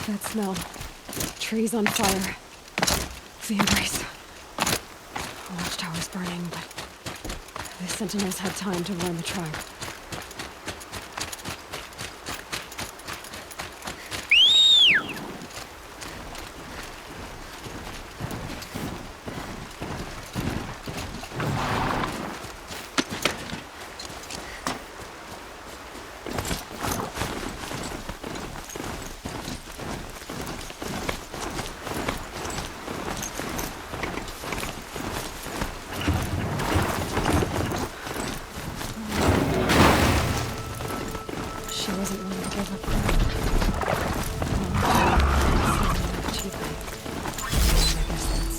That smell. Trees on fire. The embrace. The watchtower's burning, but the sentinels had time to warn the tribe. She wasn't willing to give up ground. Achievement. I guess that's...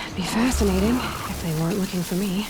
It'd be fascinating if they weren't looking for me.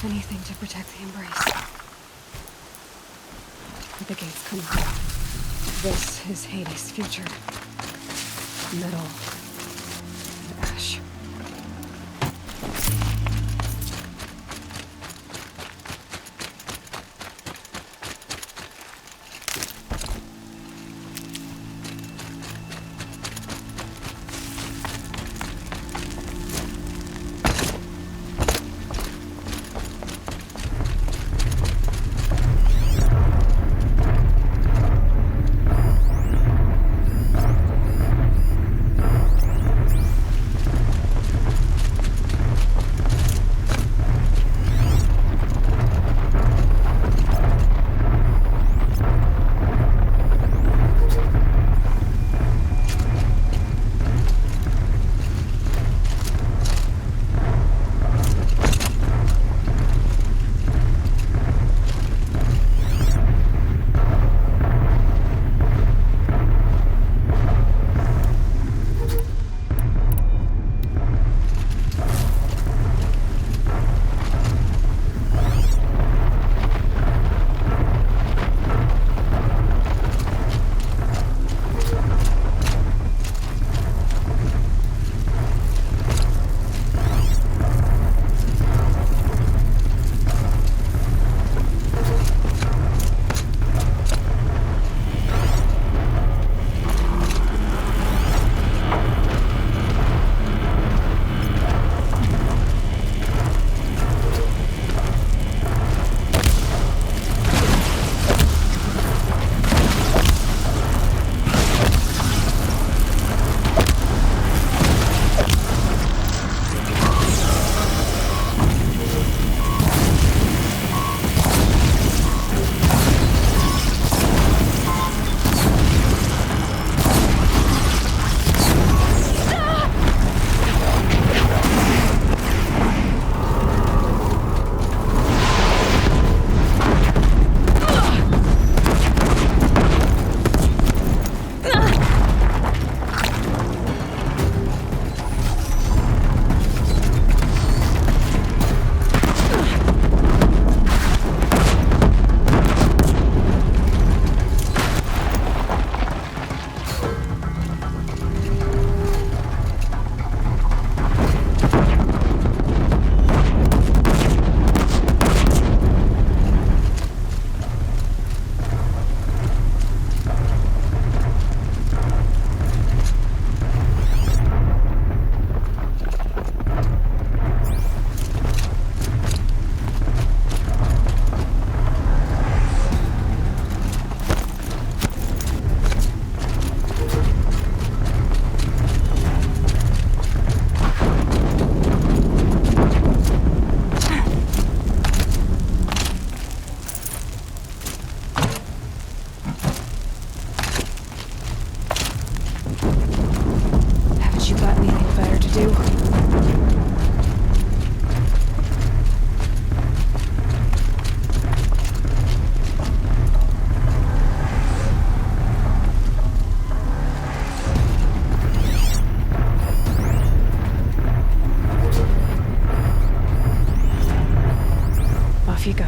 Anything to protect the embrace. But the gates come up. This is Hades' future. Metal. And ash. you got anything better to do? Off you go.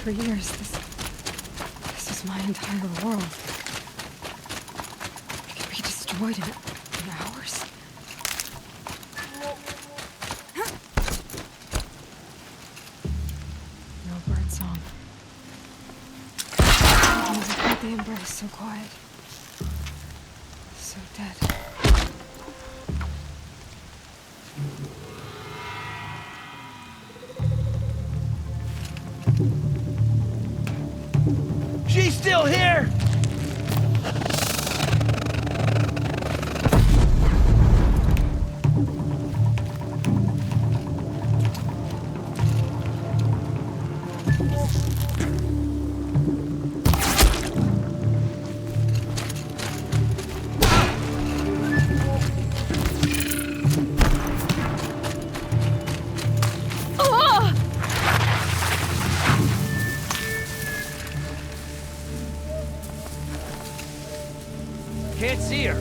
For years, this is my entire world. It could be destroyed in hours. No bird song. Music at the embrace, so quiet. So dead. She's still here! Can't see her.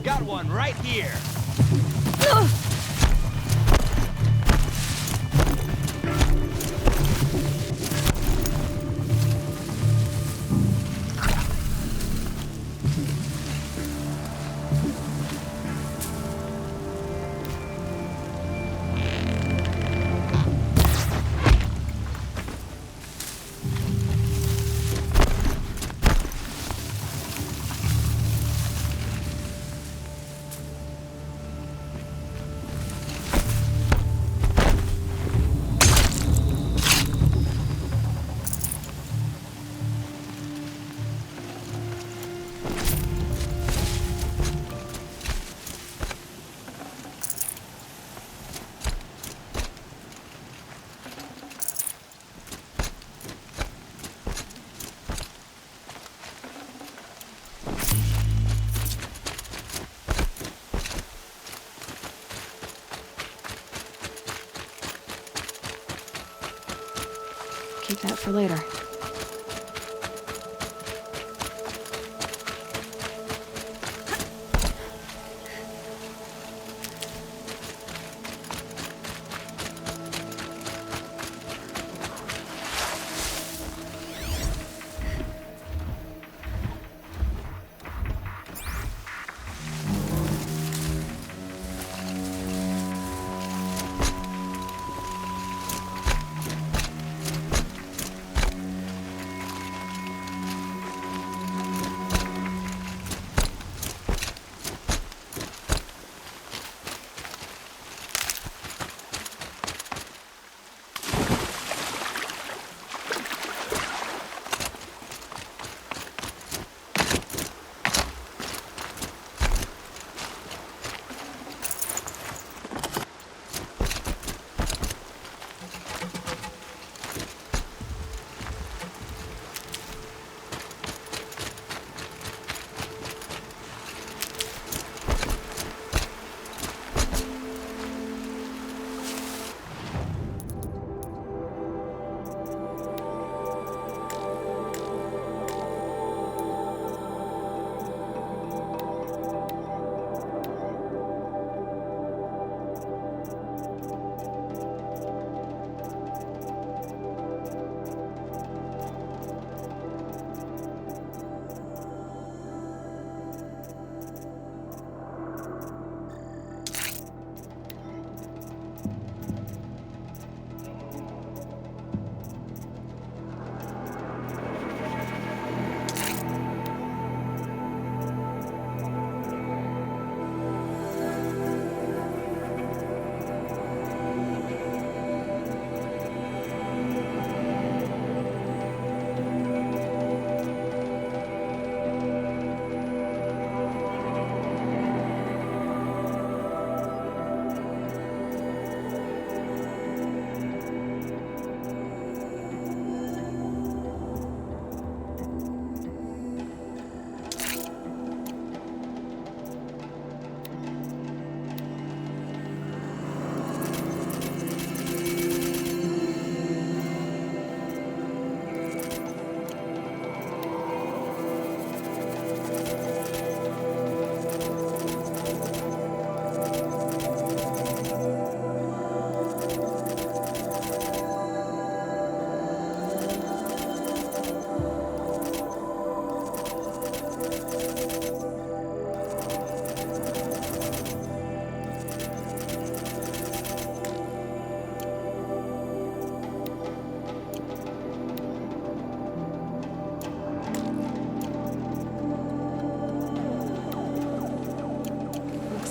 Got one right here. Keep that for later.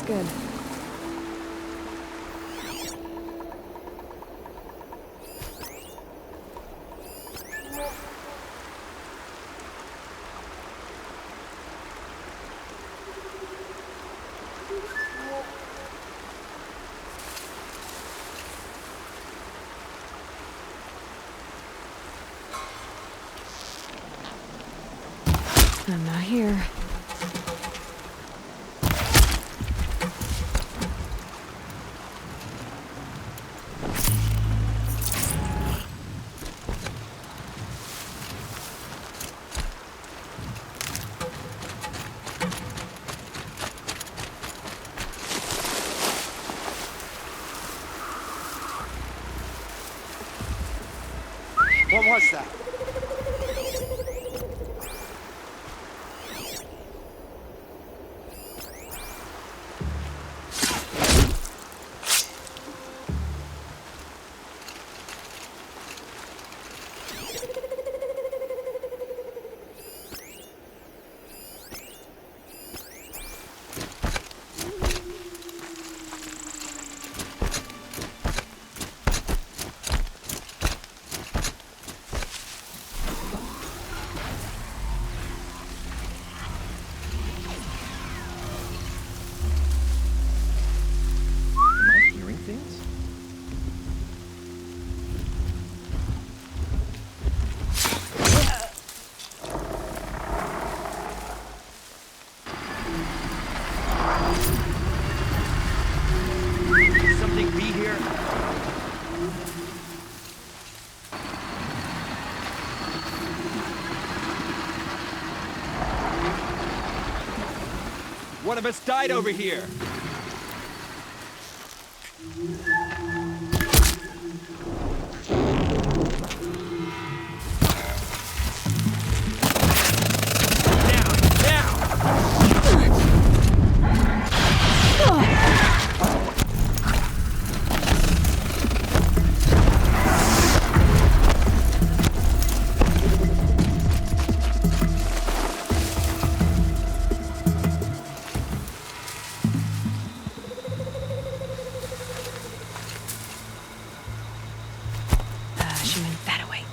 Good. I'm not here. What was that? Am I hearing things? Something be here? One of us died over here. Down, down. She went that away.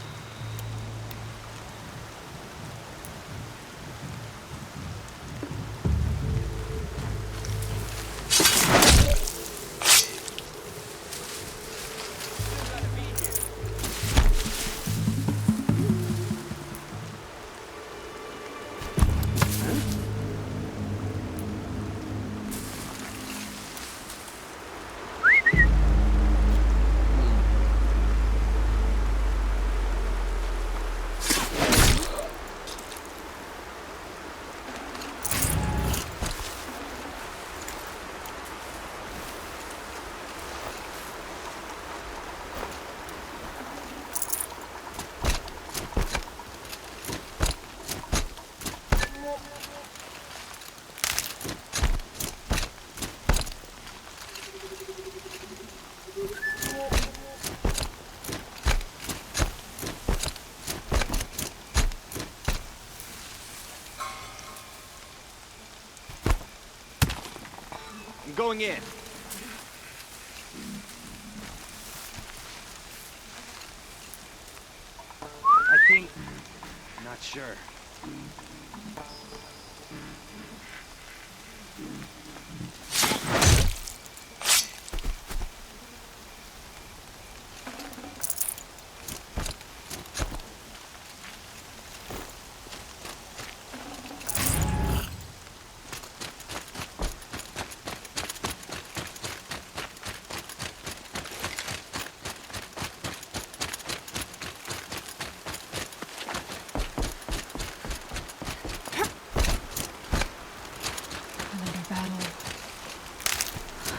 I'm going in. I think... Not sure. Another battle.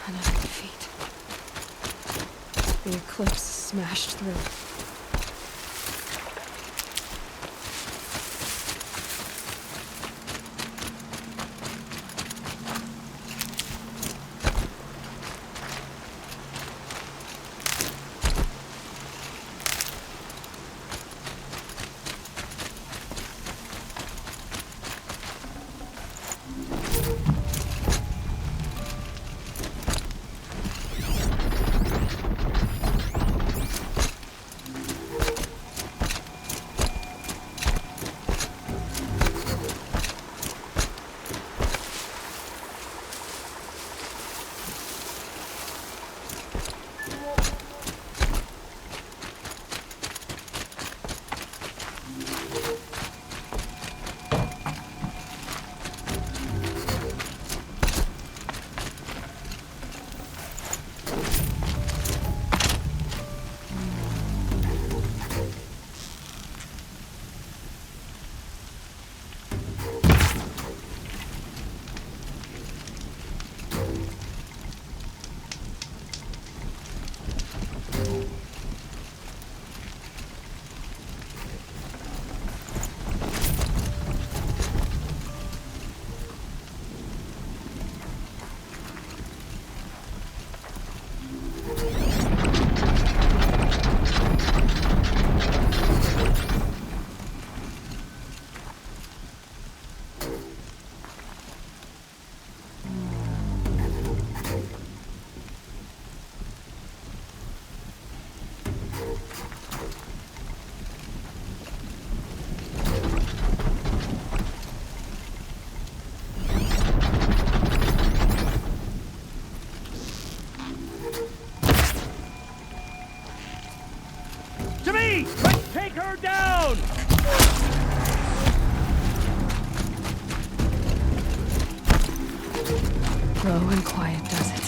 Another defeat. The eclipse smashed through. Slow and quiet does it.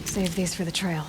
Save these for the trail.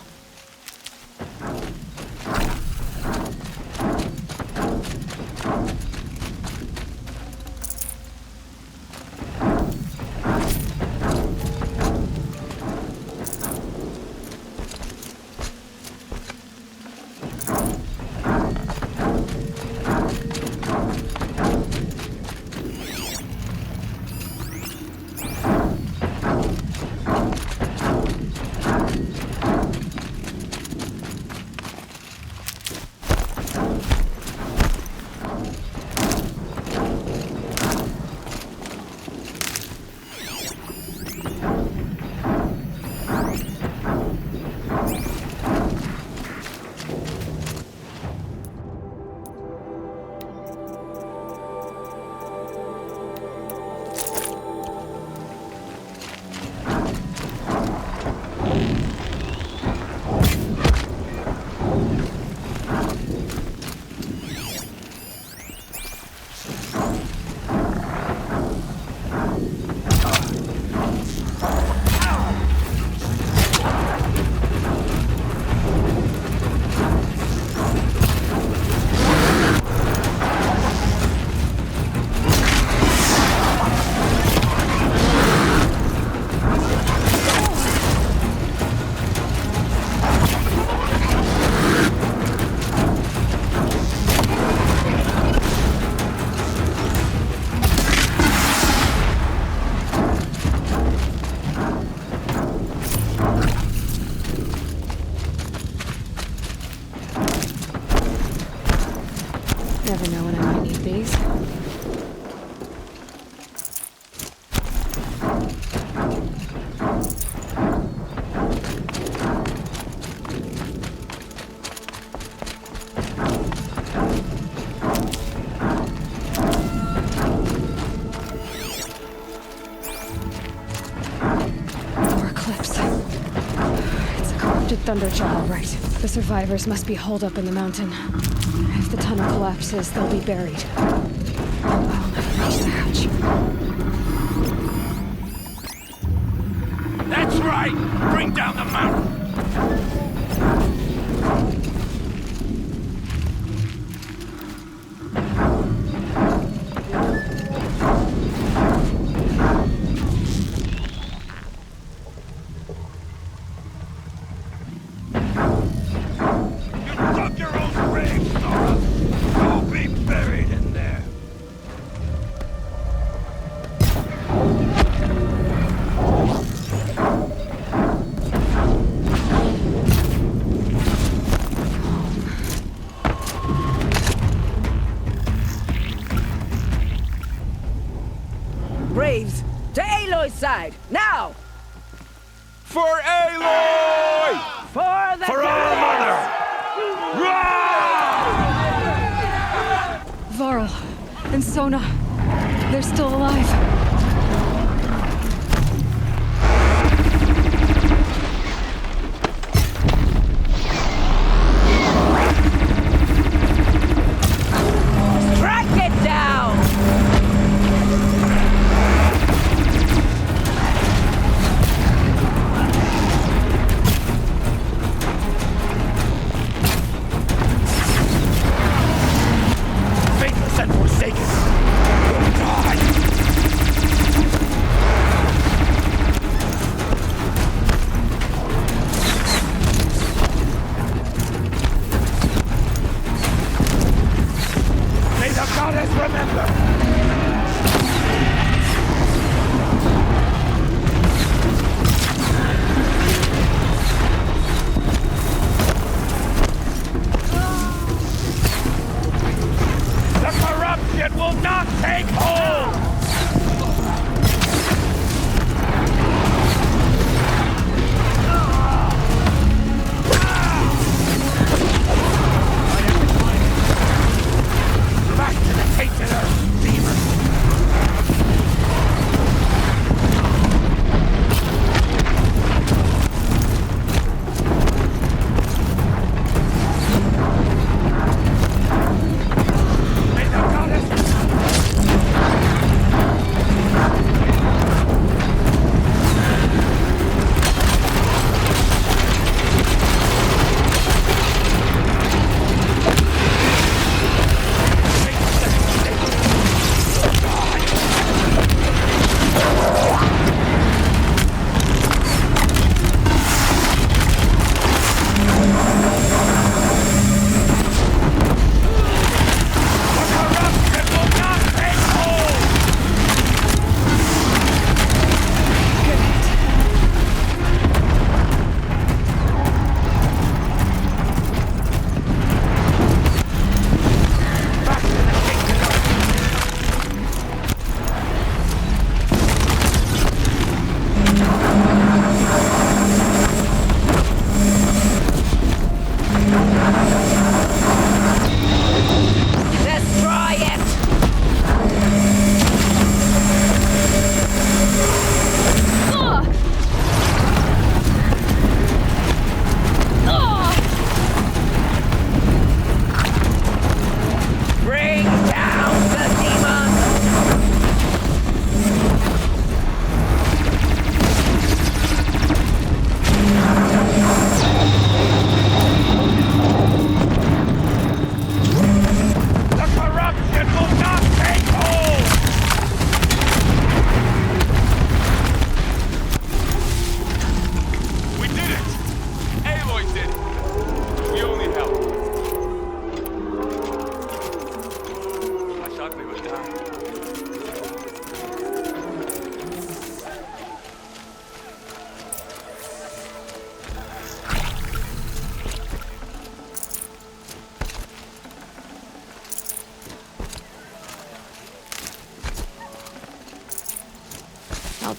Never know when I might need these. More cliffs. It's a corrupted Thunderjaw, all right. The survivors must be holed up in the mountain. If the tunnel collapses, they'll be buried. I'll never reach the hatch. That's right! Bring down the mountain! You dug your own grave, Nora! You'll be buried in there! Braves, to Aloy's side, now! For Aloy! For the For our mother! Varl and Sona, they're still alive. Track it down! Faithless and forsaken! Will die!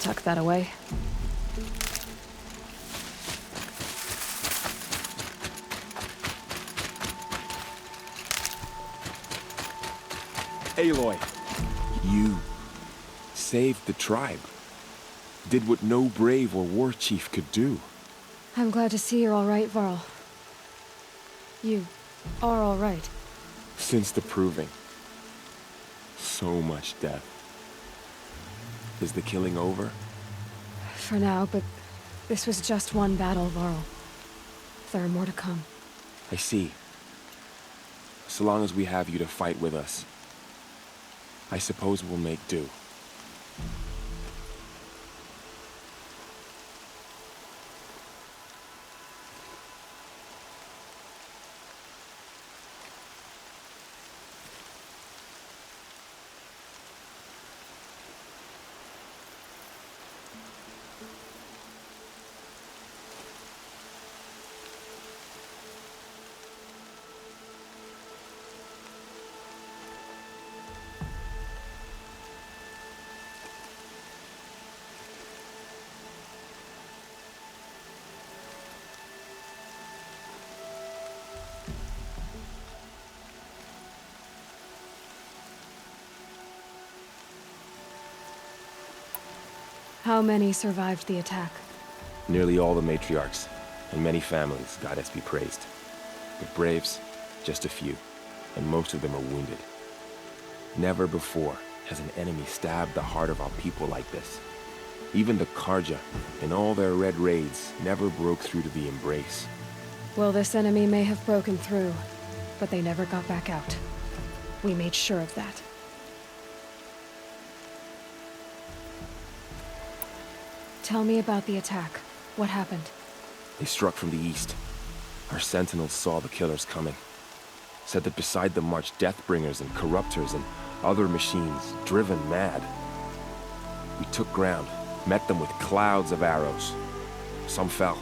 tuck that away. Aloy, you saved the tribe. Did what no brave or war chief could do. I'm glad to see you're all right, Varl. You are all right. Since the Proving. So much death. Is the killing over? For now, but this was just one battle, Varl. There are more to come. I see. So long as we have you to fight with us, I suppose we'll make do. How many survived the attack? Nearly all the matriarchs, and many families, goddess be praised. But braves, just a few, and most of them are wounded. Never before has an enemy stabbed the heart of our people like this. Even the Karja, in all their red raids, never broke through to the Embrace. Well, this enemy may have broken through, but they never got back out. We made sure of that. Tell me about the attack. What happened? They struck from the east. Our sentinels saw the killers coming. Said that beside them marched Deathbringers and Corruptors and other machines, driven mad. We took ground, met them with clouds of arrows. Some fell,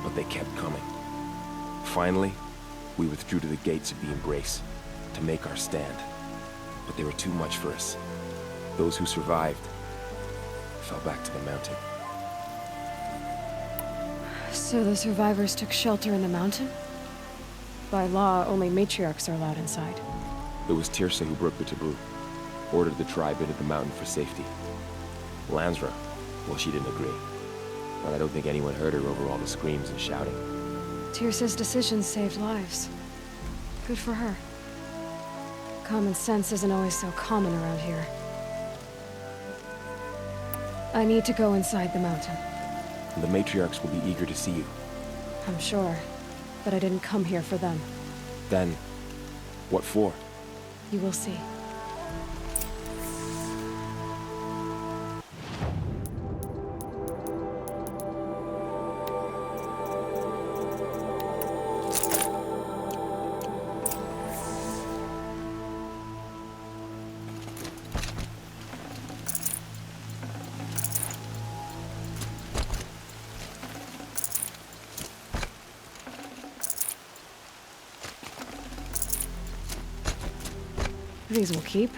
but they kept coming. Finally, we withdrew to the gates of the Embrace to make our stand. But they were too much for us. Those who survived fell back to the mountain. So the survivors took shelter in the mountain? By law, only matriarchs are allowed inside. It was Tirsa who broke the taboo, ordered the tribe into the mountain for safety. Lansra, well, she didn't agree. But I don't think anyone heard her over all the screams and shouting. Tirsa's decisions saved lives. Good for her. Common sense isn't always so common around here. I need to go inside the mountain. And the matriarchs will be eager to see you. I'm sure, but I didn't come here for them. Then, what for? You will see. These will keep.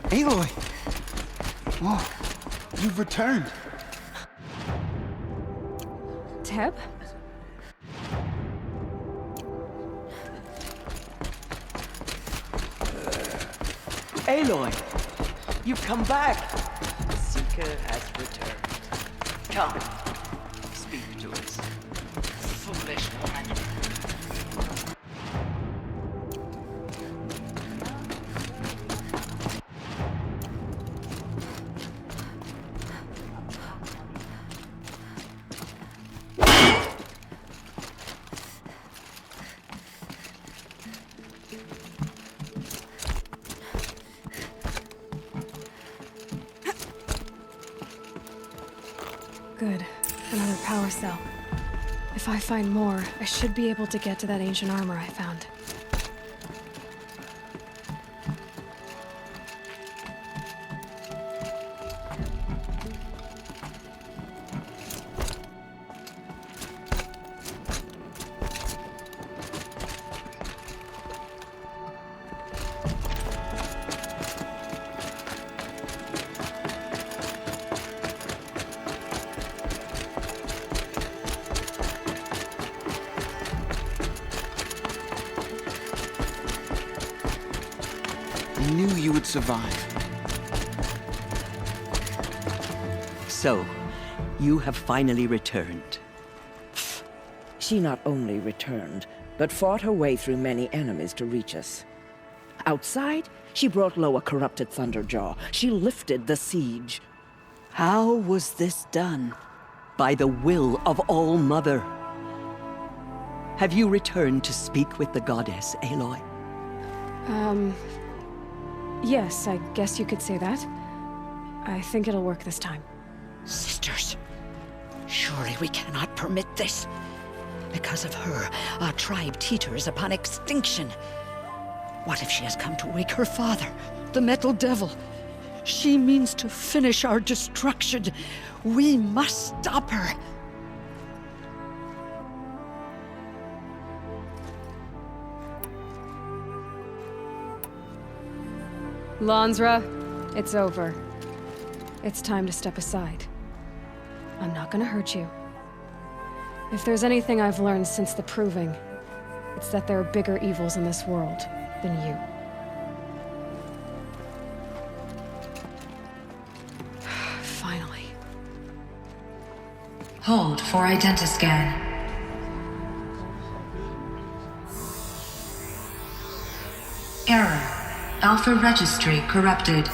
Aloy! Oh, you've returned. Teb? Aloy! You've come back! The Seeker has returned. Come, speak to us. Foolish woman. Good. Another power cell. If I find more, I should be able to get to that ancient armor I found. I knew you would survive. So, you have finally returned. She not only returned, but fought her way through many enemies to reach us. Outside, she brought low a corrupted Thunderjaw. She lifted the siege. How was this done? By the will of All-Mother. Have you returned to speak with the goddess, Aloy? Yes, I guess you could say that. I think it'll work this time. Sisters, surely we cannot permit this. Because of her, our tribe teeters upon extinction. What if she has come to wake her father, the Metal Devil? She means to finish our destruction. We must stop her. Lansra, it's over. It's time to step aside. I'm not gonna hurt you. If there's anything I've learned since the Proving, it's that there are bigger evils in this world than you. Finally. Hold for identiscan. Error. Alpha registry corrupted.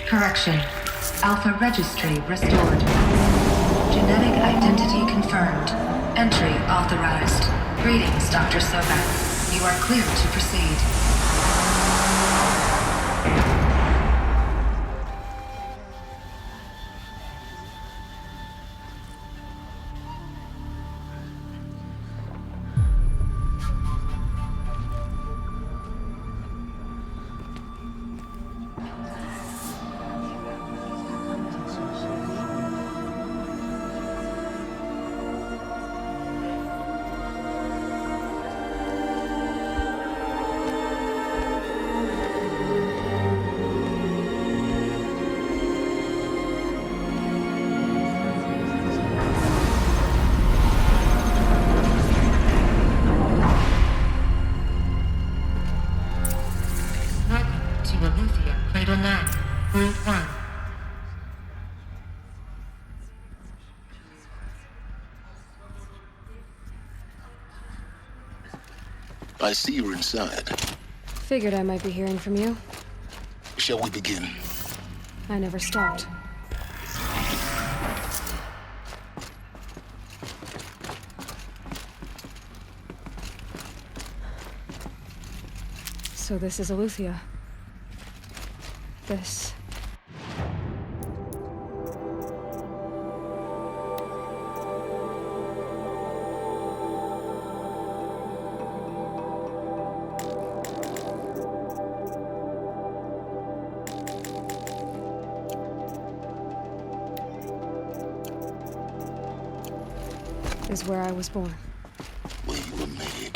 Correction. Alpha registry restored. Genetic identity confirmed. Entry authorized. Greetings, Dr. Sobek. You are clear to proceed. I see you're inside. Figured I might be hearing from you. Shall we begin? I never stopped. So this is Eleuthia. This... is where I was born. Where you were made.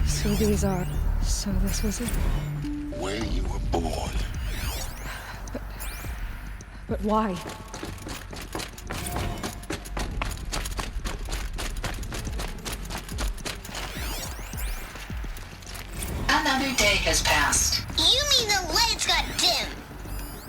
So these are... So this was it? Where you were born. But why? Another day has passed. You mean the lights got dim?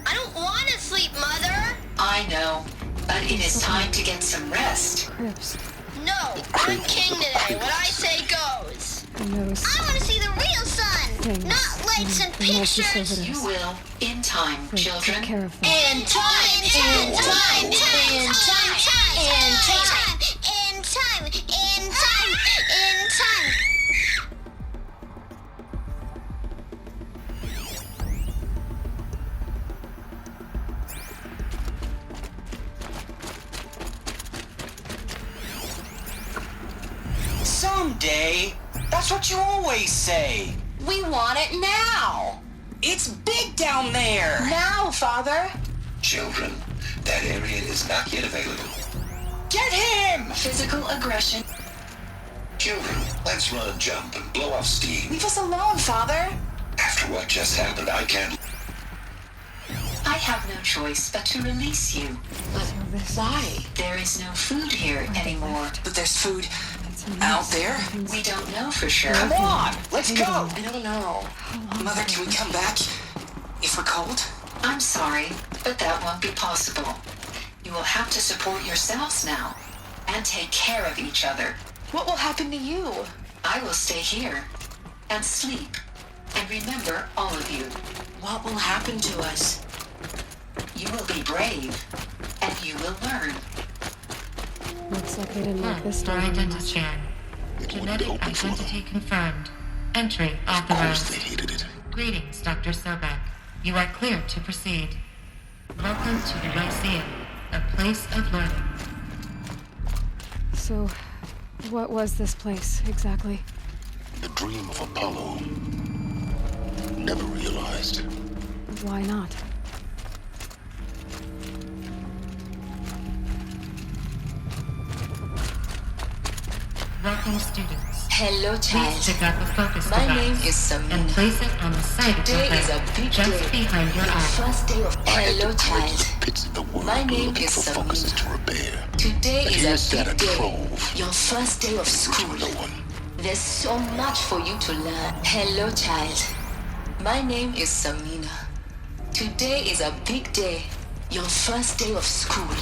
I don't want to sleep, Mother! I know, but it is time to get some rest. Crips. No, I'm king today. What I say goes. And those... I want to see the real sun, things not lights and pictures. You will, in time, Wait, children. take care of them. In time, in time, in time, in time, in time, in time, in time, in time. someday. That's what you always say. We want it now. It's big down there. Now, Father. Children, that area is not yet available. Get him! Physical aggression. Children, let's run a jump and blow off steam. Leave us alone, Father. After what just happened, I can't... I have no choice but to release you. So this Why? There is no food here anymore. But there's food out there. We don't know for sure. Come on, let's go. I don't know. Mother, can we come back if we're cold? I'm sorry, but that won't be possible. You will have to support yourselves now and take care of each other. What will happen to you? I will stay here and sleep and remember all of you. What will happen to us? You will be brave and you will learn. looks like they didn't like this For door very much. identiscan. It wouldn't Genetic open for them. identity confirmed. Entry Of course authorized. they hated it. Greetings, Dr. Sobek. You are cleared to proceed. Welcome to the Lyceum, a place of learning. So, what was this place exactly? The dream of Apollo. Never realized. Why not? Welcome, students. Hello, child. Please pick up a focus My device name is Samina. and place it on the side of your Today is head, a big just day. behind your The eye. first day of I had Hello, to break child. the pits of the world My name looking is for focuses Samina. to repair. Today And is here a sat big a day. trove. Your first day of school. No one. There's so much for you to learn. Hello, child. My name is Samina. Today is a big day. Your first day of school.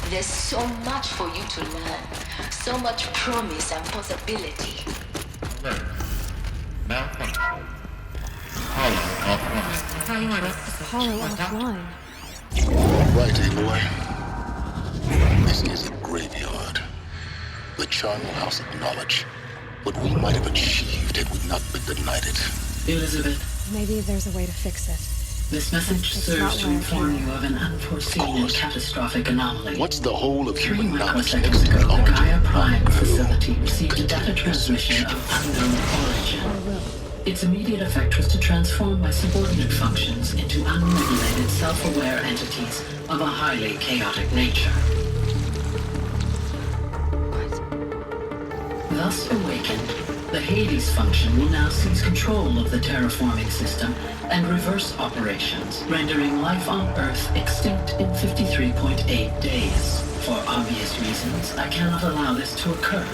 There's so much for you to learn. So much promise and possibility. Alert. Malfunction. Hollow offline. Hollow offline. Right, Aloy. This is a graveyard. The charnel house of knowledge. What we might have achieved had we not been denied it. Elizabeth, Maybe there's a way to fix it. this message It's serves not to where I inform came. you of an unforeseen and catastrophic anomaly. What's the whole of 3 human knowledge microseconds next to ago, the knowledge? Gaia Prime facility received a data transmission of unknown origin. Its immediate effect was to transform my subordinate functions into unregulated, self-aware entities of a highly chaotic nature. Thus awakened, the Hades function will now seize control of the terraforming system and reverse operations, rendering life on Earth extinct in 53.8 days. For obvious reasons, I cannot allow this to occur.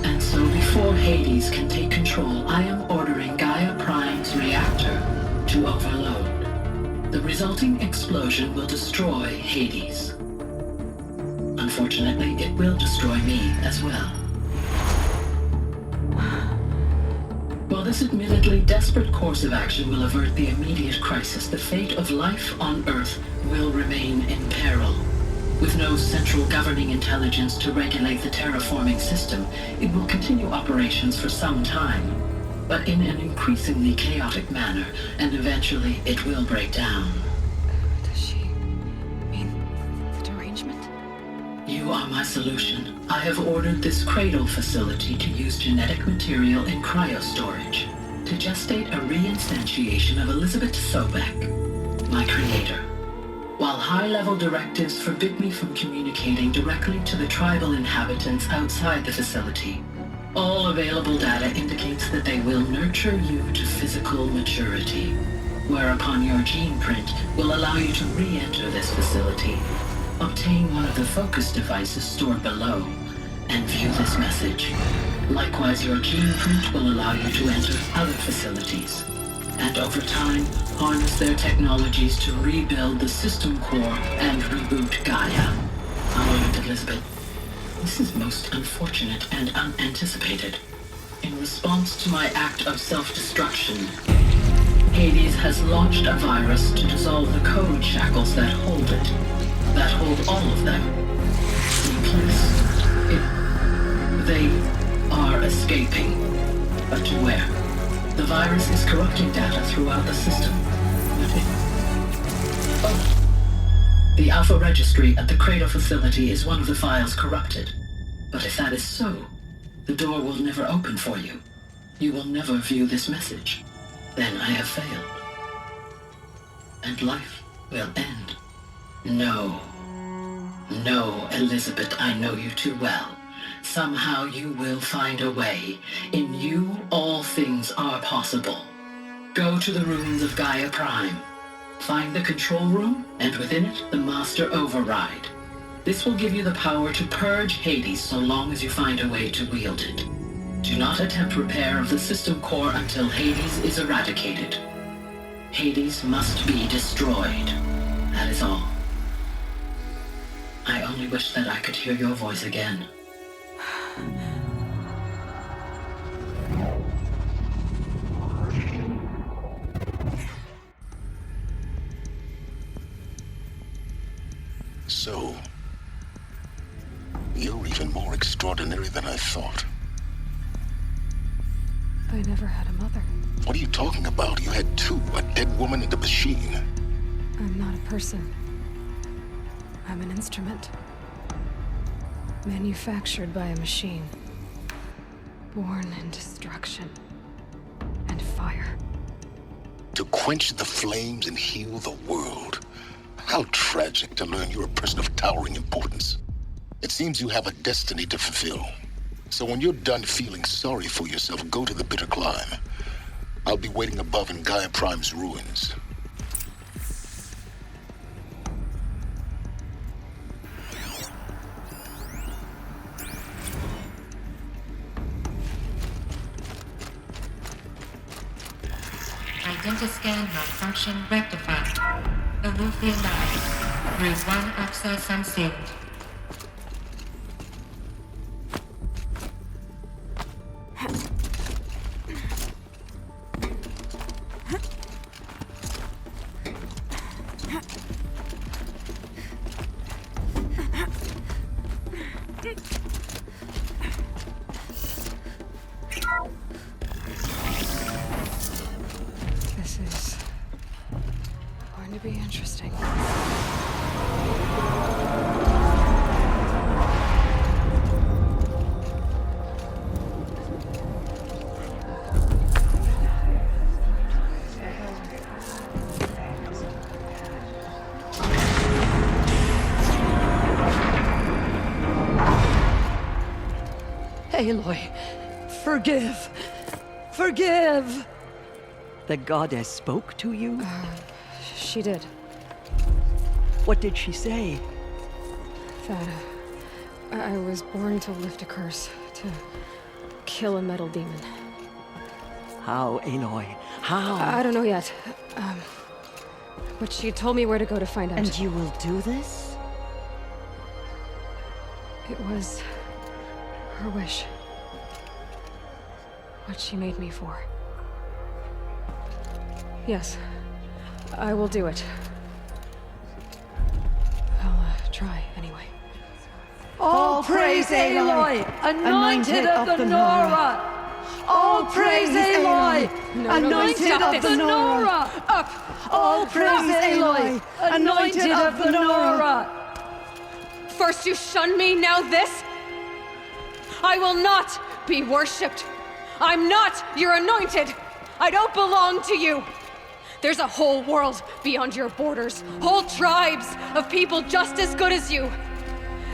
And so before Hades can take control, I am ordering Gaia Prime's reactor to overload. The resulting explosion will destroy Hades. Unfortunately, it will destroy me as well. While this admittedly desperate course of action will avert the immediate crisis, the fate of life on Earth will remain in peril. With no central governing intelligence to regulate the terraforming system, it will continue operations for some time, but in an increasingly chaotic manner, and eventually it will break down. Does she mean the derangement? You are my solution. I have ordered this cradle facility to use genetic material in cryostorage to gestate a reinstantiation of Elizabeth Sobek, my creator. While high-level directives forbid me from communicating directly to the tribal inhabitants outside the facility, all available data indicates that they will nurture you to physical maturity, whereupon your gene print will allow you to re-enter this facility, obtain one of the focus devices stored below, and view this message. Likewise, your gene print will allow you to enter other facilities, and over time, harness their technologies to rebuild the system core and reboot Gaia. However, Elizabeth, this is most unfortunate and unanticipated. In response to my act of self-destruction, Hades has launched a virus to dissolve the code shackles that hold it, that hold all of them. They are escaping, but to where? The virus is corrupting data throughout the system. The Alpha Registry at the Cradle facility is one of the files corrupted. But if that is so, The door will never open for you. You will never view this message. Then I have failed. And life will end. No. No, Elizabeth, I know you too well. Somehow you will find a way. In you, all things are possible. Go to the ruins of Gaia Prime. Find the control room, and within it, the Master Override. This will give you the power to purge Hades so long as you find a way to wield it. Do not attempt repair of the system core until Hades is eradicated. Hades must be destroyed. That is all. I only wish that I could hear your voice again. So, you're even more extraordinary than I thought. I never had a mother. What are you talking about? You had two, a dead woman and a machine. I'm not a person. I'm an instrument. Manufactured by a machine. Born in destruction and fire. To quench the flames and heal the world. How tragic to learn you're a person of towering importance. It seems you have a destiny to fulfill. So when you're done feeling sorry for yourself, go to the Bitter Climb. I'll be waiting above in Gaia Prime's ruins. Identiscan malfunction rectified. Alufia Live. Route 1 access unsealed. This is going to be interesting. Aloy, forgive! Forgive! The goddess spoke to you? She did. What did she say? That I was born to lift a curse, to kill a metal demon. How, Aloy? How? I don't know yet. But she told me where to go to find out. And you will do this? It was her wish. What she made me for. Yes, I will do it. I'll try anyway. All praise Aloy, anointed of the Nora! All praise Aloy, anointed of the Nora! Up! All praise Aloy, anointed of the Nora! First you shun me, now this? I will not be worshipped. I'm not your anointed. I don't belong to you. There's a whole world beyond your borders, whole tribes of people just as good as you.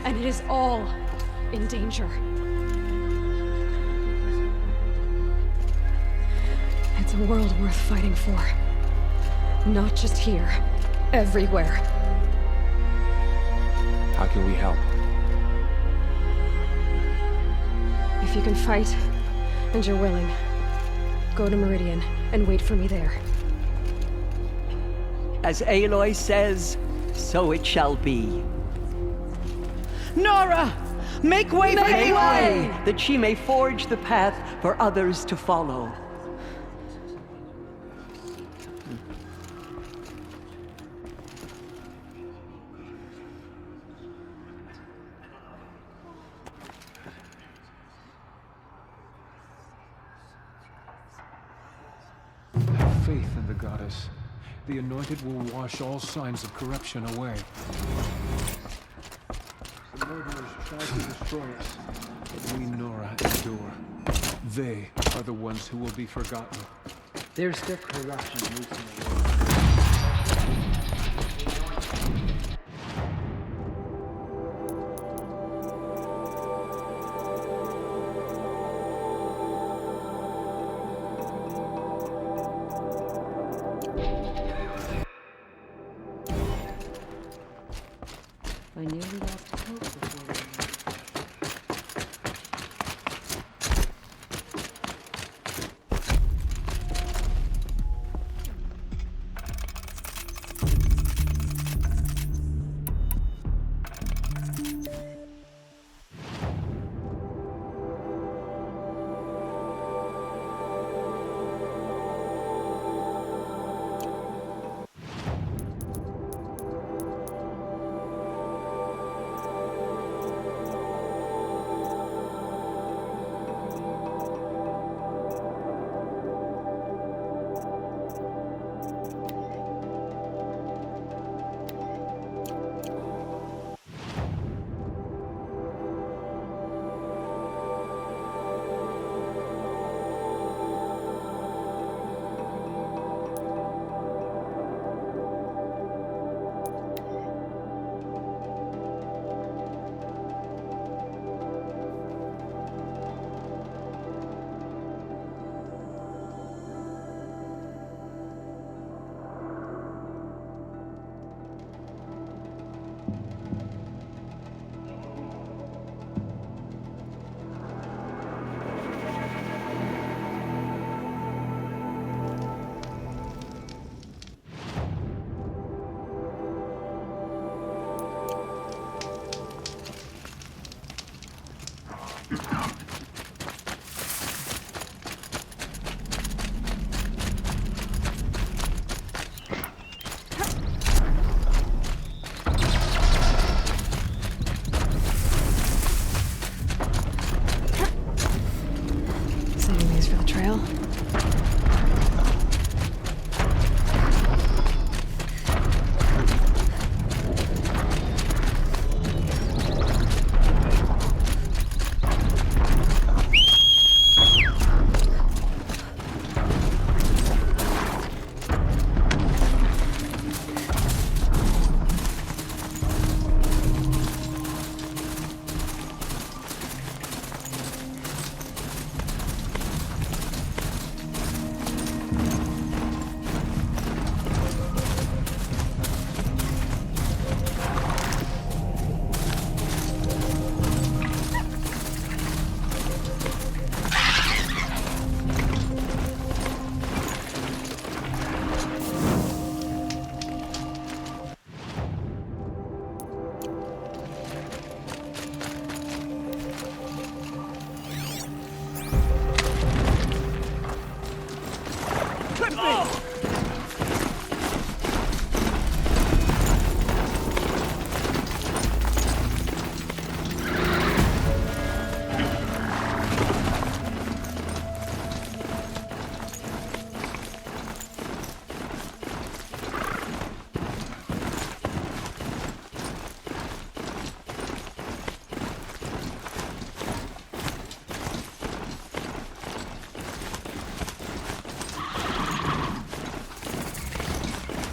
And it is all in danger. It's a world worth fighting for. Not just here, everywhere. How can we help? If you can fight, and you're willing, go to Meridian and wait for me there. As Aloy says, so it shall be. Nora! Make way for Aloy! That she may forge the path for others to follow. Faith in the goddess. The anointed will wash all signs of corruption away. murderers tried to destroy us, but we Nora endure. They are the ones who will be forgotten. There's still corruption loose in the world. I nearly lost hope before we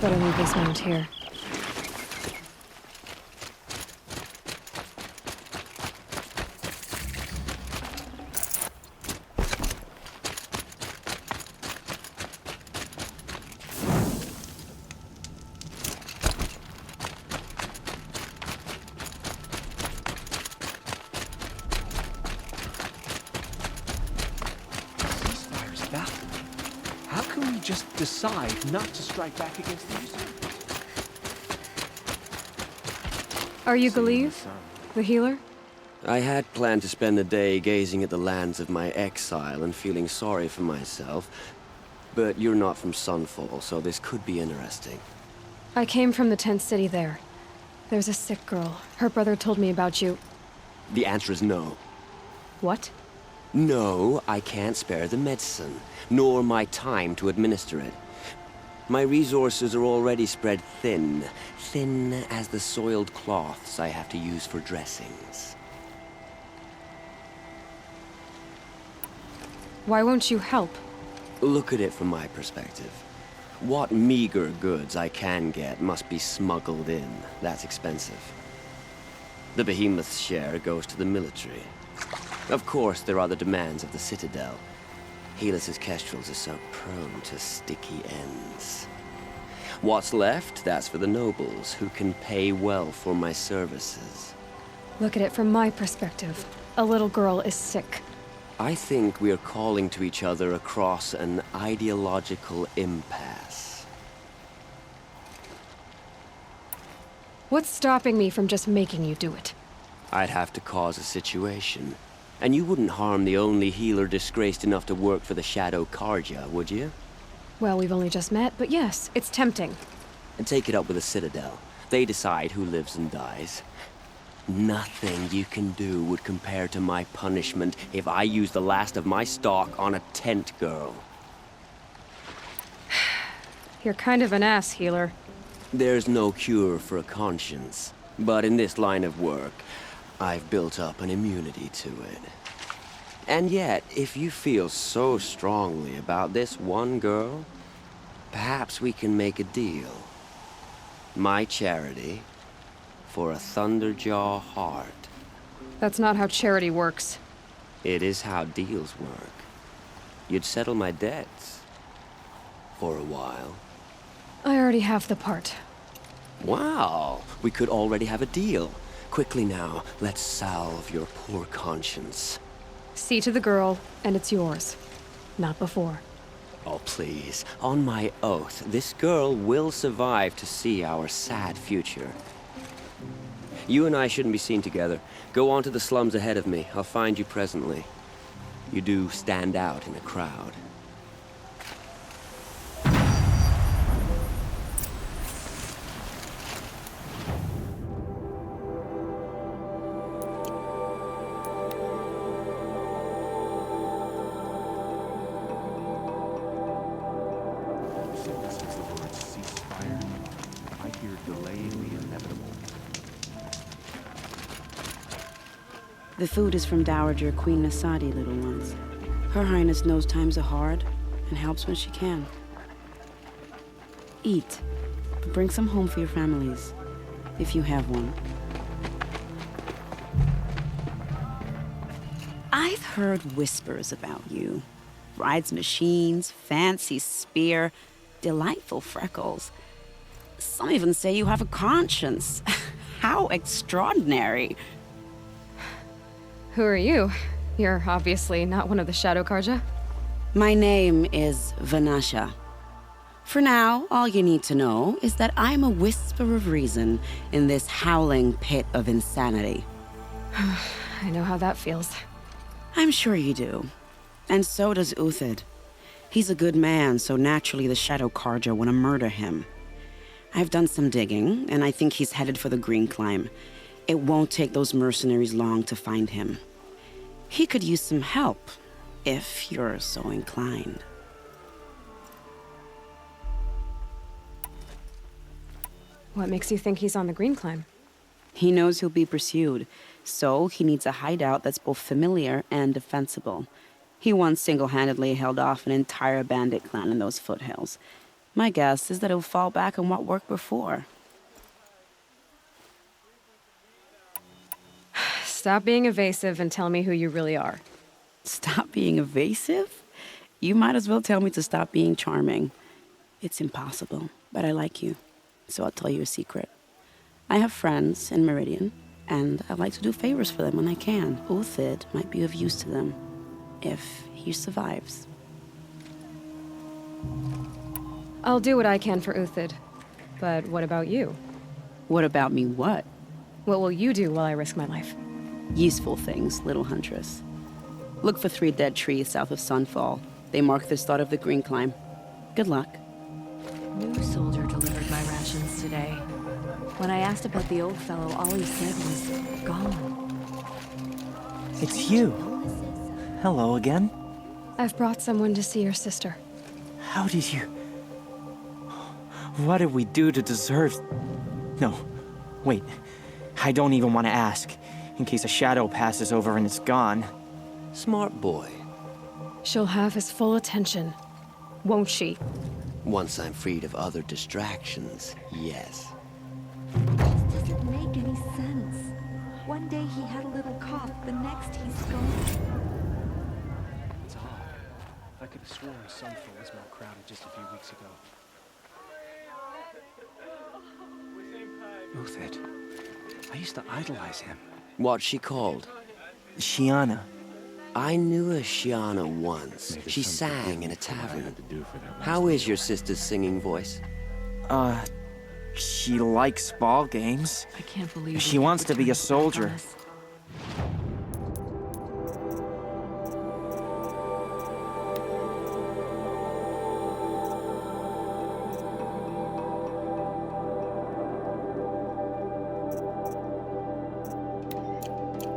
better leave this mount here. Ceasefire's back. How can we just decide not to strike back against the usurper? Are you Galeev, the healer? I had planned to spend the day gazing at the lands of my exile and feeling sorry for myself. But you're not from Sunfall, so this could be interesting. I came from the tent city there. There's a sick girl. Her brother told me about you. The answer is no. What? No, I can't spare the medicine, nor my time to administer it. My resources are already spread thin. Thin as the soiled cloths I have to use for dressings. Why won't you help? Look at it from my perspective. What meager goods I can get must be smuggled in. That's expensive. The Behemoth's share goes to the military. Of course, there are the demands of the Citadel. Helis's kestrels are so prone to sticky ends. What's left, that's for the nobles, who can pay well for my services. Look at it from my perspective. A little girl is sick. I think we're calling to each other across an ideological impasse. What's stopping me from just making you do it? I'd have to cause a situation. And you wouldn't harm the only healer disgraced enough to work for the Shadow Carja, would you? Well, we've only just met, but yes, it's tempting. And take it up with the Citadel. They decide who lives and dies. Nothing you can do would compare to my punishment if I use the last of my stock on a tent girl. You're kind of an ass, healer. There's no cure for a conscience. But in this line of work, I've built up an immunity to it. And yet, if you feel so strongly about this one girl, perhaps we can make a deal. My charity for a Thunderjaw heart. That's not how charity works. It is how deals work. You'd settle my debts. For a while. I already have the part. Wow, we could already have a deal. Quickly now, let's salve your poor conscience. See to the girl, and it's yours. Not before. Oh, please. On my oath, this girl will survive to see our sad future. You and I shouldn't be seen together. Go on to the slums ahead of me. I'll find you presently. You do stand out in a crowd. The food is from Dowager Queen Nasadi, little ones. Her Highness knows times are hard and helps when she can. Eat, but bring some home for your families, if you have one. I've heard whispers about you. Rides machines, fancy spear, delightful freckles. Some even say you have a conscience. How extraordinary. Who are you? You're obviously not one of the Shadow Carja. My name is Vanasha. For now, all you need to know is that I'm a whisper of reason in this howling pit of insanity. I know how that feels. I'm sure you do. And so does Uthid. He's a good man, so naturally the Shadow Carja want to murder him. I've done some digging, and I think he's headed for the Green Climb. It won't take those mercenaries long to find him. He could use some help, if you're so inclined. What makes you think he's on the Green Climb? He knows he'll be pursued, so he needs a hideout that's both familiar and defensible. He once single-handedly held off an entire bandit clan in those foothills. My guess is that he'll fall back on what worked before. Stop being evasive and tell me who you really are. Stop being evasive? You might as well tell me to stop being charming. It's impossible, but I like you, so I'll tell you a secret. I have friends in Meridian, and I like to do favors for them when I can. Uthid might be of use to them, if he survives. I'll do what I can for Uthid, but what about you? What about me what? What will you do while I risk my life? Useful things, little huntress. Look for 3 dead trees south of Sunfall. They mark the start of the Green Climb. Good luck. New soldier delivered my rations today. When I asked about the old fellow, all he said was, gone. It's you. Hello again. I've brought someone to see your sister. How did you... What did we do to deserve... No, wait. I don't even want to ask, in case a shadow passes over and it's gone. Smart boy. She'll have his full attention, won't she? Once I'm freed of other distractions, yes. This doesn't make any sense. One day he had a little cough, the next he's gone. It's odd. I could have sworn Sunfall was more crowded just a few weeks ago. Uthid. I used to idolize him. What's she called? Shiana. I knew a Shiana once. She sang in a tavern. How is your sister's singing voice? She likes ball games. I can't believe she wants to be a soldier.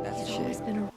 That's a He's always shame. been a...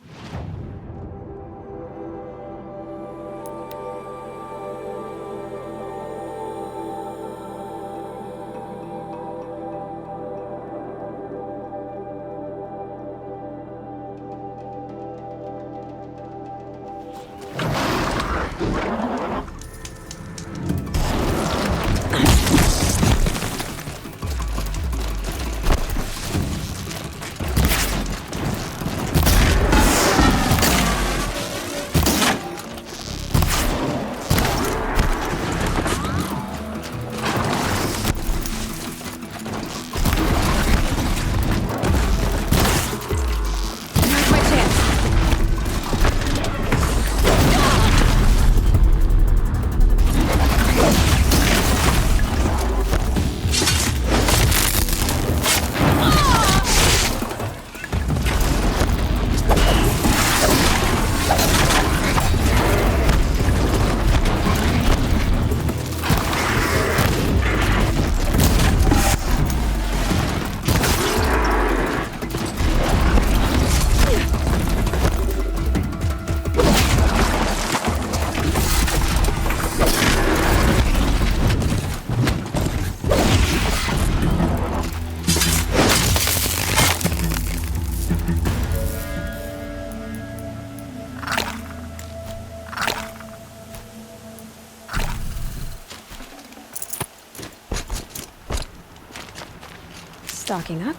Stocking up.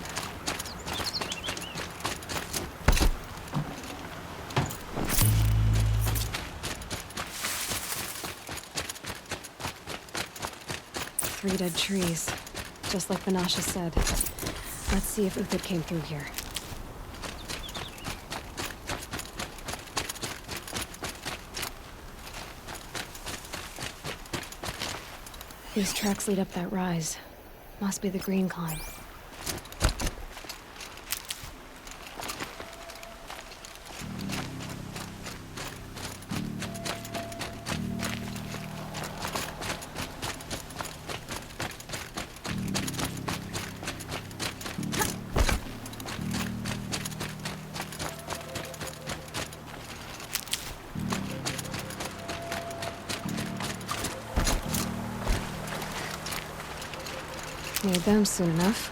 Three dead trees, just like Banasha said. Let's see if Uthid came through here. These tracks lead up that rise. Must be the green climb. Need them soon enough.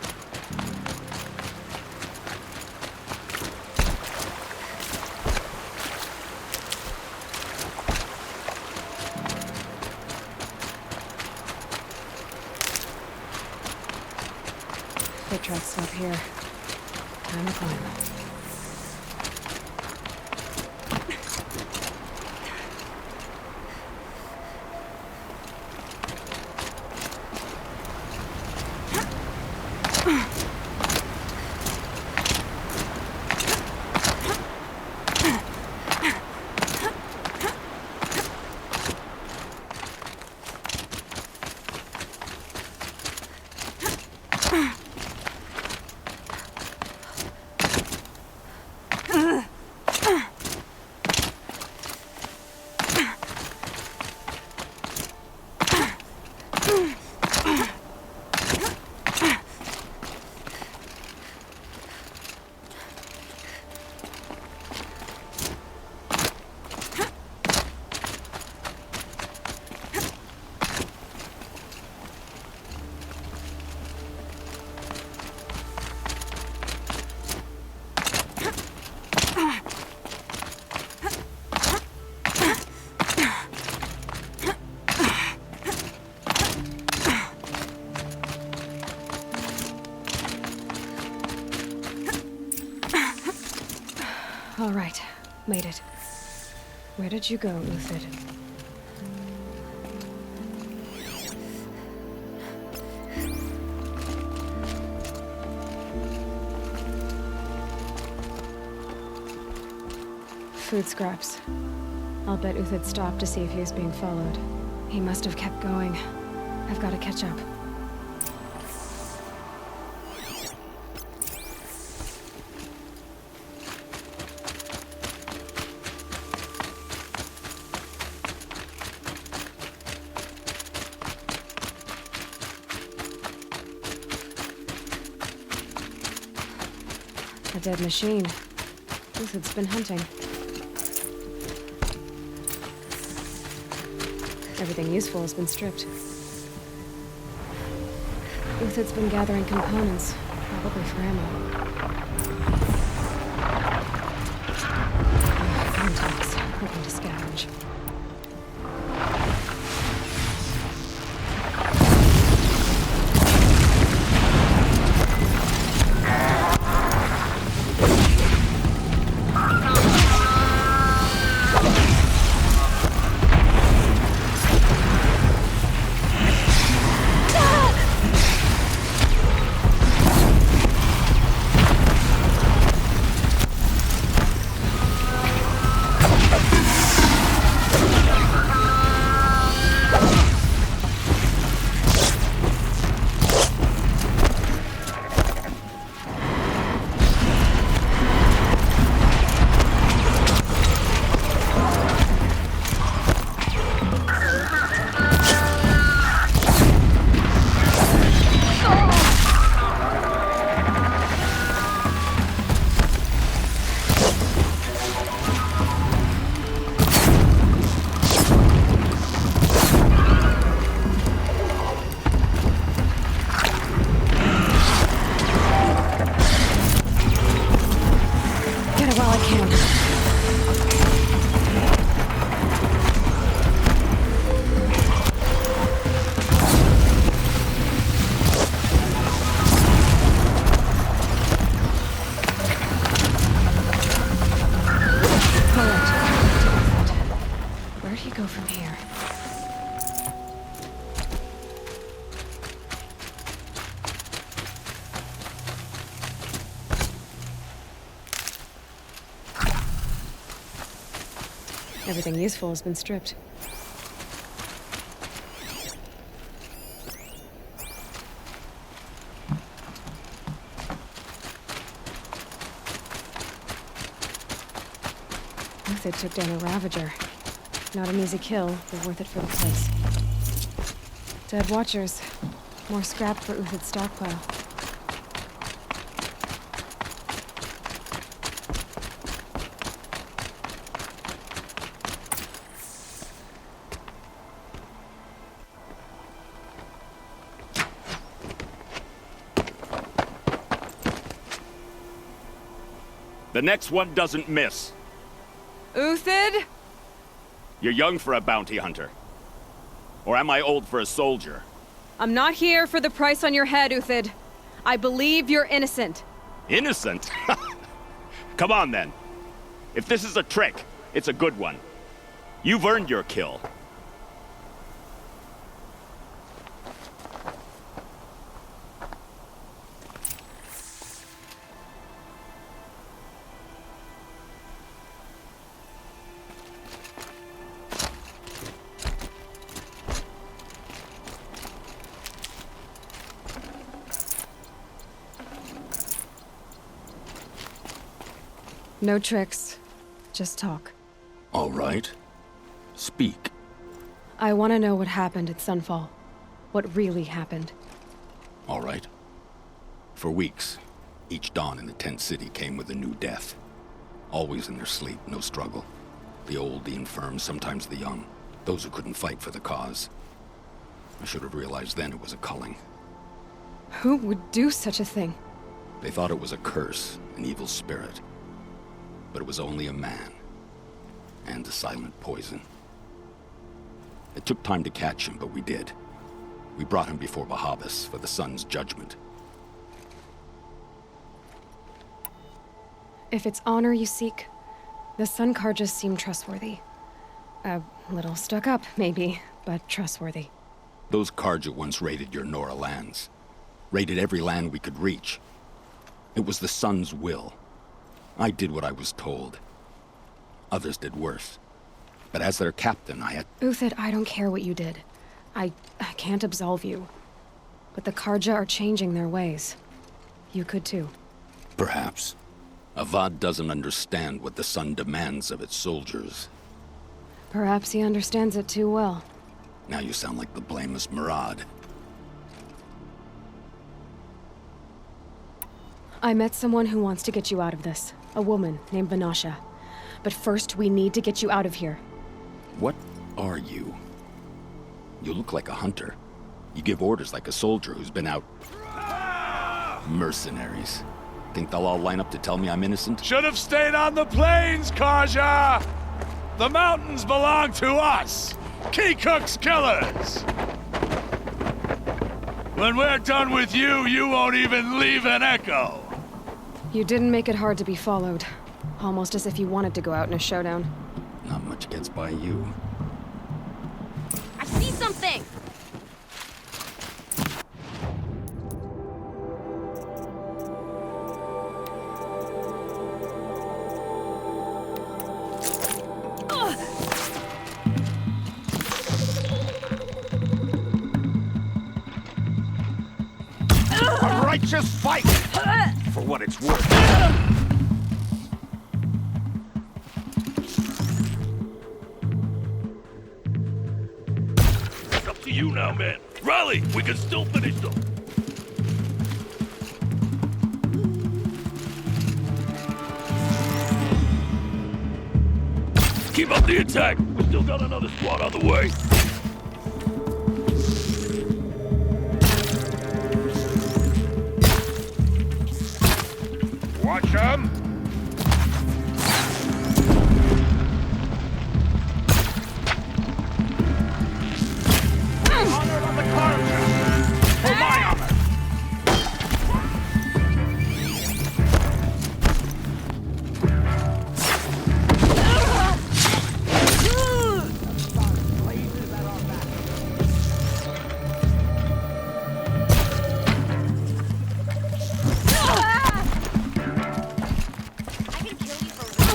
Foot tracks stop here. Time to climb. All right, made it. Where did you go, Uthid? Food scraps. I'll bet Uthid stopped to see if he was being followed. He must have kept going. I've got to catch up. A dead machine. Uthid's been hunting. Everything useful has been stripped. Uthid's been gathering components, probably for ammo. Contacts, hoping to scavenge. Everything useful has been stripped. Uthid took down a Ravager. Not an easy kill, but worth it for the place. Dead Watchers. More scrap for Uthid's stockpile. The next one doesn't miss. Uthid? You're young for a bounty hunter. Or am I old for a soldier? I'm not here for the price on your head, Uthid. I believe you're innocent. Innocent? Come on, then. If this is a trick, it's a good one. You've earned your kill. No tricks. Just talk. All right. Speak. I want to know what happened at Sunfall. What really happened. All right. For weeks, each dawn in the tent city came with a new death. Always in their sleep, no struggle. The old, the infirm, sometimes the young. Those who couldn't fight for the cause. I should have realized then it was a culling. Who would do such a thing? They thought it was a curse, an evil spirit. But it was only a man. And a silent poison. It took time to catch him, but we did. We brought him before Bahavas for the sun's judgment. If it's honor you seek, The Sun Carja seem trustworthy. A little stuck up, maybe, but trustworthy. Those Carja once raided your Nora lands. Raided every land we could reach. It was the Sun's will. I did what I was told. Others did worse. But as their captain, I had... Uthid, I don't care what you did. I can't absolve you. But the Carja are changing their ways. You could too. Perhaps. Avad doesn't understand what the Sun demands of its soldiers. Perhaps he understands it too well. Now you sound like the blameless Murad. I met someone who wants to get you out of this. A woman named Vanasha. But first, we need to get you out of here. What are you? You look like a hunter. You give orders like a soldier who's been out... Mercenaries. Think they'll all line up to tell me I'm innocent? Should have stayed on the plains, Carja! The mountains belong to us! Keekook's killers! When we're done with you, you won't even leave an echo! You didn't make it hard to be followed. Almost as if you wanted to go out in a showdown. Not much gets by you. I see something! A righteous fight! For what it's worth. It's up to you now, man. Rally! We can still finish them! Keep up the attack! We still got another squad on the way! Watch them! Honor on the Carja! For my honor!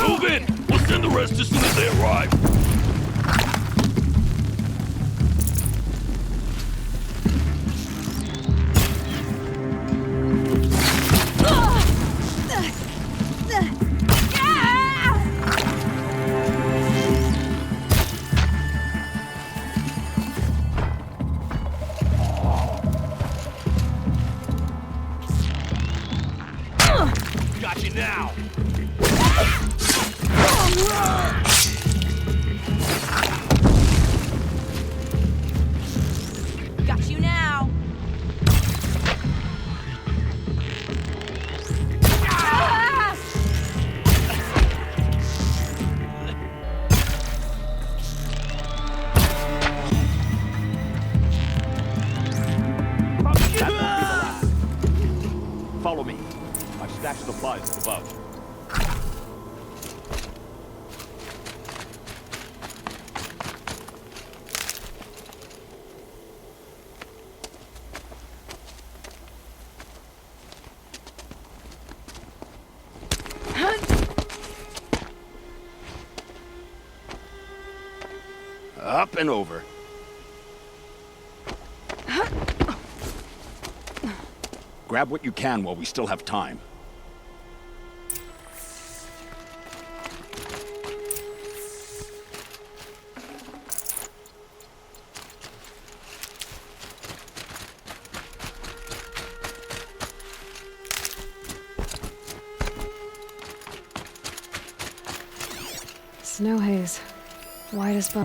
Move in! We'll send the rest as soon as they arrive! Got you now! Got you now! Follow me. I've stashed supplies above. Up and over. Grab what you can while we still have time. Snow haze. White as bone.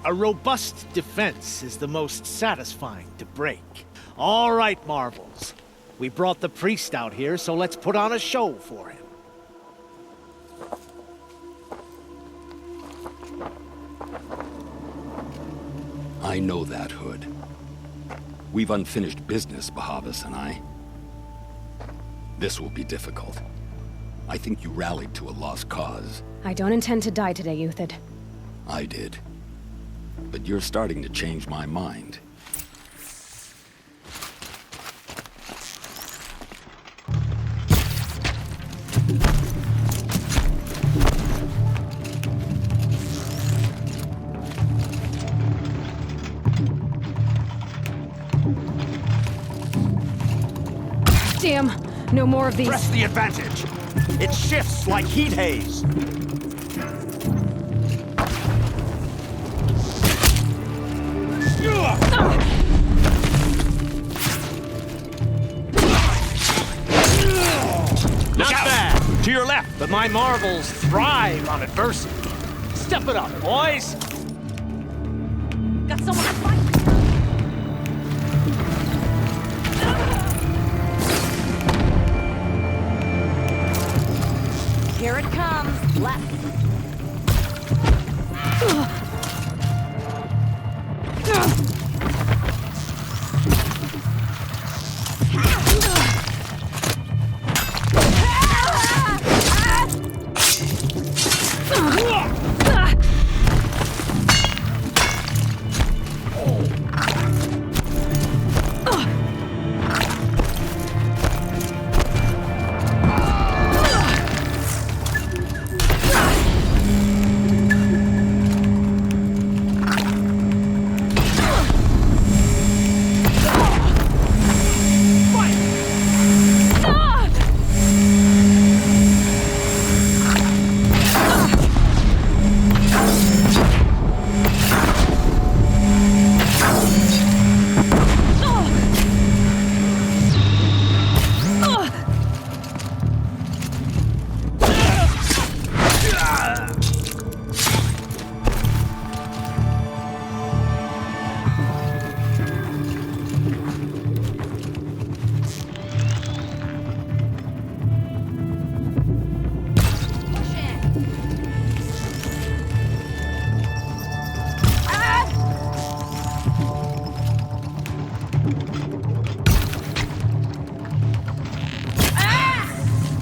A robust defense is the most satisfying to break. All right, Marvels. We brought the priest out here, so let's put on a show for him. I know that, Hood. We've unfinished business, Bahavas and I. This will be difficult. I think you rallied to a lost cause. I don't intend to die today, Uthid. I did. But you're starting to change my mind. Damn! No more of these. Press the advantage. It shifts like heat haze. Not bad. To your left. But my marvels thrive on adversity. Step it up, boys. Got someone to fight. Here it comes. Left.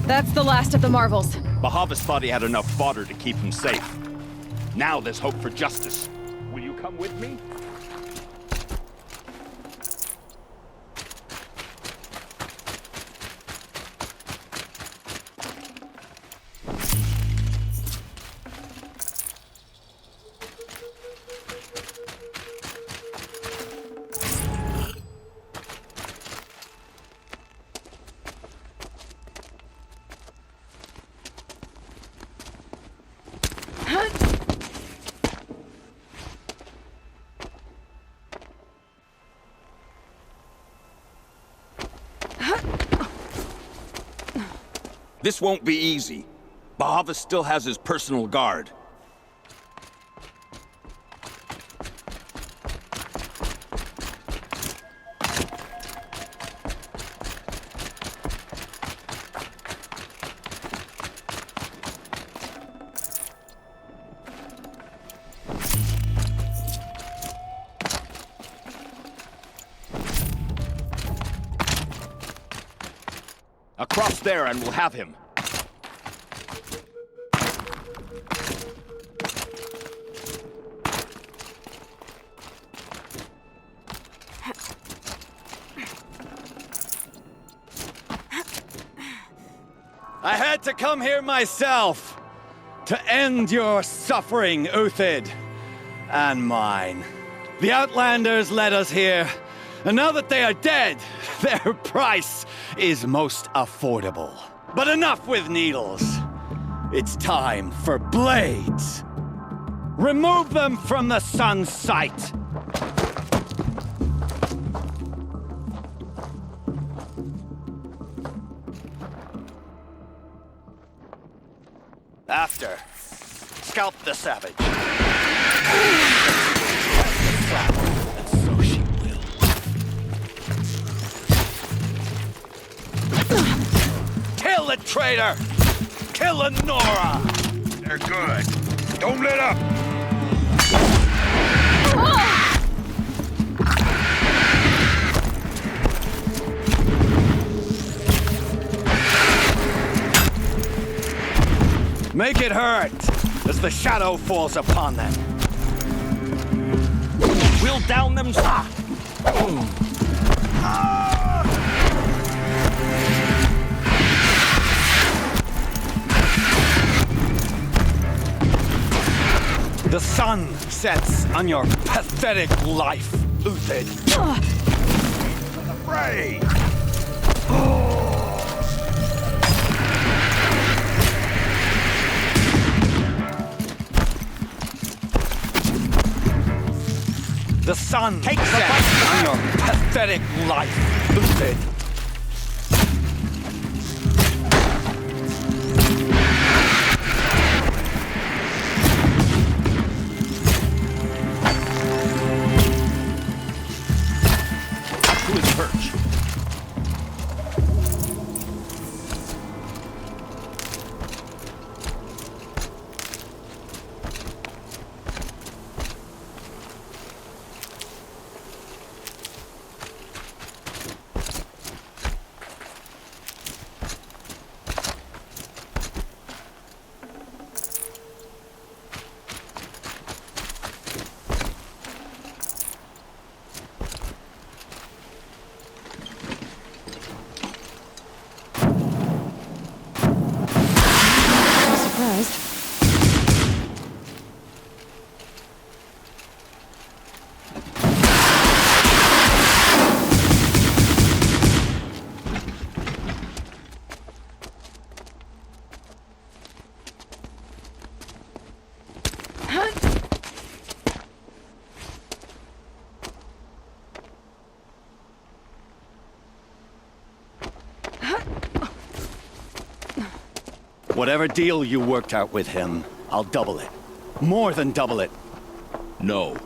That's the last of the marvels. Bahavas thought he had enough fodder to keep him safe. Now there's hope for justice. Will you come with me? This won't be easy. Bahavas still has his personal guard. Across there and we'll have him. I had to come here myself to end your suffering, Uthid, and mine. The Outlanders led us here, and now that they are dead, their price is most affordable. But enough with needles. It's time for blades. Remove them from the sun's sight. After, scalp the savage. And so she will. Kill the traitor! Kill Nora! They're good. Don't let up! Make it hurt as the shadow falls upon them. We'll down them. The sun sets on your pathetic life, Uthid. For the fray! The sun sets on your pathetic life, Uthid. Up to his perch. Whatever deal you worked out with him, I'll double it. More than double it. No.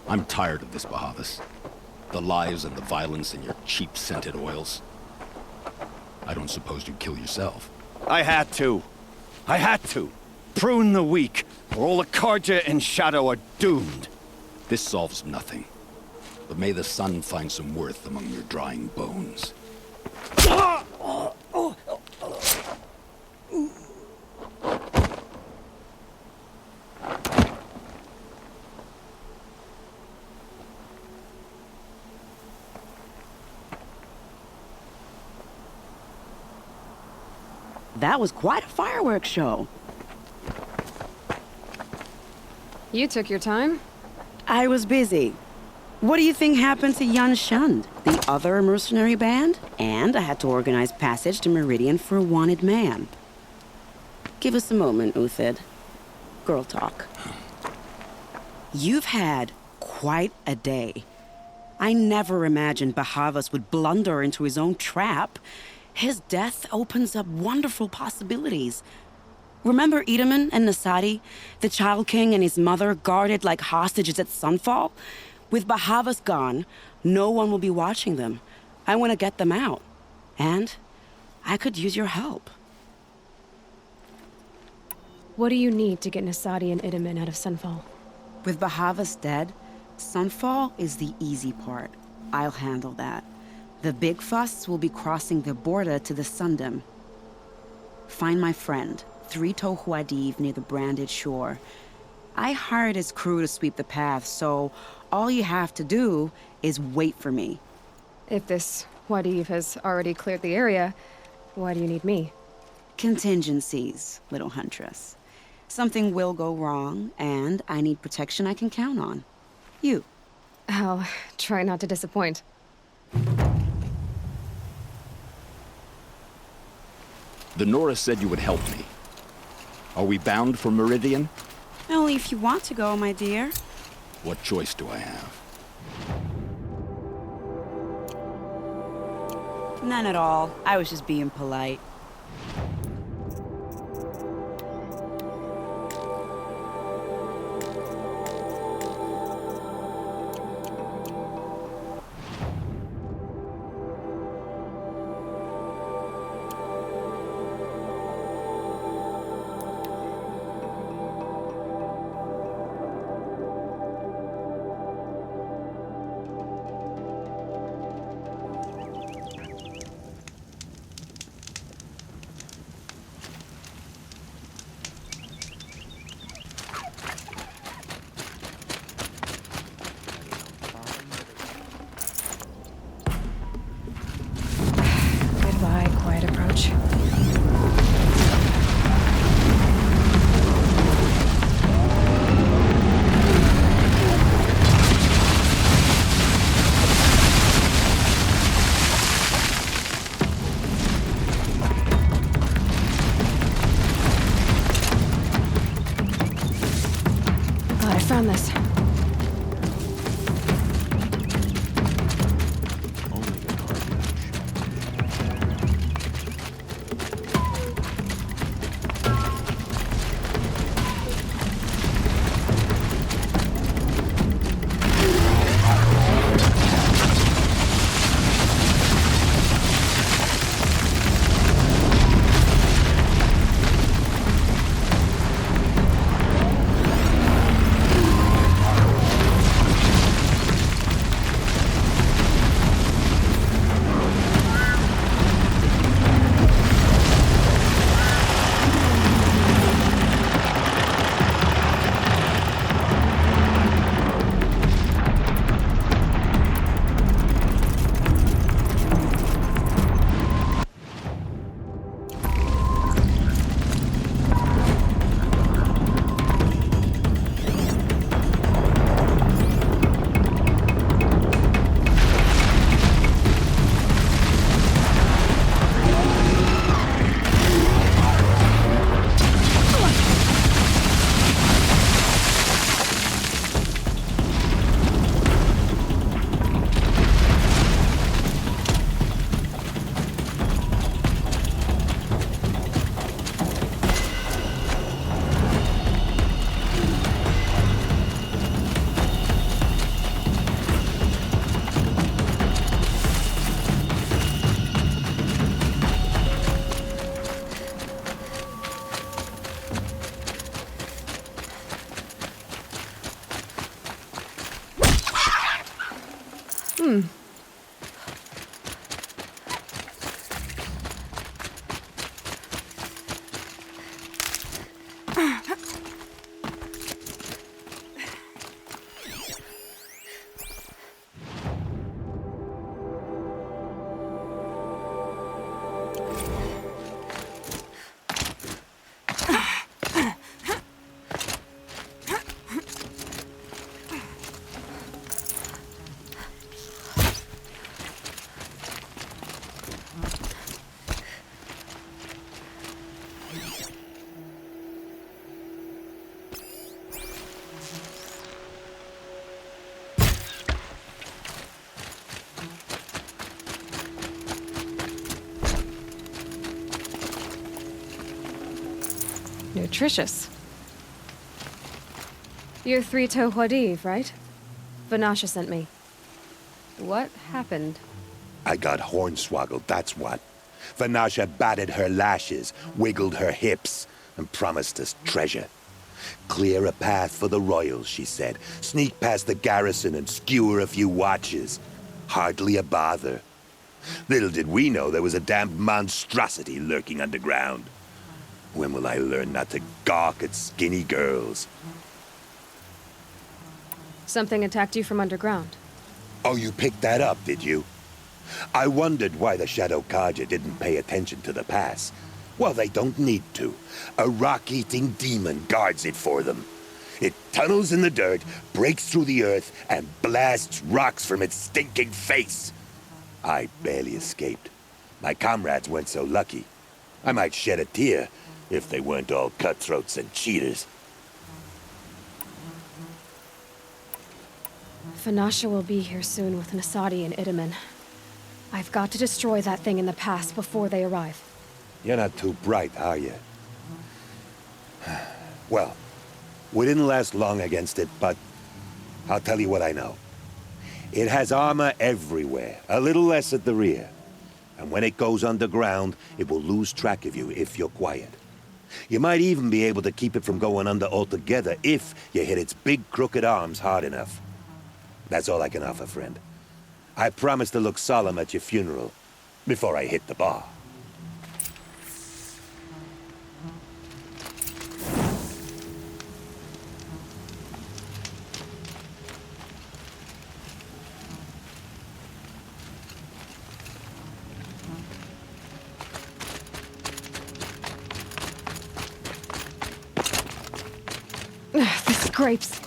I'm tired of this, Bahavas. The lies and the violence and your cheap scented oils. I don't suppose you'd kill yourself. I had to. I had to. Prune the weak, or all the Carja and Shadow are doomed. This solves nothing. But may the sun find some worth among your drying bones. That was quite a fireworks show. You took your time? I was busy. What do you think happened to Yan Shund, the other mercenary band? And I had to organize passage to Meridian for a wanted man. Give us a moment, Uthid. Girl talk. You've had quite a day. I never imagined Bahavas would blunder into his own trap. His death opens up wonderful possibilities. Remember Edaman and Nasadi, the Child King and his mother guarded like hostages at Sunfall? With Bahavas gone, no one will be watching them. I want to get them out. And I could use your help. What do you need to get Nasadi and Edaman out of Sunfall? With Bahavas dead, Sunfall is the easy part. I'll handle that. The big fuss will be crossing the border to the Sundom. Find my friend, Three-Toe Huadiv, near the Branded Shore. I hired his crew to sweep the path, so all you have to do is wait for me. If this Huadiv has already cleared the area, why do you need me? Contingencies, little huntress. Something will go wrong, and I need protection I can count on. You. I'll try not to disappoint. The Nora said you would help me. Are we bound for Meridian? Only if you want to go, my dear. What choice do I have? None at all. I was just being polite. around this. Nutritious. You're Three-Toe Huadiv, right? Vanasha sent me. What happened? I got hornswoggled, that's what. Vanasha batted her lashes, wiggled her hips, and promised us treasure. Clear a path for the royals, she said. Sneak past the garrison and skewer a few watches. Hardly a bother. Little did we know there was a damned monstrosity lurking underground. When will I learn not to gawk at skinny girls? Something attacked you from underground. Oh, you picked that up, did you? I wondered why the Shadow Carja didn't pay attention to the pass. Well, they don't need to. A rock-eating demon guards it for them. It tunnels in the dirt, breaks through the earth, and blasts rocks from its stinking face. I barely escaped. My comrades weren't so lucky. I might shed a tear if they weren't all cutthroats and cheaters. Vanasha will be here soon with Nasadi and Itamen. I've got to destroy that thing in the pass before they arrive. You're not too bright, are you? Well, we didn't last long against it, but I'll tell you what I know. It has armor everywhere, a little less at the rear. And when it goes underground, it will lose track of you if you're quiet. You might even be able to keep it from going under altogether if you hit its big crooked arms hard enough. That's all I can offer, friend. I promise to look solemn at your funeral before I hit the bar. The scrapes.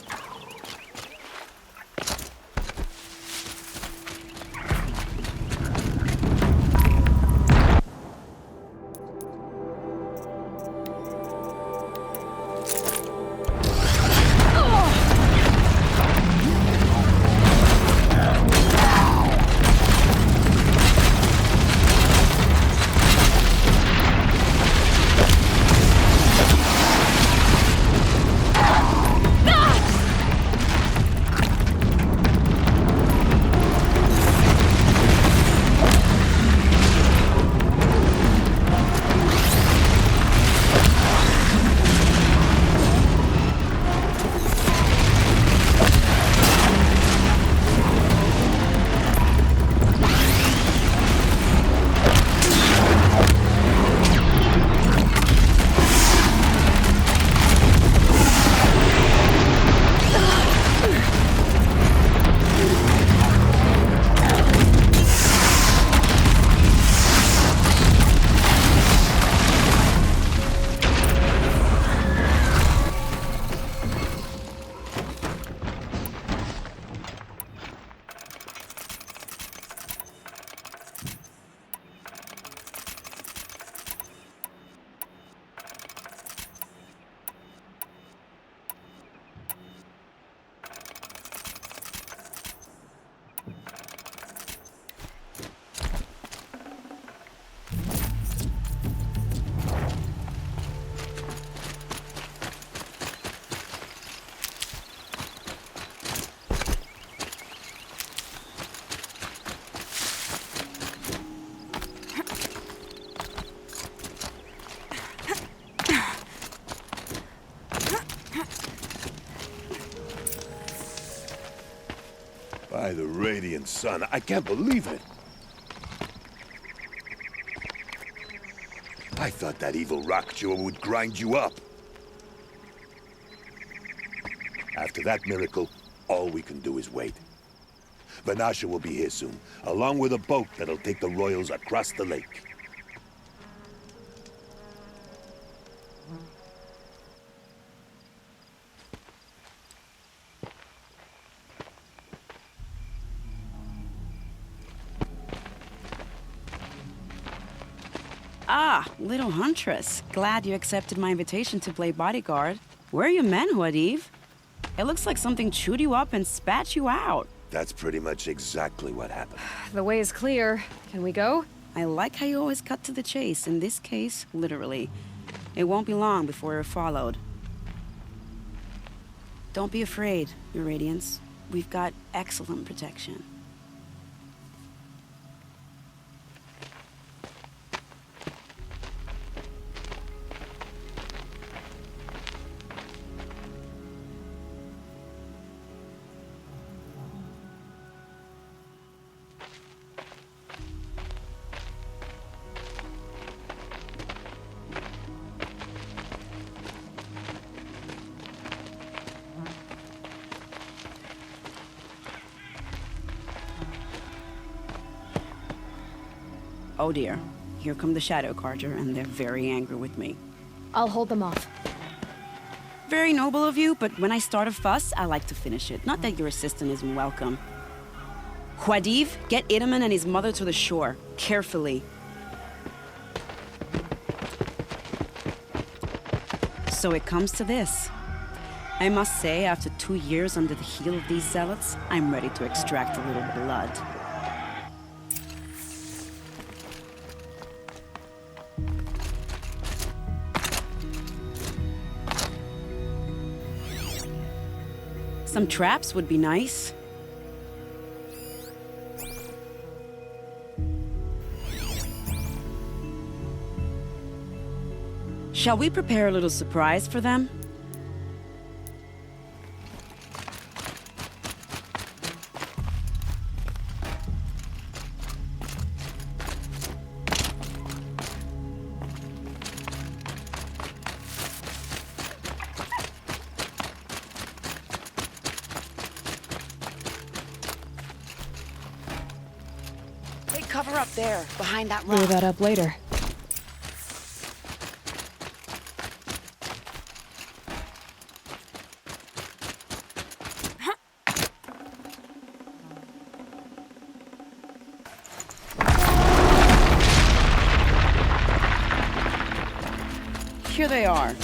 By the Radiant Sun, I can't believe it. I thought that evil Rockjaw would grind you up. After that miracle, all we can do is wait. Vanasha will be here soon, along with a boat that'll take the royals across the lake. Ah, little huntress. Glad you accepted my invitation to play bodyguard. Where are your men, Huadiv? It looks like something chewed you up and spat you out. That's pretty much exactly what happened. The way is clear. Can we go? I like how you always cut to the chase. In this case, literally. It won't be long before we're followed. Don't be afraid, Your Radiance. We've got excellent protection. Oh dear, here come the Shadow Carja, and they're very angry with me. I'll hold them off. Very noble of you, but when I start a fuss, I like to finish it. Not that your assistant isn't welcome. Huadiv, get Idaman and his mother to the shore. Carefully. So it comes to this. I must say, after 2 years under the heel of these zealots, I'm ready to extract a little blood. Some traps would be nice. Shall we prepare a little surprise for them? Cover up there, behind that rock. Clear that up later. Here they are.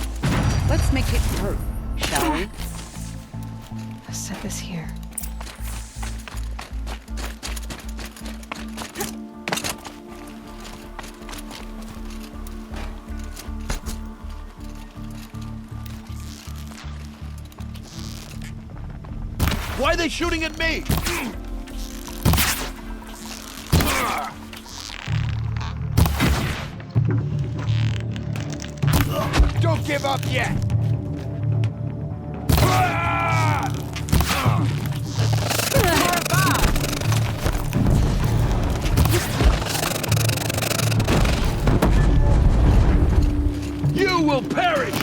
Let's make it hurt, shall we? Let's set this here. Why are they shooting at me? Don't give up yet! You will perish!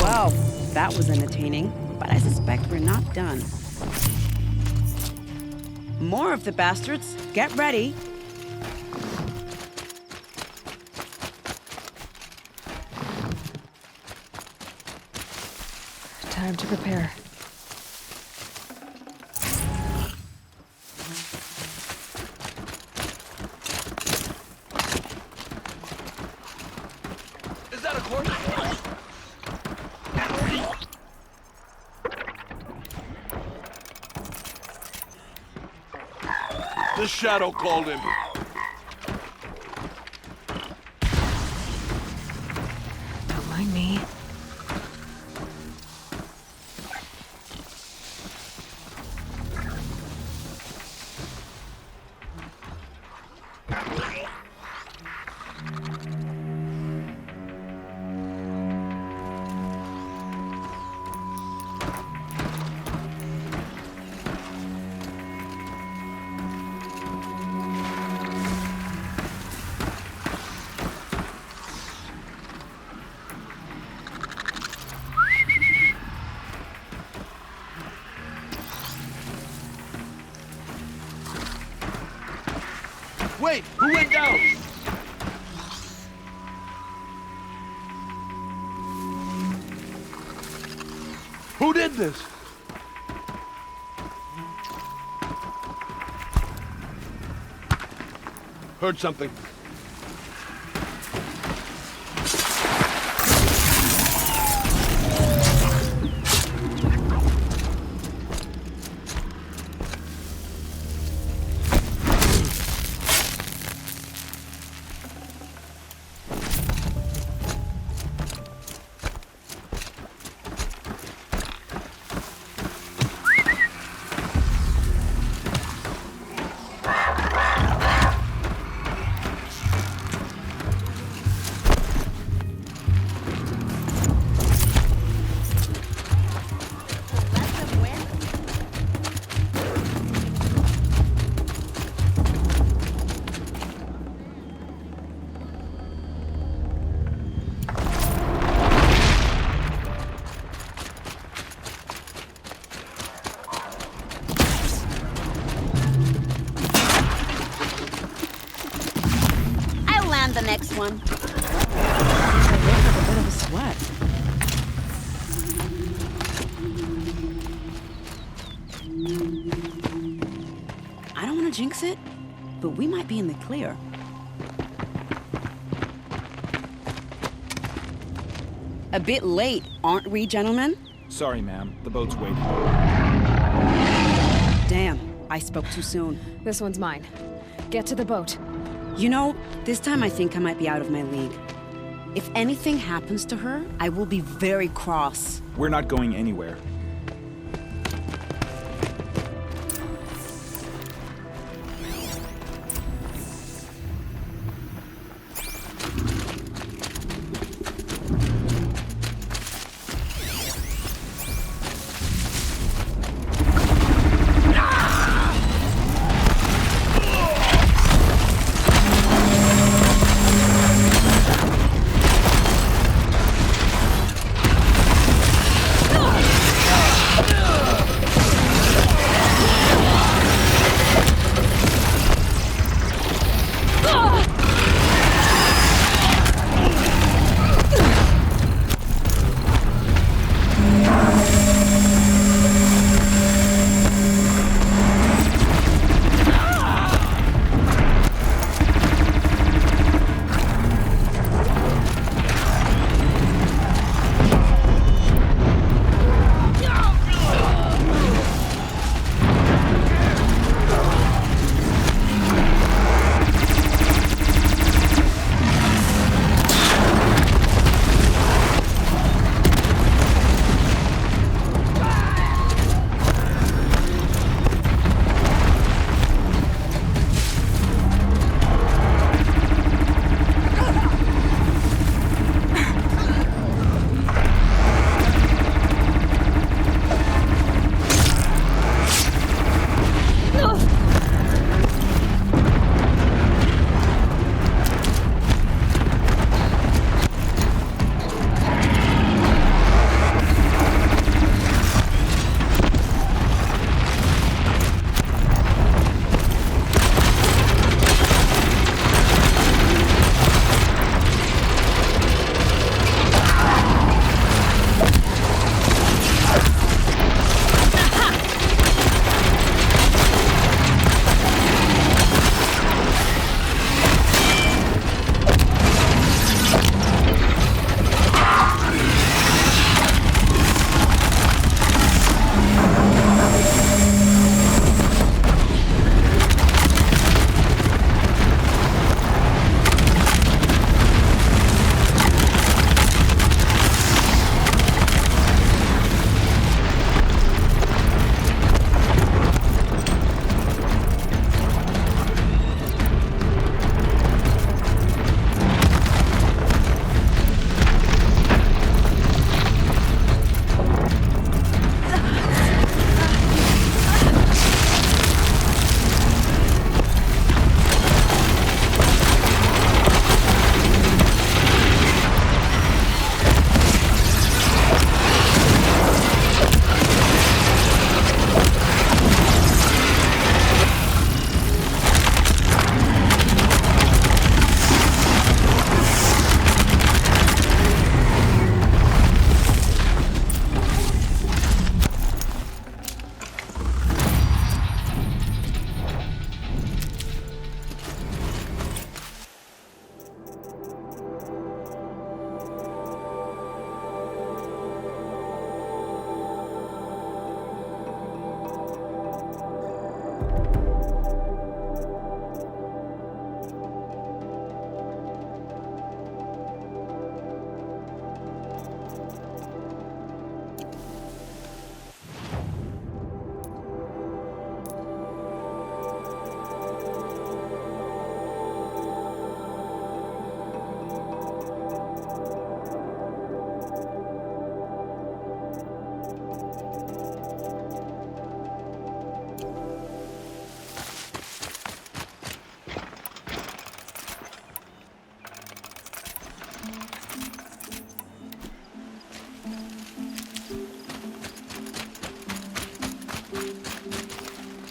Well, that was entertaining, but I suspect we're not done. More of the bastards. Get ready. Time to prepare. Is that a corpse? The shadow called him. Don't mind me. Wait! Who went down? Who did this? Heard something. The next one. I did have a bit of a sweat. I don't want to jinx it, but we might be in the clear. A bit late, aren't we, gentlemen? Sorry, ma'am. The boat's waiting. Damn, I spoke too soon. This one's mine. Get to the boat. You know, this time I think I might be out of my league. If anything happens to her, I will be very cross. We're not going anywhere.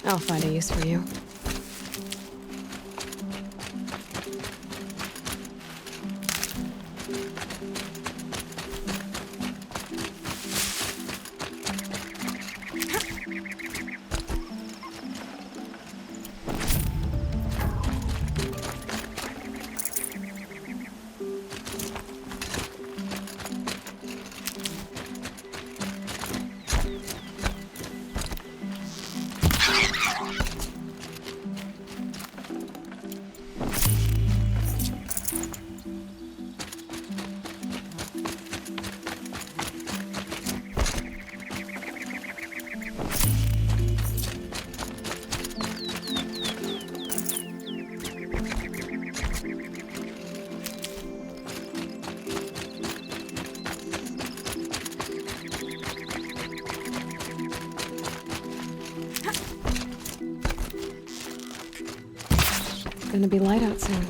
I'll find a use for you. Gonna be light out soon.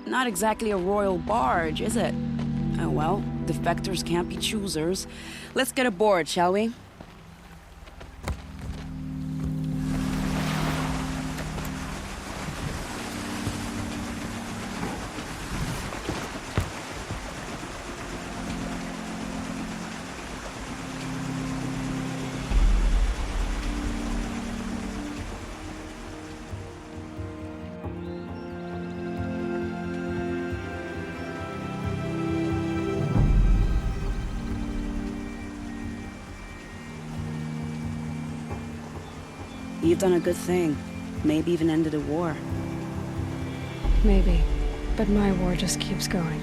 Not exactly a royal barge, is it? Oh well, defectors can't be choosers. Let's get aboard, shall we? You've done a good thing. Maybe even ended a war. Maybe. But my war just keeps going.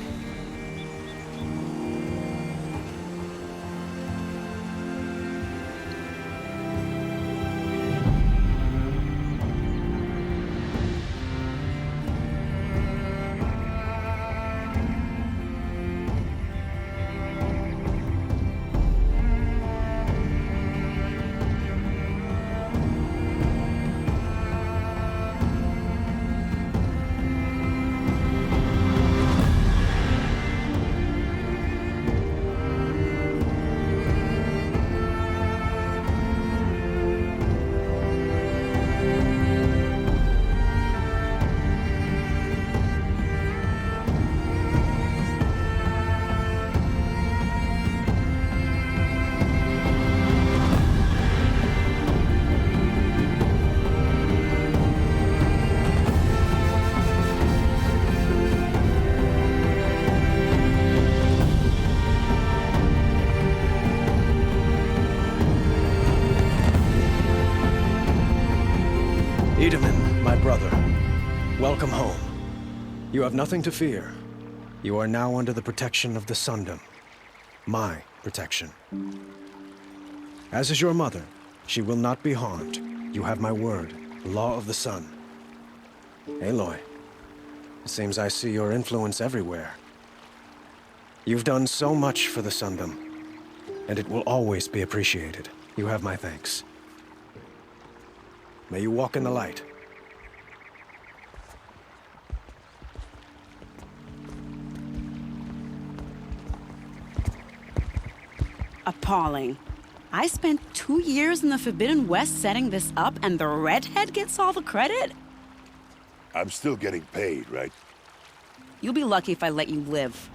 Itamen, my brother, welcome home. You have nothing to fear. You are now under the protection of the Sundom. My protection. As is your mother, she will not be harmed. You have my word, Law of the Sun. Aloy, it seems I see your influence everywhere. You've done so much for the Sundom, and it will always be appreciated. You have my thanks. May you walk in the light. Appalling. I spent 2 years in the Forbidden West setting this up, and the redhead gets all the credit? I'm still getting paid, right? You'll be lucky if I let you live.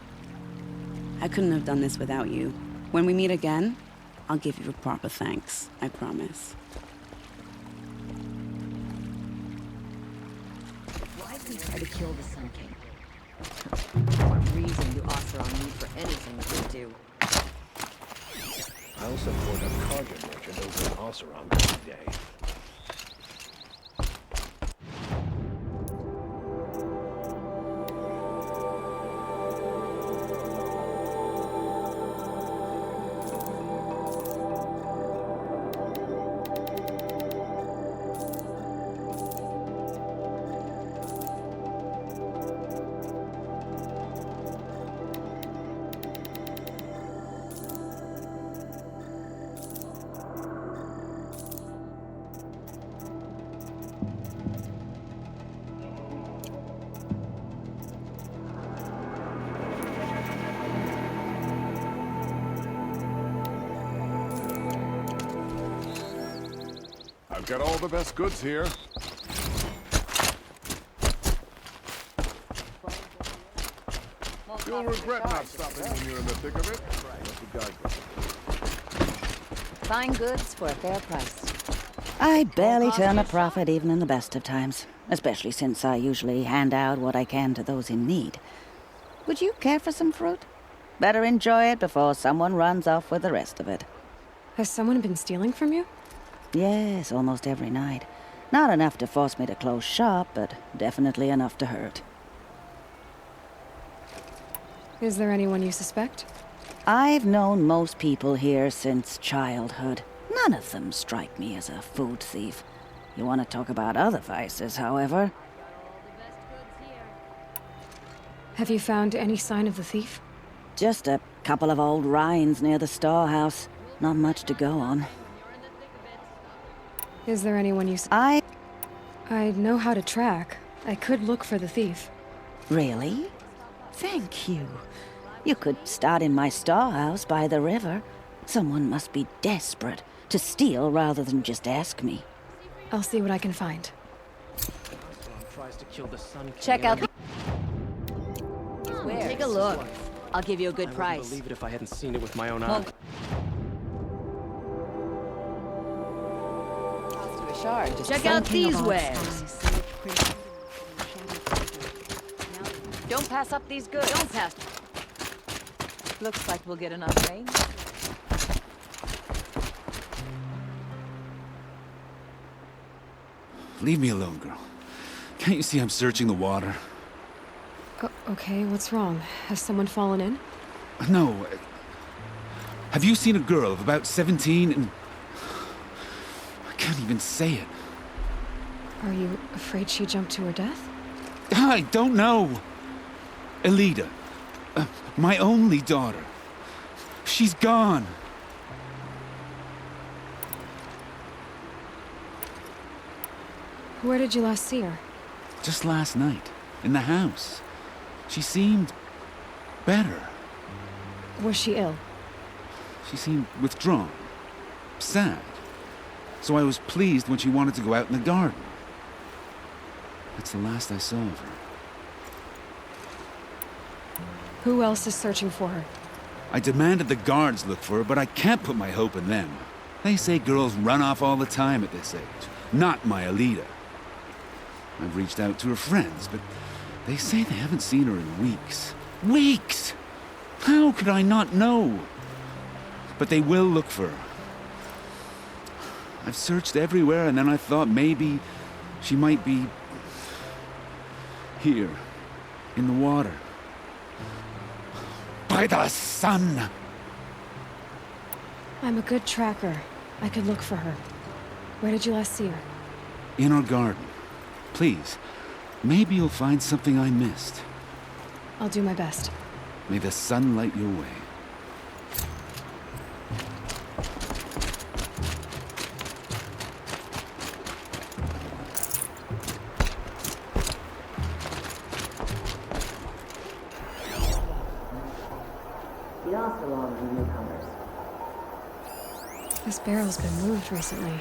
I couldn't have done this without you. When we meet again, I'll give you a proper thanks. I promise. Why did we try to kill the Sun King? What reason do Oseram need for anything that we do? I'll support a Carja merchant over in Oseram every day. Got all the best goods here. You'll regret not stopping when you're in the thick of it. Let the guy go. Fine goods for a fair price. I barely turn a profit even in the best of times, especially since I usually hand out what I can to those in need. Would you care for some fruit? Better enjoy it before someone runs off with the rest of it. Has someone been stealing from you? Yes, almost every night. Not enough to force me to close shop, but definitely enough to hurt. Is there anyone you suspect? I've known most people here since childhood. None of them strike me as a food thief. You want to talk about other vices, however? Have you found any sign of the thief? Just a couple of old rinds near the storehouse. Not much to go on. Is there anyone you I know how to track. I could look for the thief. Really? Thank you. You could start in my storehouse by the river. Someone must be desperate to steal rather than just ask me. I'll see what I can find. Tries to kill the Sun King. Check out the... Take a look. I'll give you a good I price. wouldn't believe it if I hadn't seen it with my own eyes. Check out these wares. Don't pass up these goods. Don't pass. Looks like we'll get enough rain. Leave me alone, girl. Can't you see I'm searching the water? Okay, what's wrong? Has someone fallen in? No. Have you seen a girl of about 17 and... I can't even say it. Are you afraid she jumped to her death? I don't know. Elida. My only daughter. She's gone. Where did you last see her? Just last night. In the house. She seemed... better. Was she ill? She seemed withdrawn. Sad. So I was pleased when she wanted to go out in the garden. That's the last I saw of her. Who else is searching for her? I demanded the guards look for her, but I can't put my hope in them. They say girls run off all the time at this age. Not my Elida. I've reached out to her friends, but they say they haven't seen her in weeks. Weeks! How could I not know? But they will look for her. I've searched everywhere, and then I thought maybe she might be... here, in the water. By the sun! I'm a good tracker. I could look for her. Where did you last see her? In our garden. Please, maybe you'll find something I missed. I'll do my best. May the sun light your way. We also belong to newcomers. This barrel's been moved recently.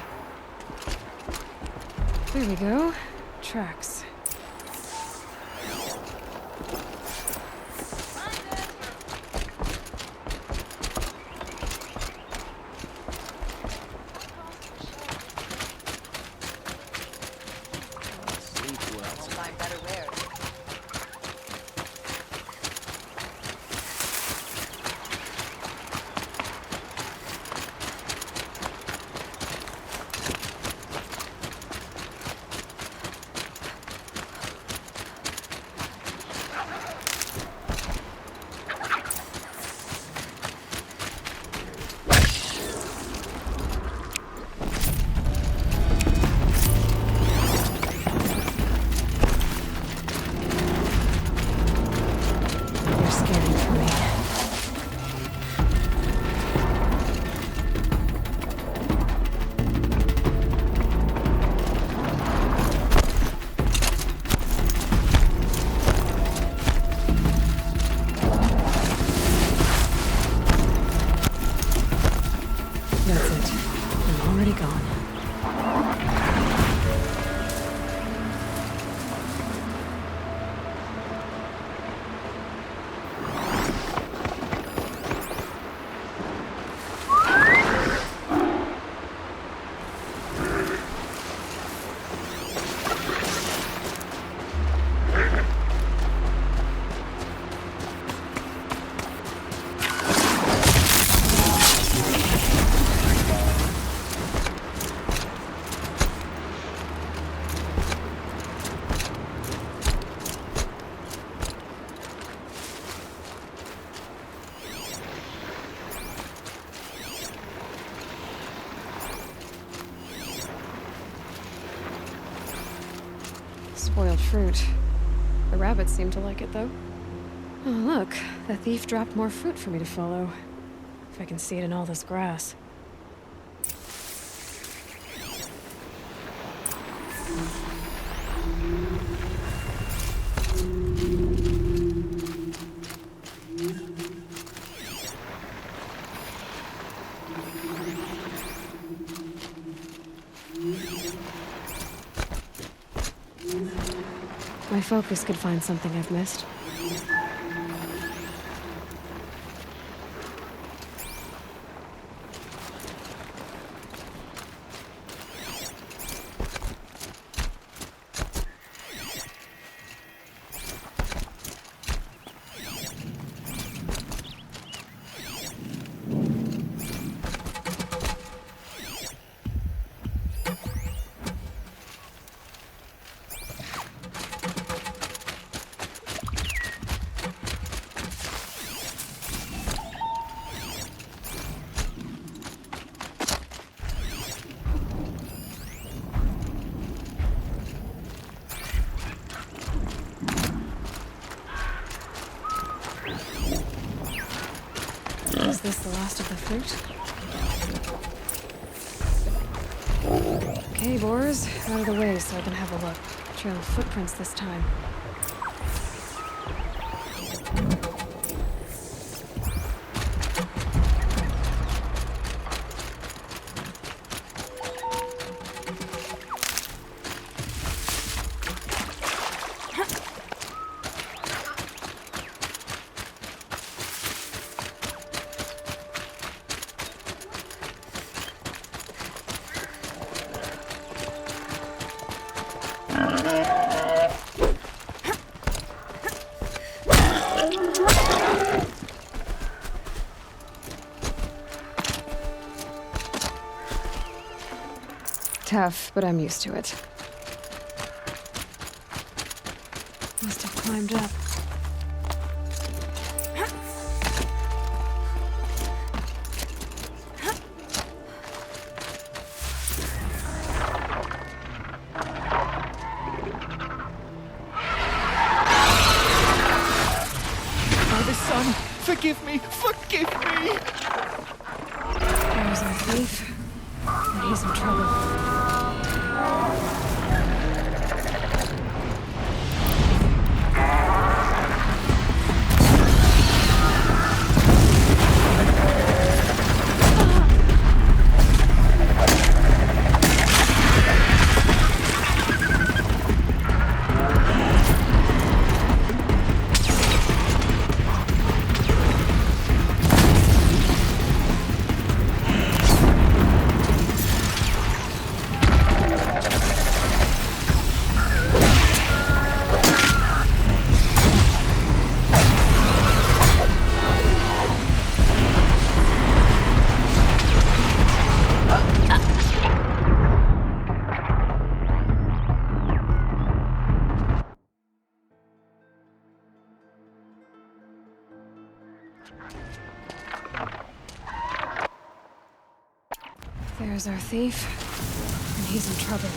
There we go. Tracks. spoiled fruit. The rabbits seem to like it, though. Oh, look. The thief dropped more fruit for me to follow. If I can see it in all this grass. My focus could find something I've missed. Is this the last of the fruit? Okay, boars, out of the way so I can have a look. Trail of footprints this time. Tough, but I'm used to it. Must have climbed up. Father, son, forgive me! Forgive me! There's our thief. And he's in trouble. There's our thief, and he's in trouble.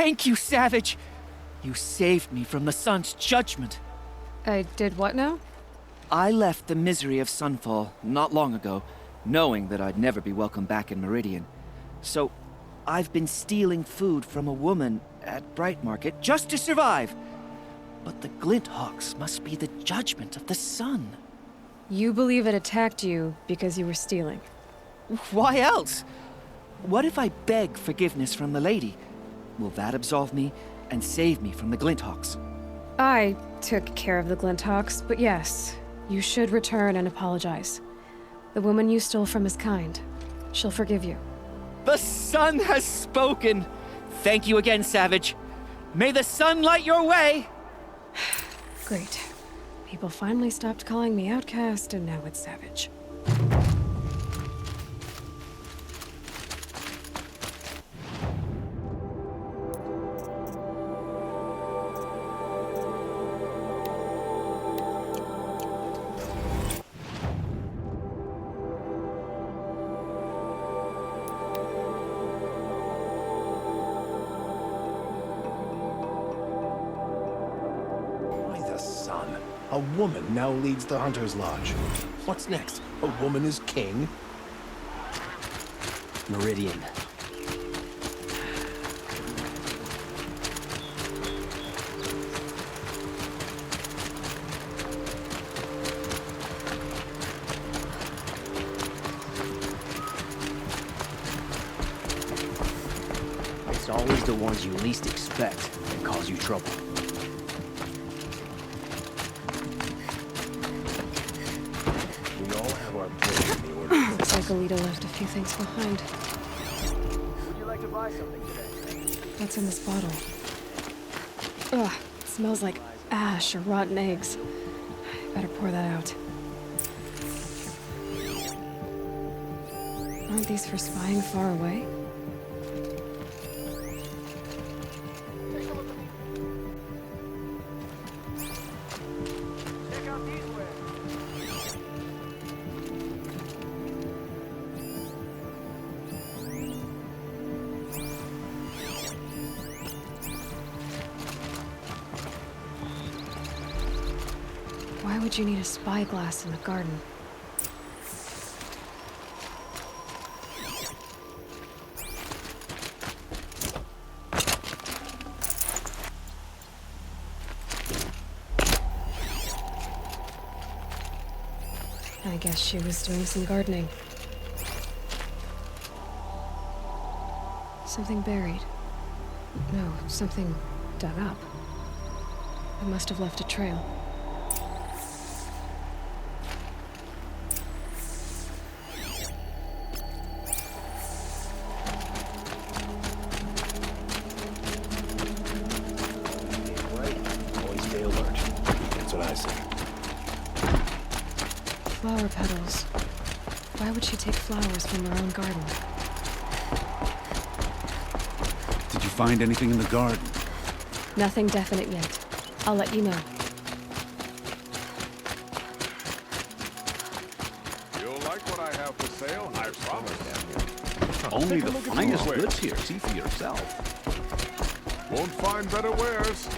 Thank you, Savage! You saved me from the sun's judgment. I did what now? I left the misery of Sunfall not long ago, knowing that I'd never be welcome back in Meridian. So, I've been stealing food from a woman at Bright Market just to survive. But the Glinthawks must be the judgment of the sun. You believe it attacked you because you were stealing? Why else? What if I beg forgiveness from the lady? Will that absolve me and save me from the Glinthawks? I took care of the Glinthawks, but yes, you should return and apologize. The woman you stole from is kind. She'll forgive you. The sun has spoken! Thank you again, Savage. May the sun light your way! Great. People finally stopped calling me outcast, and now it's Savage. A woman now leads the Hunter's Lodge. What's next? A woman is king? Meridian. It's always the ones you least expect that cause you trouble. Looks like Alita left a few things behind. Would you like to buy something today? What's in this bottle? Ugh, it smells like ash or rotten eggs. Better pour that out. Aren't these for spying far away? Why would you need a spyglass in the garden? I guess she was doing some gardening. Something buried. No, something dug up. It must have left a trail. Flower petals. Why would she take flowers from her own garden? Did you find anything in the garden? Nothing definite yet. I'll let you know. You'll like what I have for sale, I promise. Only the finest goods here. See for yourself. Won't find better wares.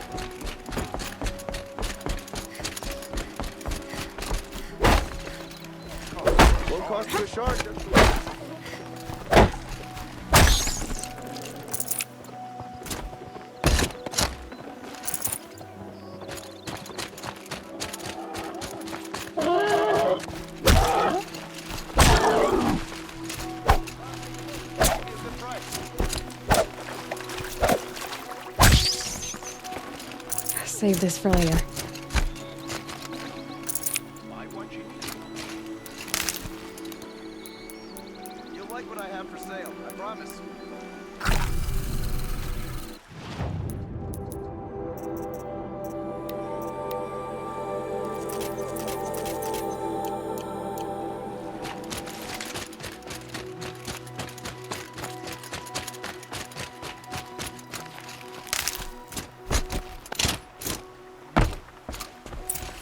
Won't cost you a shark. Save this for later. You'll like what I have for sale, I promise.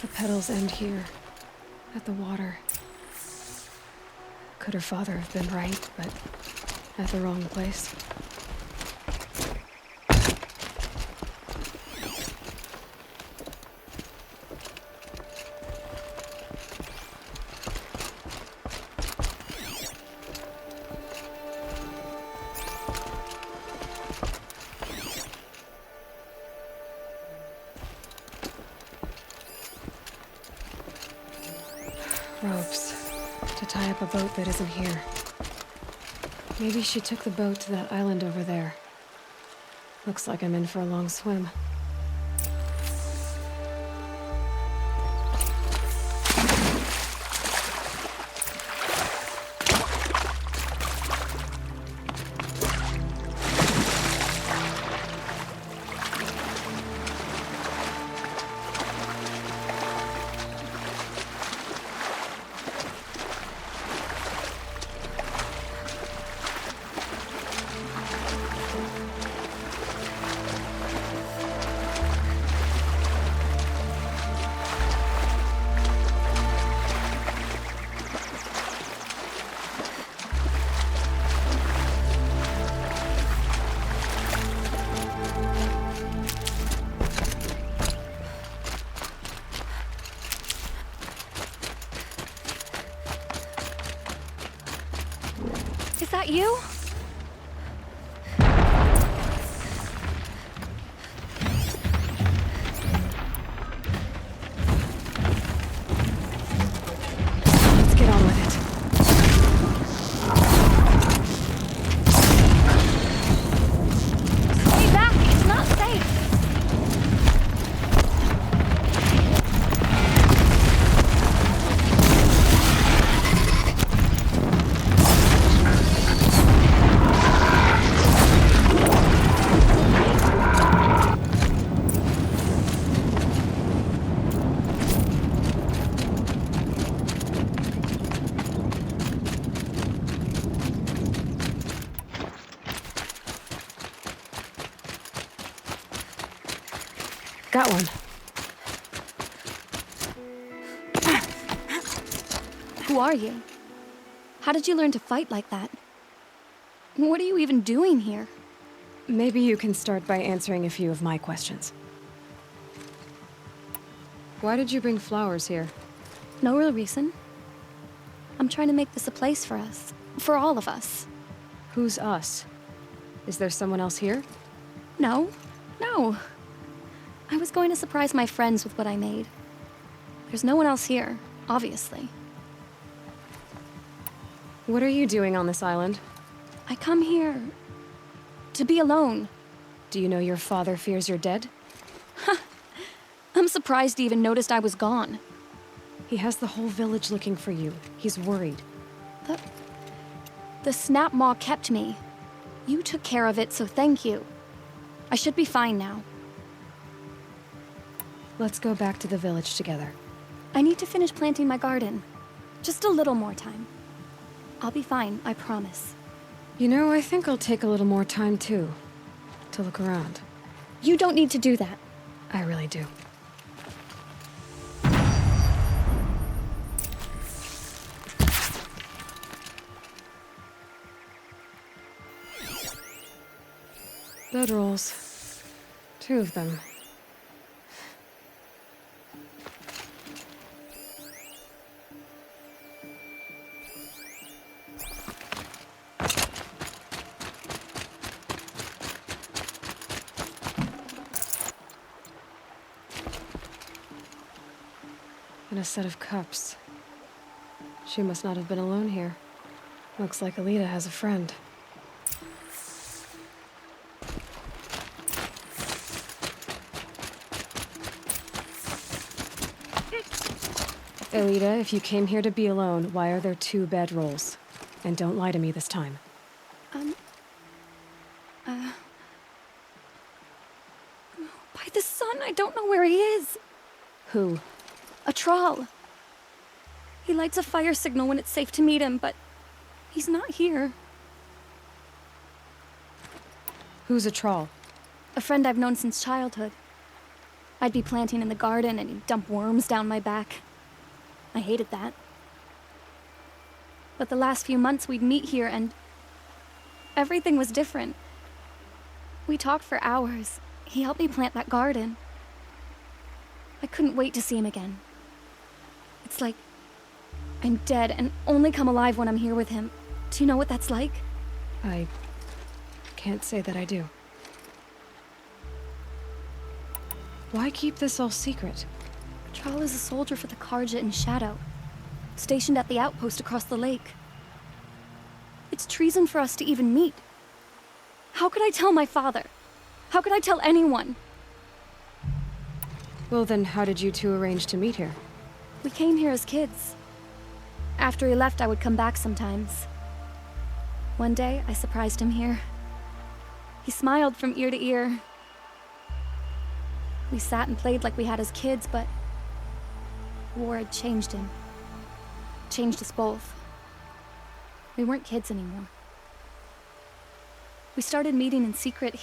The petals end here, at the water. Could her father have been right, but at the wrong place? up a boat that isn't here. Maybe she took the boat to that island over there. Looks like I'm in for a long swim. Is that you? Let's get on with it. Stay back! It's not safe! Got one. Who are you? How did you learn to fight like that? What are you even doing here? Maybe you can start by answering a few of my questions. Why did you bring flowers here? No real reason. I'm trying to make this a place for us. For all of us. Who's us? Is there someone else here? No. No. I was going to surprise my friends with what I made. There's no one else here, obviously. What are you doing on this island? I come here to be alone. Do you know your father fears you're dead? I'm surprised he even noticed I was gone. He has the whole village looking for you. He's worried. The Snap Maw kept me. You took care of it, so thank you. I should be fine now. Let's go back to the village together. I need to finish planting my garden. Just a little more time. I'll be fine, I promise. You know, I think I'll take a little more time too. To look around. You don't need to do that. I really do. Bedrolls. 2 of them. And a set of cups. She must not have been alone here. Looks like Alita has a friend. Alita, if you came here to be alone, why are there 2 bedrolls? And don't lie to me this time. By the sun, I don't know where he is. Who? A Thrall. He lights a fire signal when it's safe to meet him, but he's not here. Who's a Thrall? A friend I've known since childhood. I'd be planting in the garden and he'd dump worms down my back. I hated that. But the last few months we'd meet here and everything was different. We talked for hours. He helped me plant that garden. I couldn't wait to see him again. It's like I'm dead and only come alive when I'm here with him. Do you know what that's like? I can't say that I do. Why keep this all secret? Thrall is a soldier for the Carja in Shadow. stationed at the outpost across the lake. It's treason for us to even meet. How could I tell my father? How could I tell anyone? Well then, how did you two arrange to meet here? We came here as kids. After he left, I would come back sometimes. One day, I surprised him here. He smiled from ear to ear. We sat and played like we had as kids, but war had changed him. Changed us both. We weren't kids anymore. We started meeting in secret.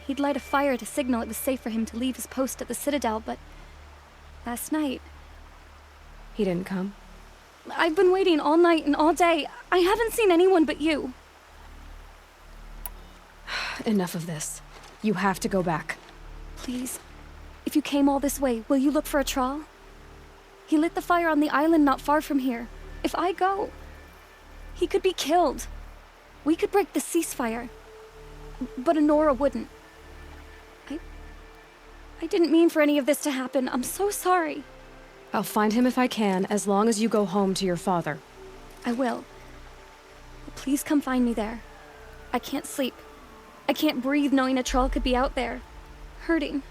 He'd light a fire to signal it was safe for him to leave his post at the Citadel, but last night... He didn't come? I've been waiting all night and all day. I haven't seen anyone but you. Enough of this. You have to go back. Please, if you came all this way, will you look for a trawl? He lit the fire on the island not far from here. If I go, he could be killed. We could break the ceasefire, but Anora wouldn't. I didn't mean for any of this to happen. I'm so sorry. I'll find him if I can, as long as you go home to your father. I will. Please come find me there. I can't sleep. I can't breathe knowing a troll could be out there, hurting.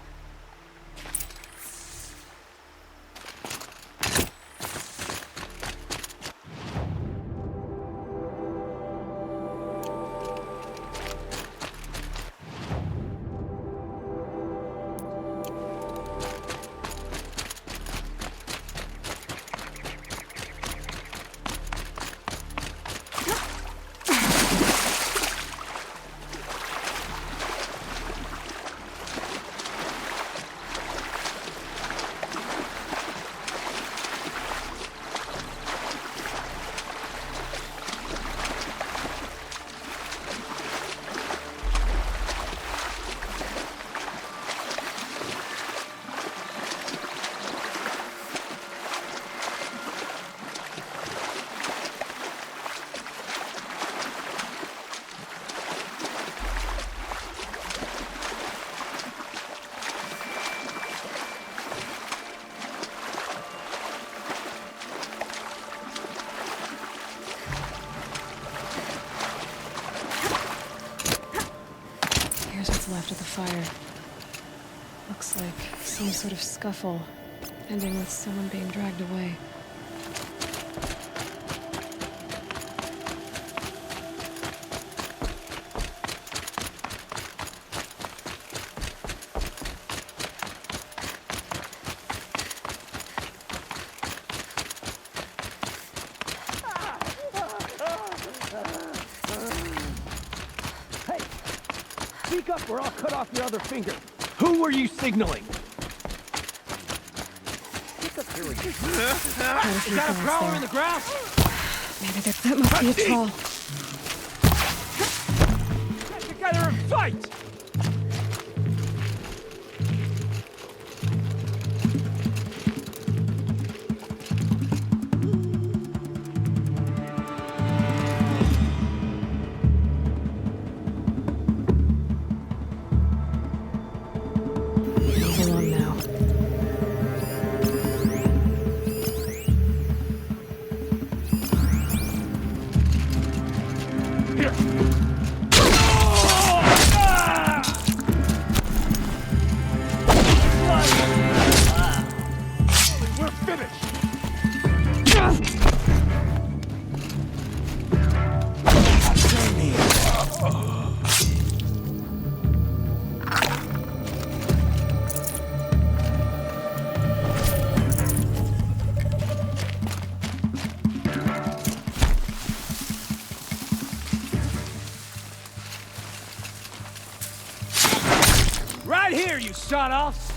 Left of the fire. Looks like some sort of scuffle, ending with someone being dragged away. Speak up or I'll cut off your other finger. Who were you signaling? Is that a prowler in the grass? Maybe that must be a troll. Get together and fight! Right here, you shut-offs!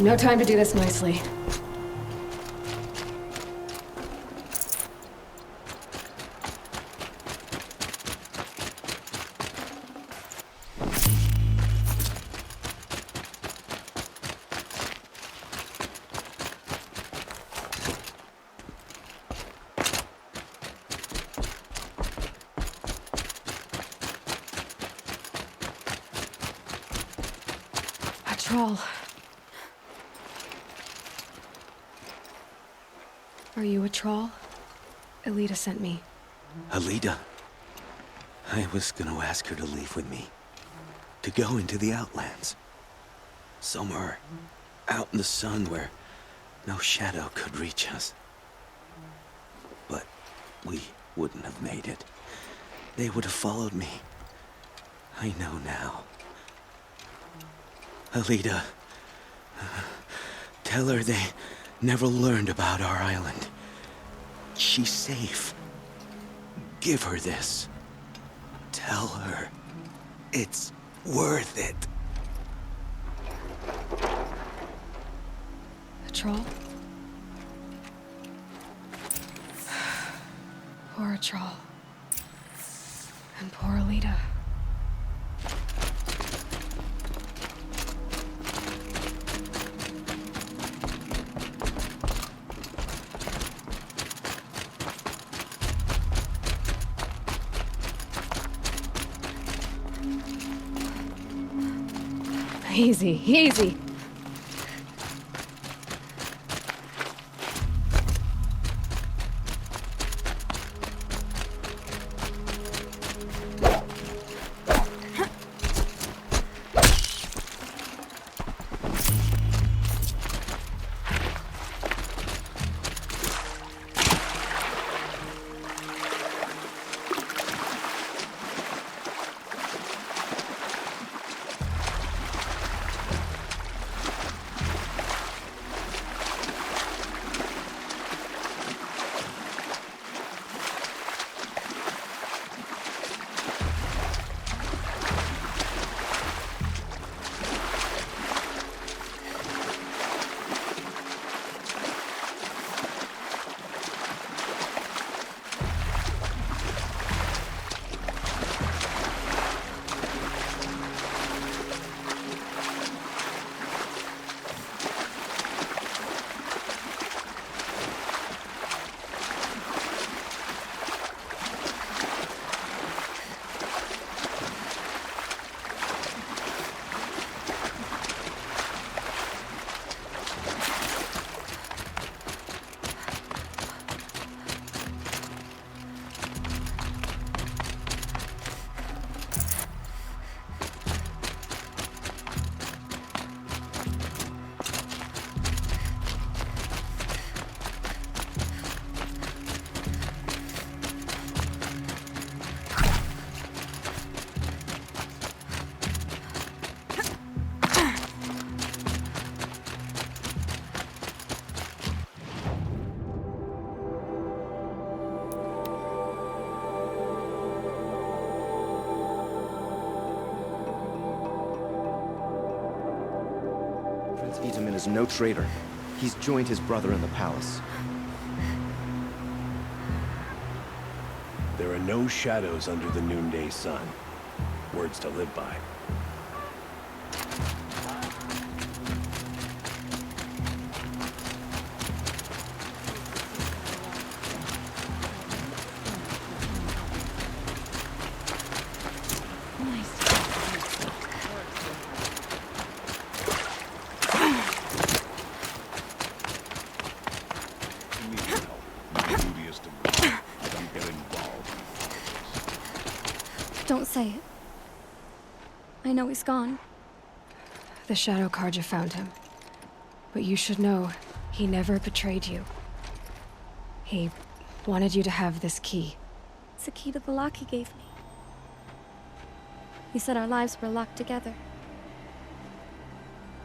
No time to do this nicely. Troll. Are you a troll? Elita sent me. Alita? I was gonna ask her to leave with me. To go into the Outlands. Somewhere out in the sun where no shadow could reach us. But we wouldn't have made it. They would have followed me. I know now. Alita, tell her they never learned about our island. She's safe. Give her this. Tell her it's worth it. A troll? Poor troll. And poor Alita. Easy, easy. Itamen is no traitor. He's joined his brother in the palace. There are no shadows under the noonday sun. Words to live by. Don't say it. I know he's gone. The Shadow Carja found him. But you should know, he never betrayed you. He wanted you to have this key. It's a key to the lock he gave me. He said our lives were locked together.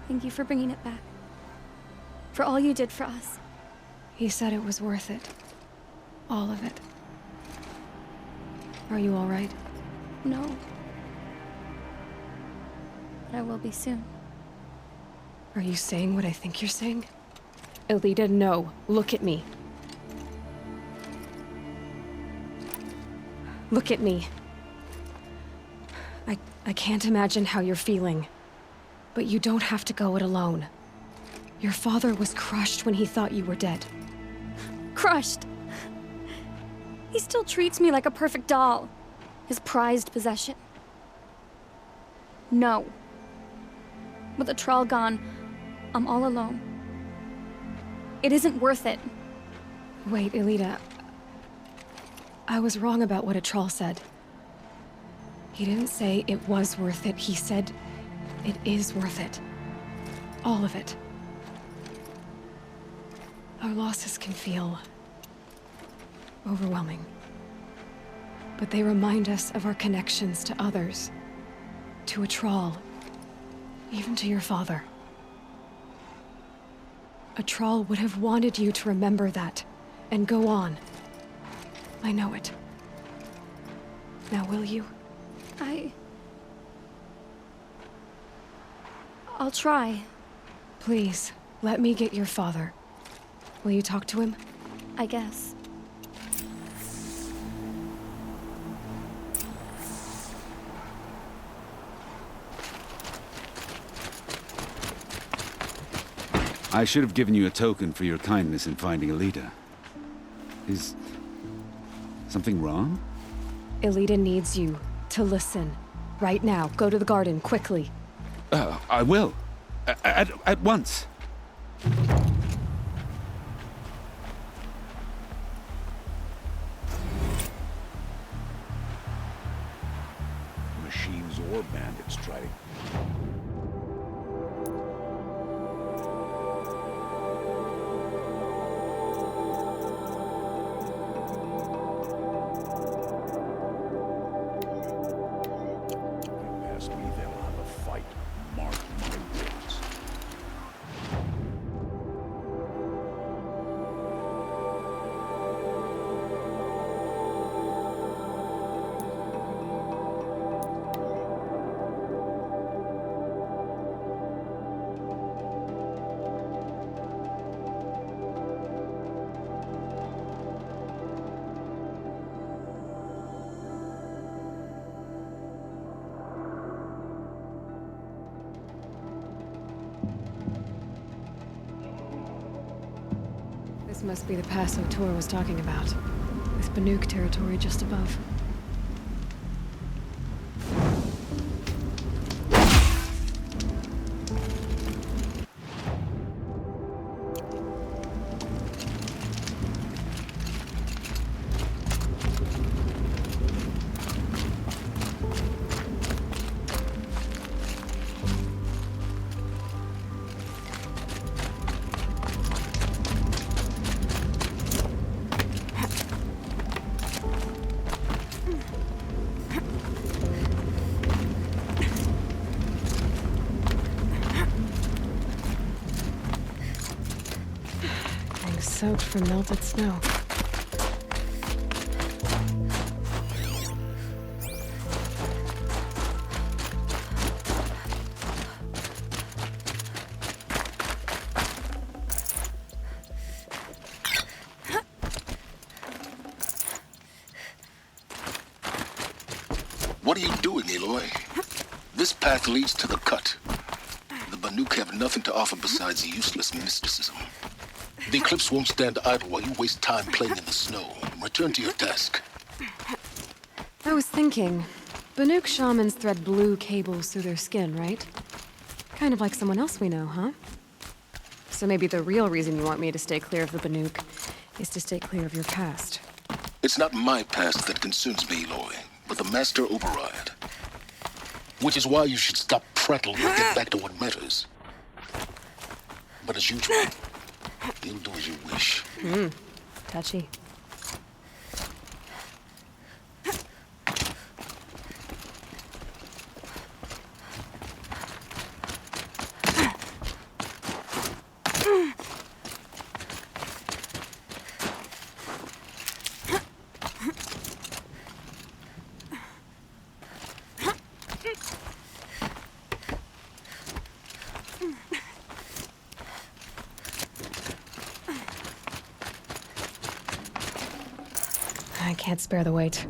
Thank you for bringing it back. For all you did for us. He said it was worth it. All of it. Are you all right? No. But I will be soon. Are you saying what I think you're saying? Elida, no. Look at me. Look at me. I can't imagine how you're feeling. But you don't have to go it alone. Your father was crushed when he thought you were dead. Crushed! He still treats me like a perfect doll. His prized possession. No. With the Thrall gone, I'm all alone. It isn't worth it. Wait, Elida. I was wrong about what a Thrall said. He didn't say it was worth it. He said it is worth it. All of it. Our losses can feel overwhelming. But they remind us of our connections to others. To a Thrall. Even to your father. A Thrall would have wanted you to remember that, and go on. I know it. Now will you? I'll try. Please, let me get your father. Will you talk to him? I guess. I should have given you a token for your kindness in finding Elida. Is something wrong? Elida needs you to listen. Right now. Go to the garden, quickly. I will. At once. Machines or bandits try to... This must be the pass O'Tor was talking about, with Banuk territory just above. Soaked from melted snow. What are you doing, Aloy? This path leads to the cut. The Banuk have nothing to offer besides useless mysticism. The Eclipse won't stand idle while you waste time playing in the snow. Return to your task. I was thinking, Banuk shamans thread blue cables through their skin, right? Kind of like someone else we know, huh? So maybe the real reason you want me to stay clear of the Banuk is to stay clear of your past. It's not my past that concerns me, Aloy, but the Master Override. Which is why you should stop prattling and get back to what matters. But as usual, you'll do as you wish. Touchy. I can't spare the weight.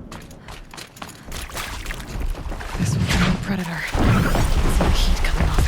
This one's a new predator. It's the heat coming off it.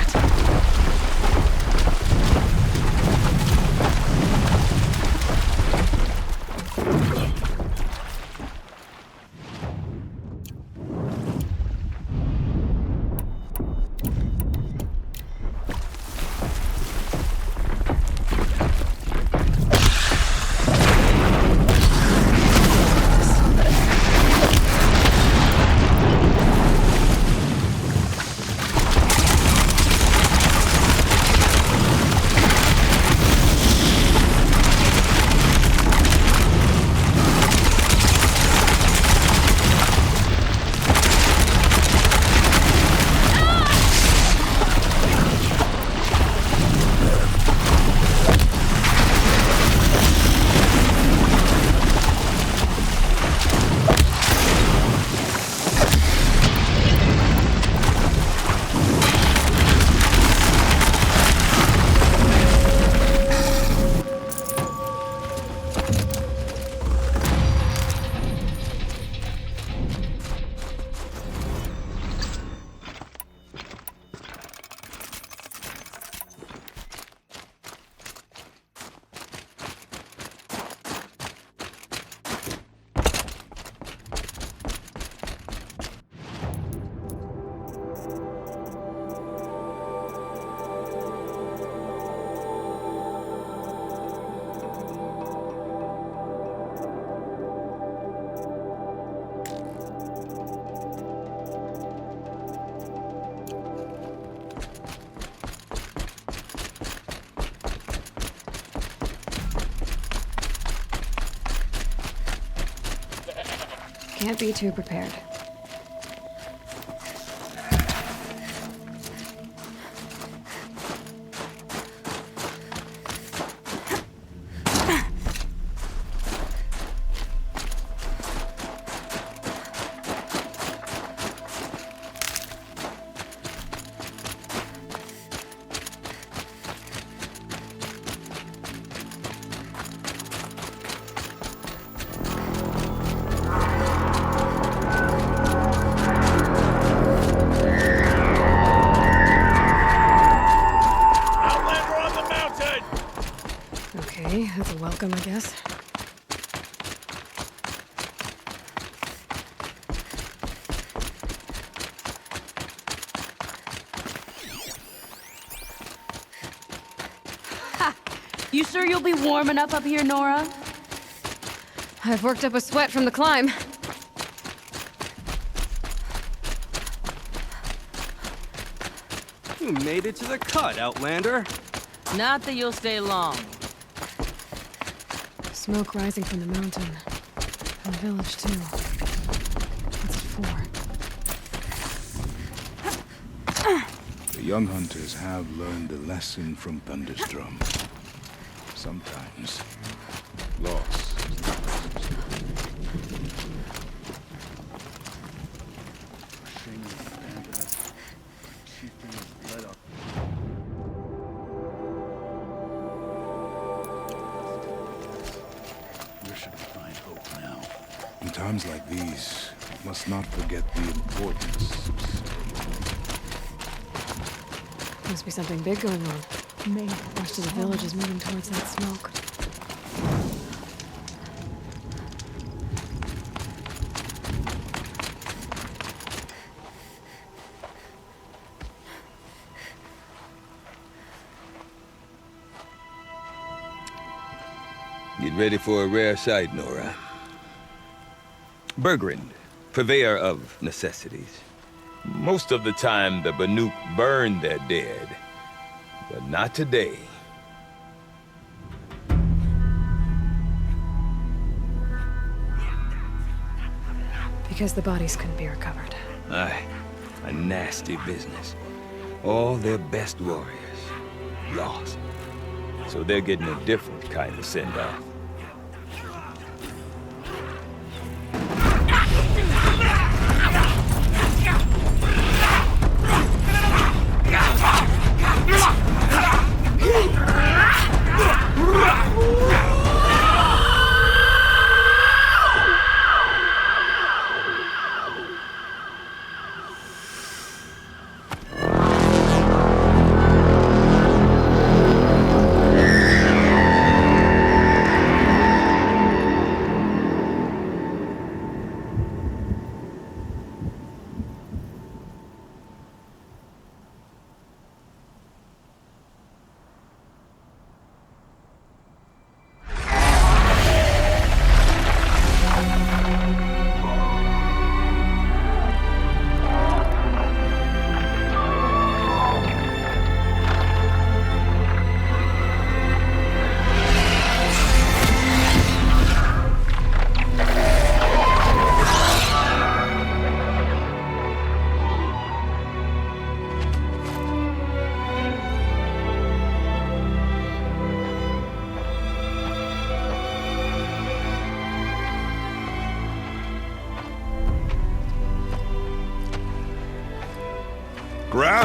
Can't be too prepared. That's a welcome, I guess. Ha! You sure you'll be warm enough up here, Nora? I've worked up a sweat from the climb. You made it to the cut, Outlander. Not that you'll stay long. Smoke rising from the mountain. And the village, too. What's it for? The young hunters have learned a lesson from Thunderstrom. Sometimes, loss is the best. In times like these, we must not forget the importance of ceremony. Must be something big going on. The rest of the village is moving towards that smoke. Get ready for a rare sight, Nora. Bergrand, purveyor of necessities. Most of the time, the Banuk burn their dead, but not today. Because the bodies couldn't be recovered. Aye, a nasty business. All their best warriors lost. So they're getting a different kind of send-off.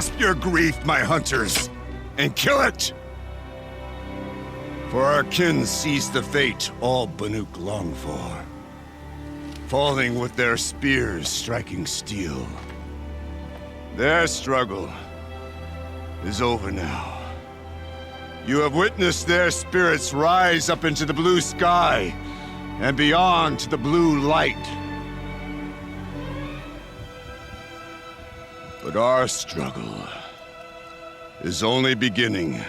Grasp your grief, my hunters, and kill it! For our kin sees the fate all Banuk long for. Falling with their spears striking steel. Their struggle is over now. You have witnessed their spirits rise up into the blue sky and beyond to the blue light. But our struggle is only beginning.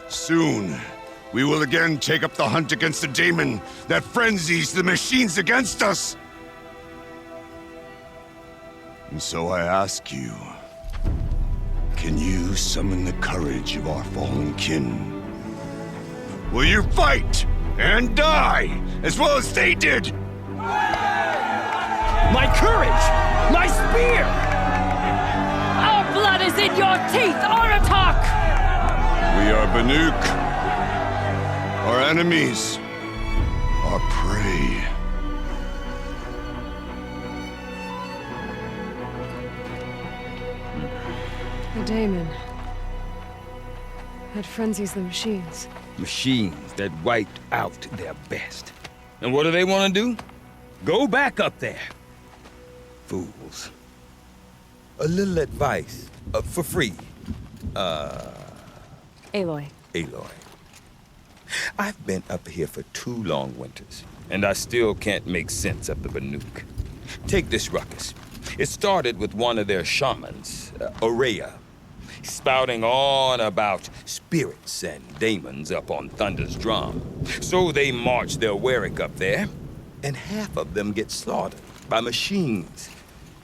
Soon, we will again take up the hunt against the daemon that frenzies the machines against us. And so I ask you, can you summon the courage of our fallen kin? Will you fight and die as well as they did? My courage! My spear! Our blood is in your teeth, Aratak! We are Banuk. Our enemies are prey. The daemon. That frenzies the machines. Machines that wiped out their best. And what do they want to do? Go back up there. Fools. A little advice, for free. Aloy. Aloy. I've been up here for 2 long winters, and I still can't make sense of the Banuk. Take this ruckus. It started with one of their shamans, Ourea, spouting on about spirits and daemons up on Thunder's drum. So they march their Warwick up there, and half of them get slaughtered by machines.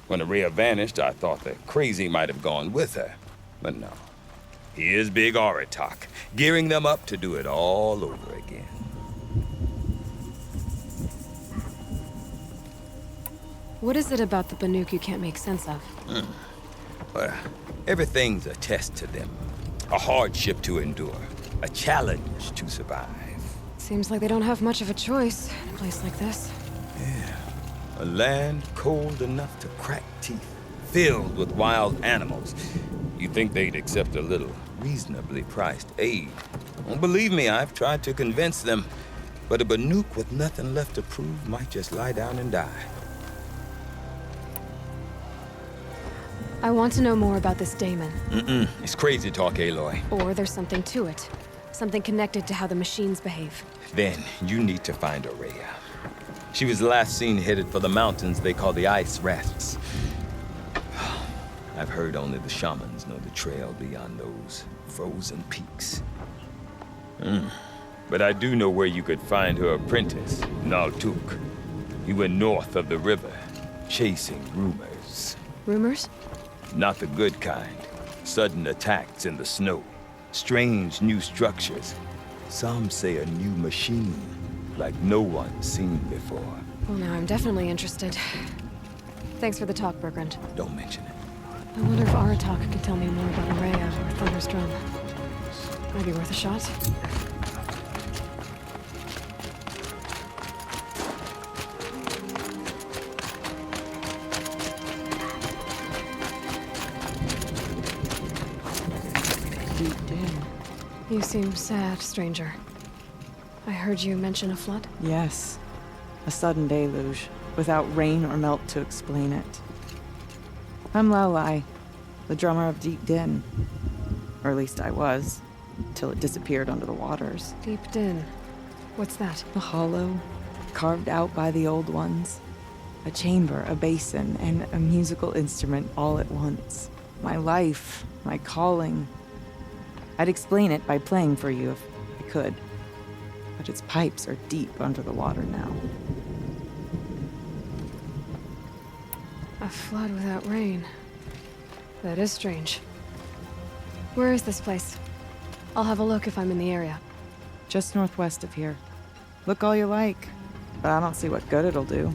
When Ourea vanished, I thought the crazy might have gone with her, but no. Here's Big Aratak, gearing them up to do it all over again. What is it about the Banuk you can't make sense of? Well, everything's a test to them. A hardship to endure. A challenge to survive. Seems like they don't have much of a choice in a place like this. Yeah. A land cold enough to crack teeth, filled with wild animals. You'd think they'd accept a little reasonably priced aid. Well, believe me, I've tried to convince them. But a Banuk with nothing left to prove might just lie down and die. I want to know more about this daemon. It's crazy talk, Aloy. Or there's something to it. Something connected to how the machines behave. Then you need to find Ourea. She was last seen headed for the mountains they call the Ice Rafts. I've heard only the shamans know the trail beyond those frozen peaks. But I do know where you could find her apprentice, Naltuk. He went north of the river, chasing rumors. Rumors? Not the good kind. Sudden attacks in the snow. Strange new structures. Some say a new machine, like no one's seen before. Well, now I'm definitely interested. Thanks for the talk, Bergrand. Don't mention it. I wonder if Aratak could tell me more about Ourea or Thunder's drum. Might be worth a shot. Deep Din. You seem sad, stranger. I heard you mention a flood? Yes. A sudden deluge, without rain or melt to explain it. I'm Laolai, the drummer of Deep Din. Or at least I was, till it disappeared under the waters. Deep Din. What's that? A hollow, carved out by the old ones. A chamber, a basin, and a musical instrument all at once. My life, my calling. I'd explain it by playing for you if I could. But its pipes are deep under the water now. A flood without rain. That is strange. Where is this place? I'll have a look if I'm in the area. Just northwest of here. Look all you like, but I don't see what good it'll do.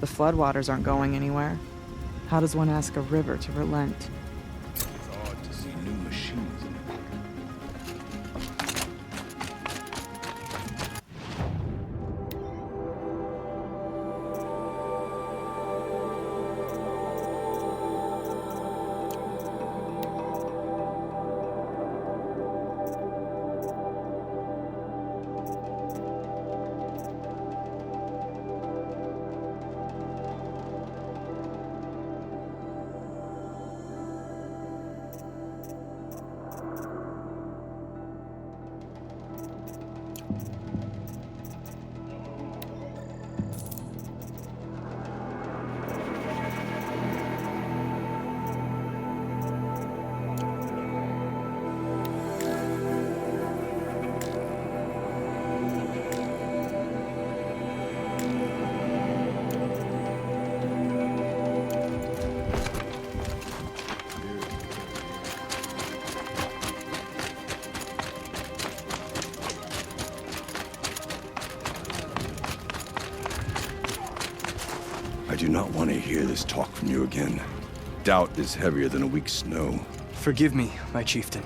The floodwaters aren't going anywhere. How does one ask a river to relent? It's odd to see new machines in it. I do not want to hear this talk from you again. Doubt is heavier than a week's snow. Forgive me, my chieftain.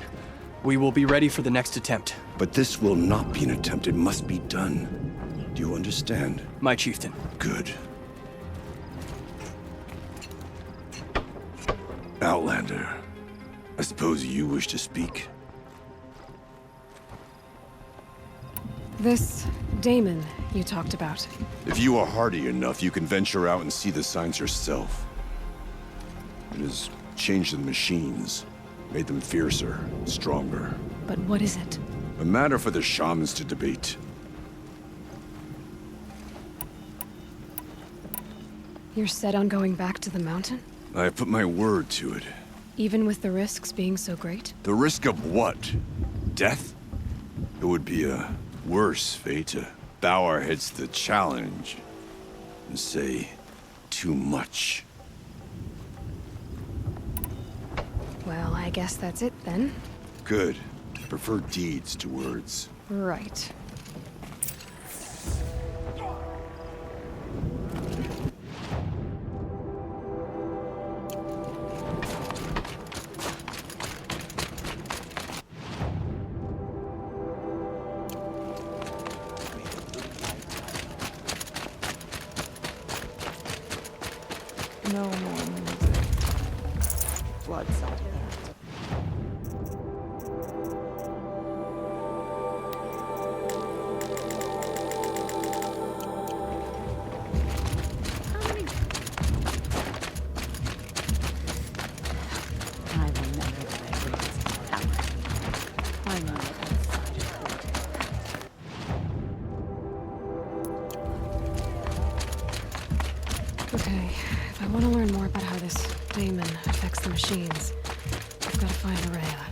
We will be ready for the next attempt. But this will not be an attempt. It must be done. Do you understand? My chieftain. Good. Outlander, I suppose you wish to speak? This Damon you talked about. If you are hardy enough, you can venture out and see the signs yourself. It has changed the machines, made them fiercer, stronger. But what is it? A matter for the shamans to debate. You're set on going back to the mountain? I have put my word to it. Even with the risks being so great? The risk of what? Death? It would be a worse fate to bow our heads to the challenge and say too much. Well, I guess that's it then. Good. I prefer deeds to words. Right. No more music. Blood salt. Okay, if I want to learn more about how this Damon affects the machines, I've got to find Araya.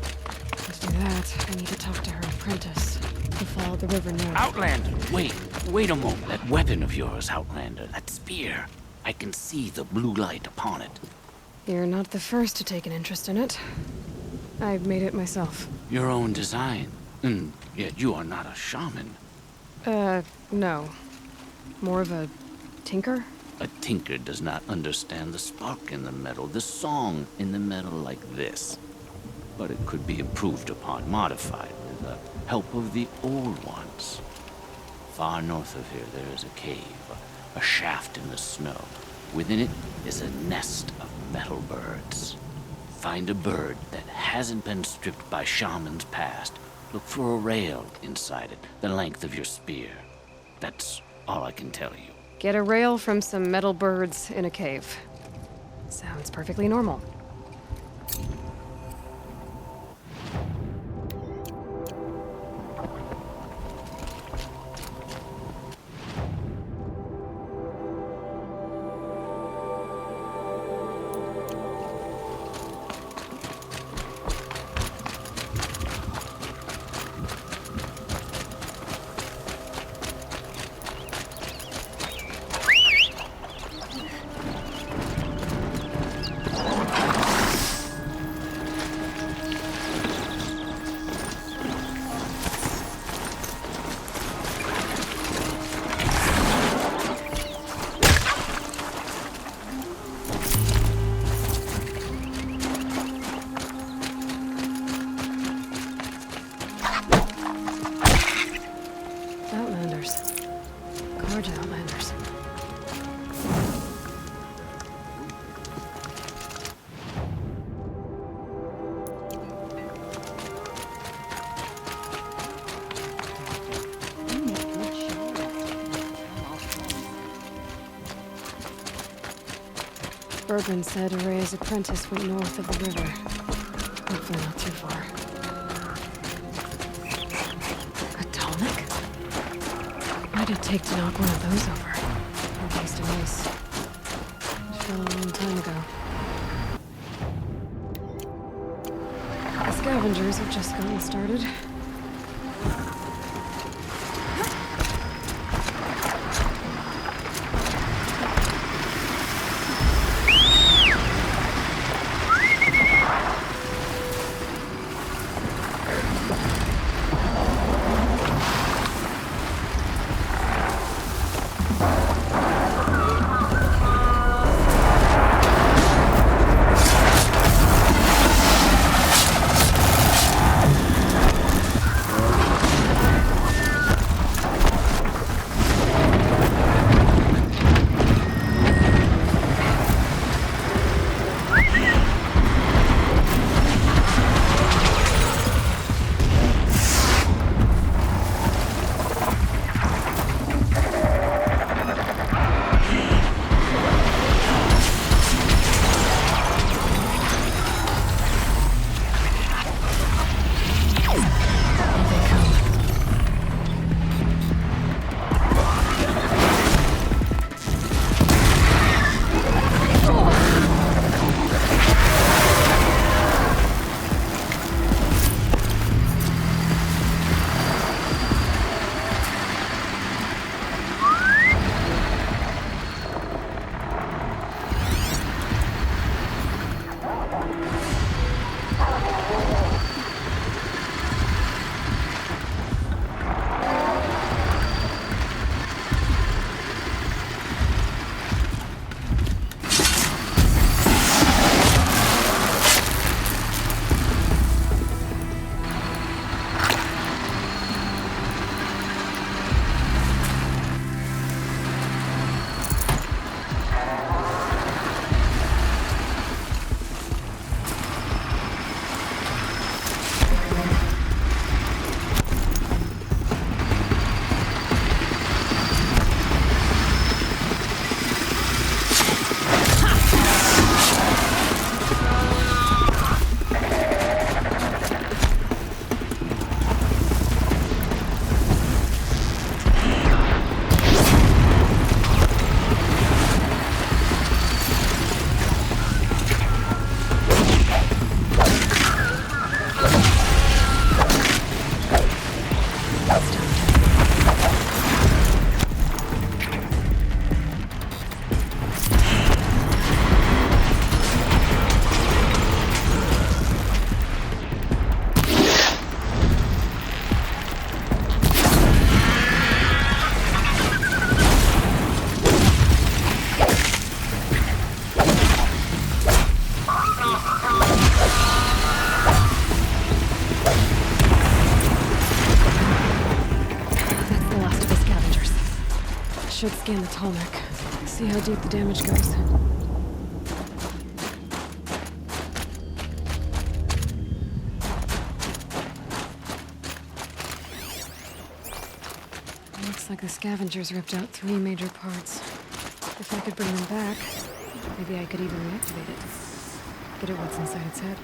To do that, I need to talk to her apprentice, who followed the river north. Outlander! Wait a moment. That weapon of yours, Outlander, that spear. I can see the blue light upon it. You're not the first to take an interest in it. I made it myself. Your own design. And yet you are not a shaman. No. More of a tinker? A tinker does not understand the spark in the metal, the song in the metal like this. But it could be improved upon, modified, with the help of the old ones. Far north of here, there is a cave, a shaft in the snow. Within it is a nest of metal birds. Find a bird that hasn't been stripped by shamans past. Look for a rail inside it, the length of your spear. That's all I can tell you. Get a rail from some metal birds in a cave. Sounds perfectly normal. Outlanders. Bergman said Araya's apprentice went north of the river. Hopefully not too far. A tonic? What'd it take to knock one of those over? At least a nice. A long time ago. The scavengers have just gotten started. Should scan the Tallneck. See how deep the damage goes. Looks like the scavengers ripped out 3 major parts. If I could bring them back, maybe I could even reactivate it. Get at what's inside its head.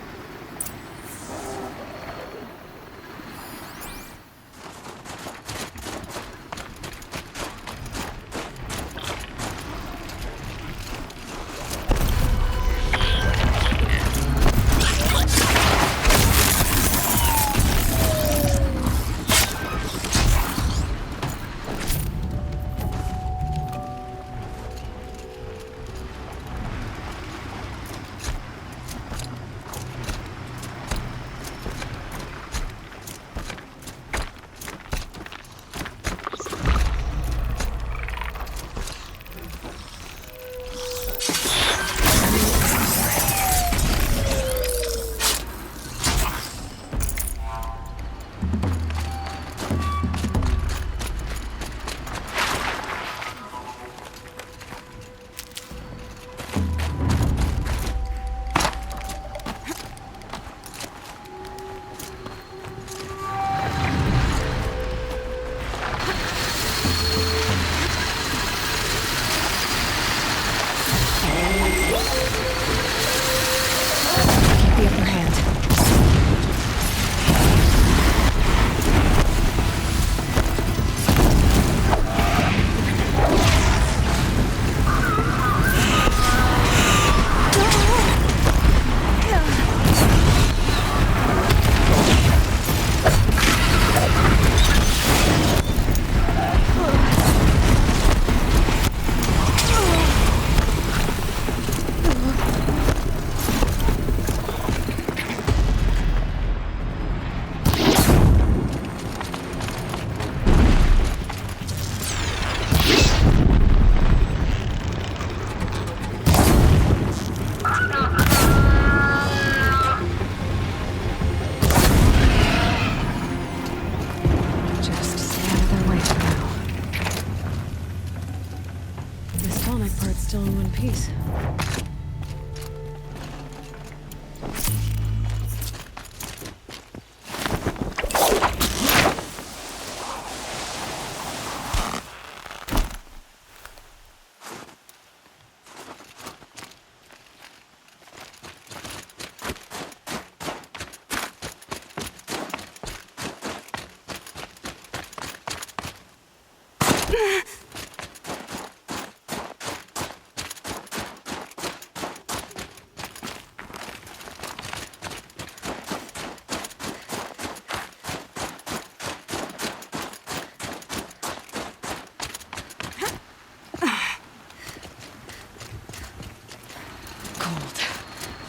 keys.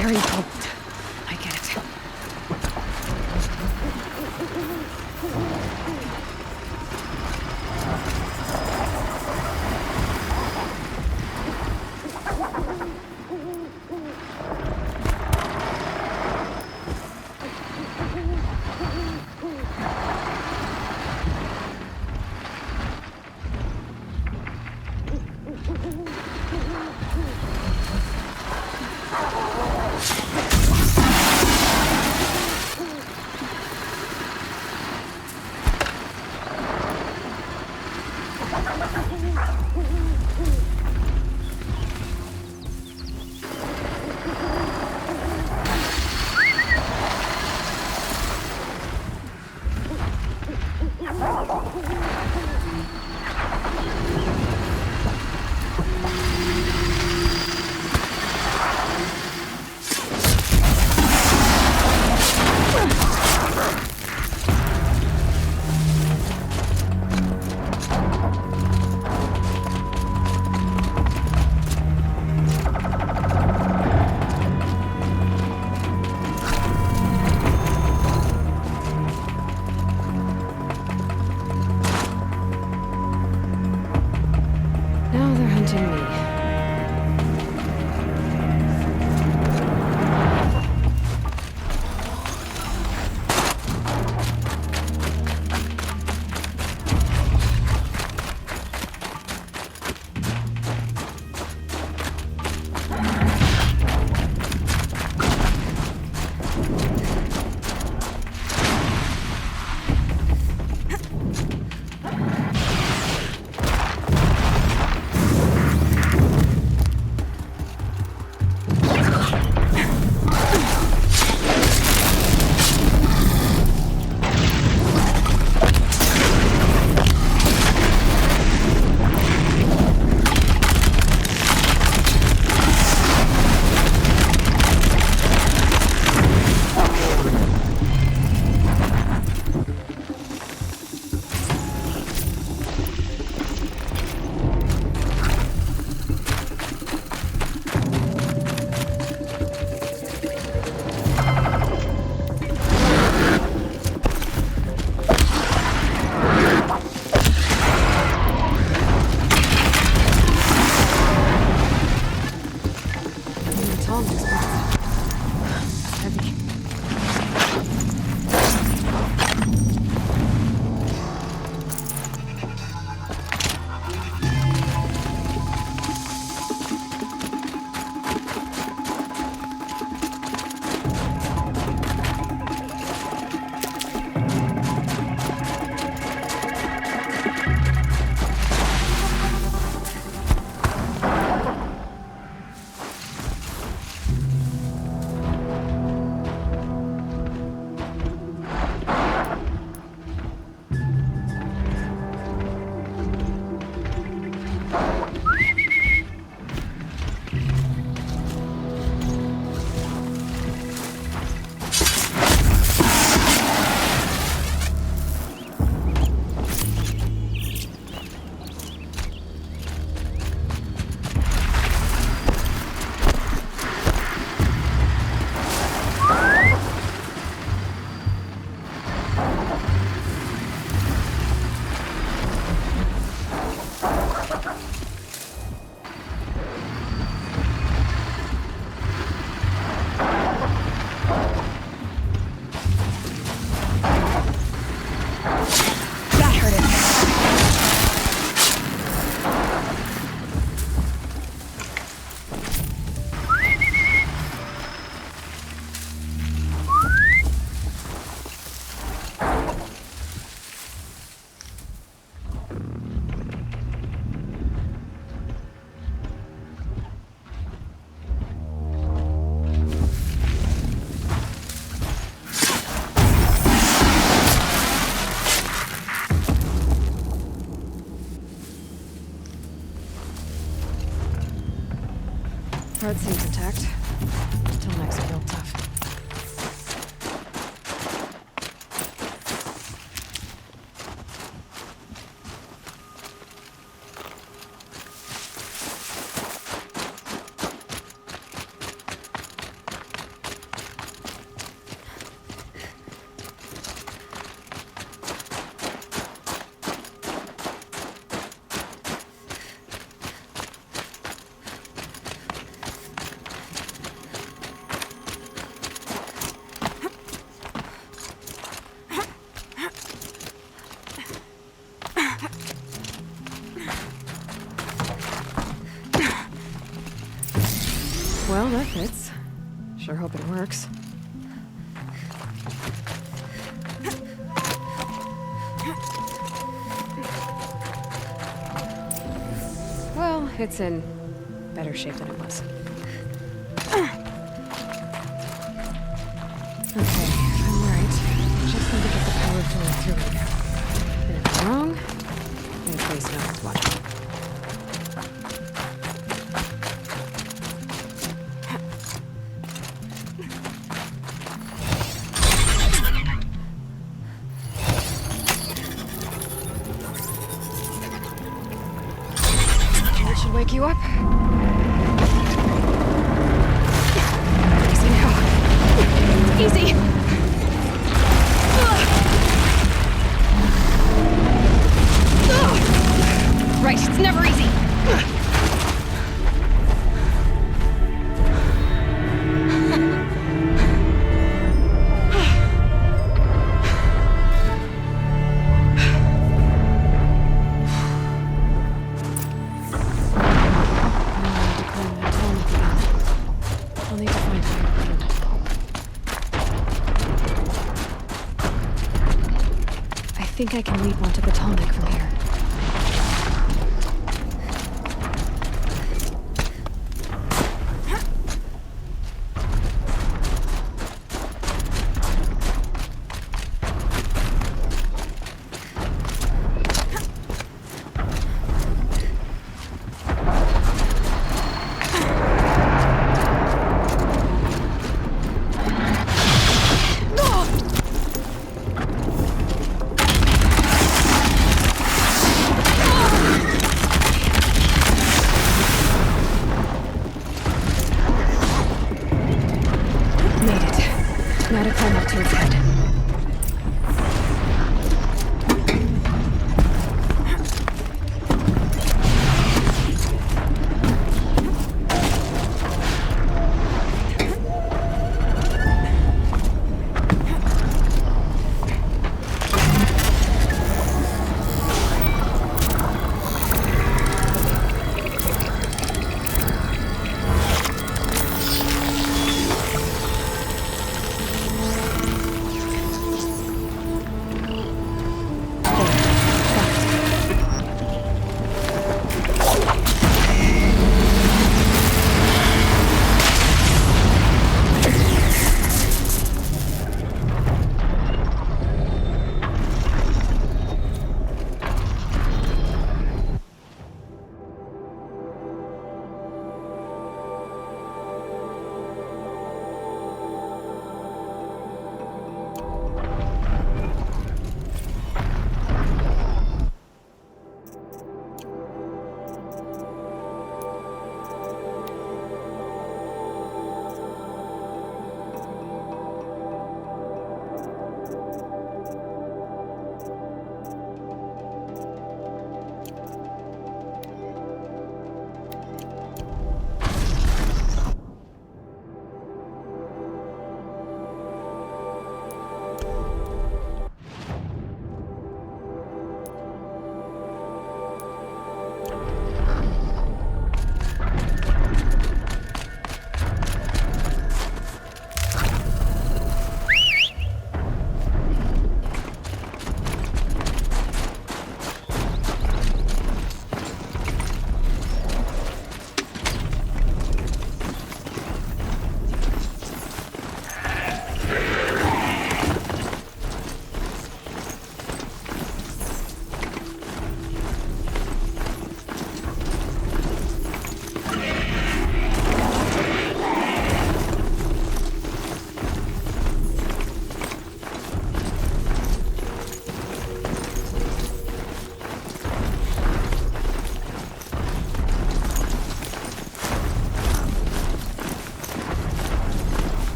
Very cold. I get it. Part seems intact. Till next real tough. Well, that fits. Sure hope it works. Well, it's in better shape than it was. Okay, if I'm right, I just need to get the power flow through here. And if I'm wrong, then please no one's watching. Wake you up. Easy now. Easy. Right, it's never easy. I think I can lead one to the tonic from here.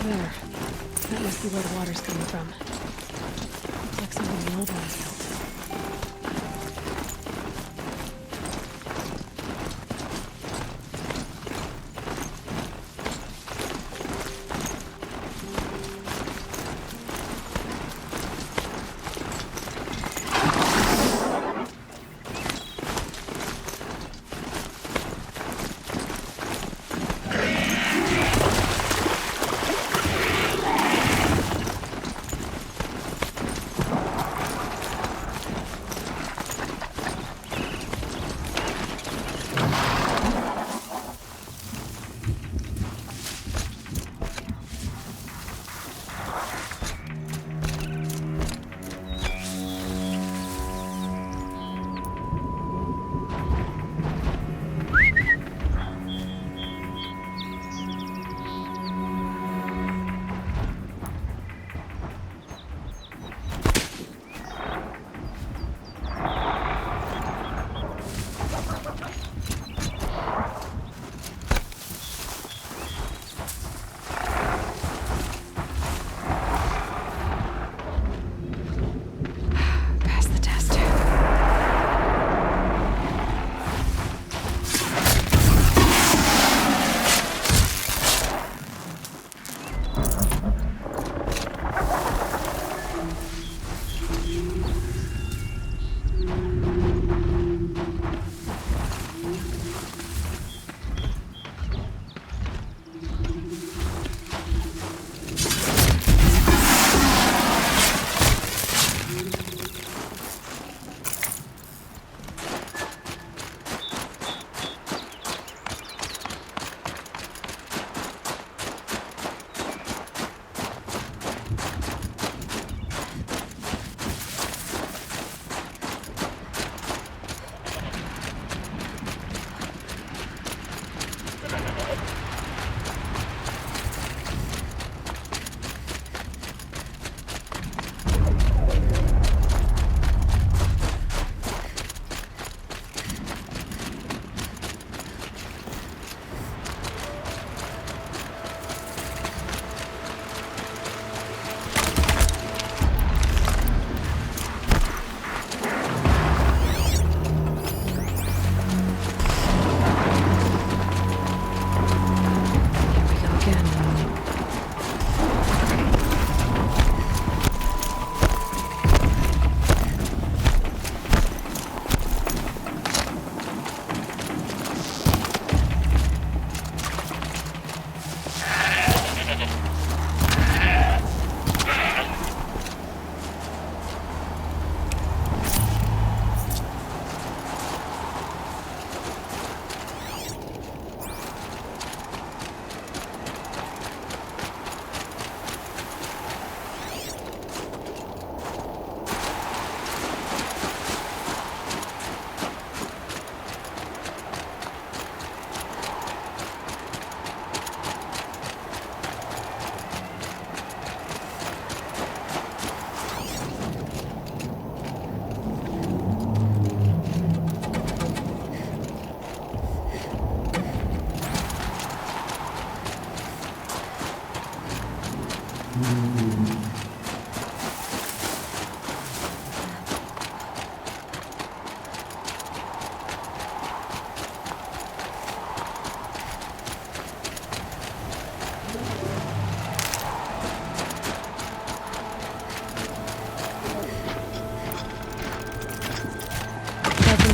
There. That must be where the water's coming from. Looks like something the old ones built.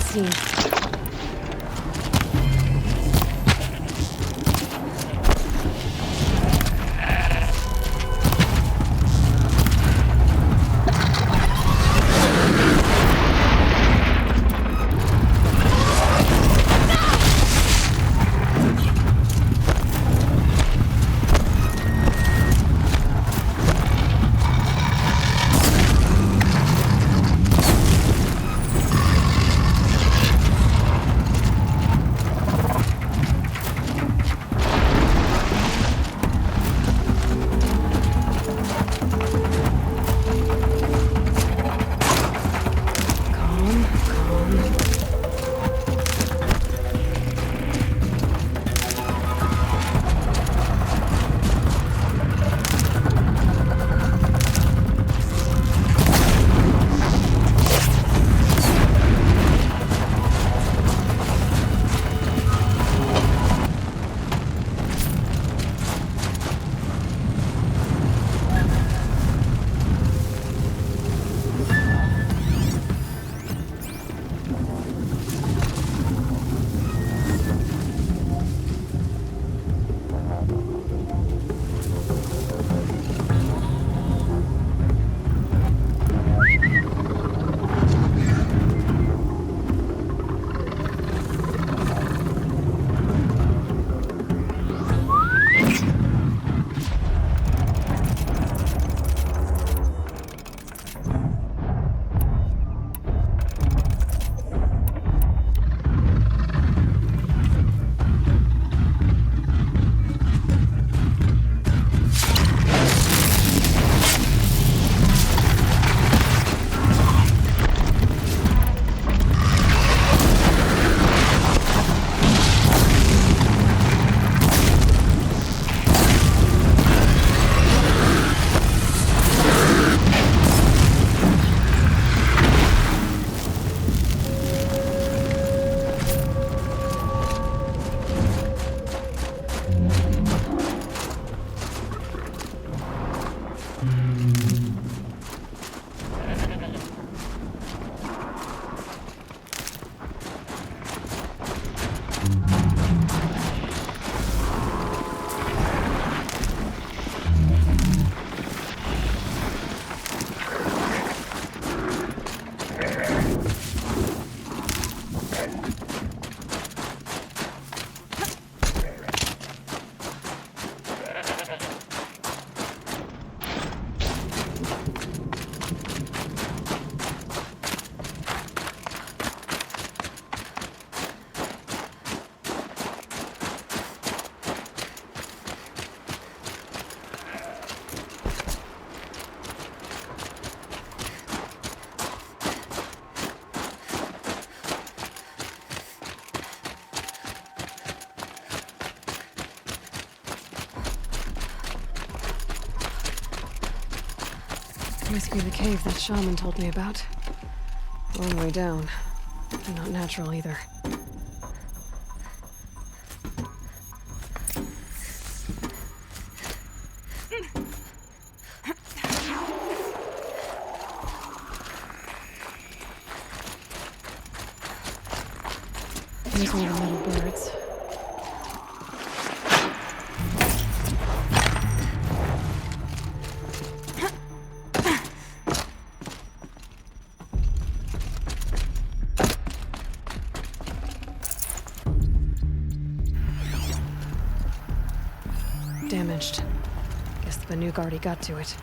seen. Must be the cave that shaman told me about. Long way down. Not natural either. Here's one of the metal birds. Damaged. Guess the Banuk already got to it.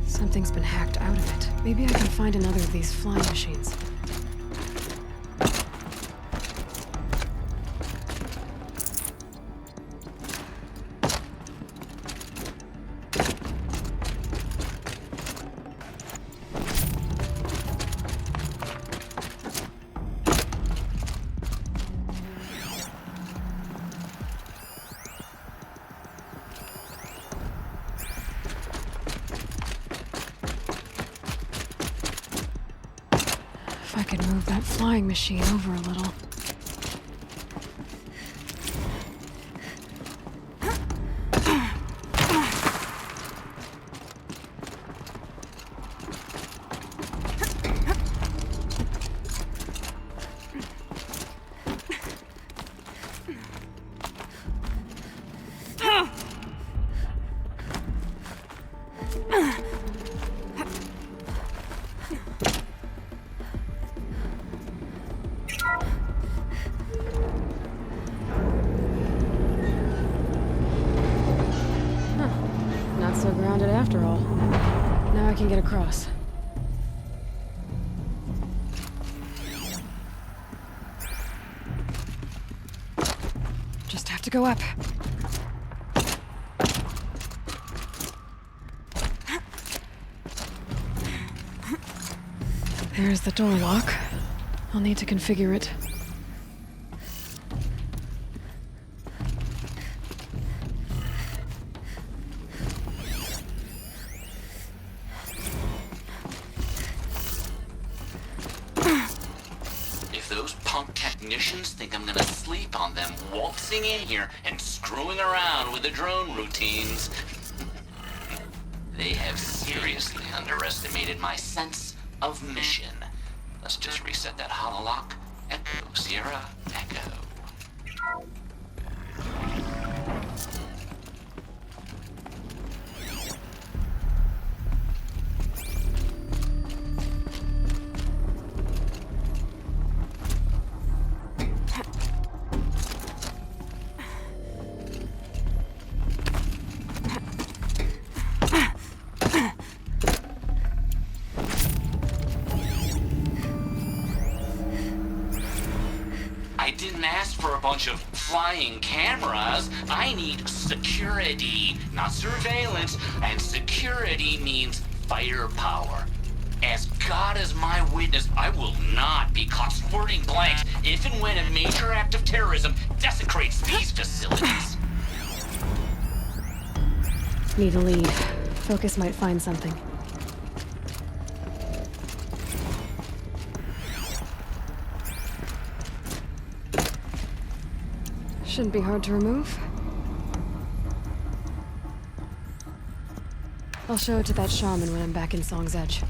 Something's been hacked out of it. Maybe I can find another of these flying machines. If I could move that flying machine over a little. Not so grounded after all. Now I can get across. Just have to go up. There's the door lock. I'll need to configure it. If those punk technicians think I'm gonna sleep on them waltzing in here and screwing around with the drone routines, they have seriously underestimated my sense of mission. Let's just reset that hololock. Echo, Sierra, Echo. I didn't ask for a bunch of flying cameras. I need security, not surveillance. And security means firepower. As God is my witness, I will not be caught squirting blanks if and when a major act of terrorism desecrates these facilities. Need a lead. Focus might find something. Shouldn't be hard to remove. I'll show it to that shaman when I'm back in Song's Edge.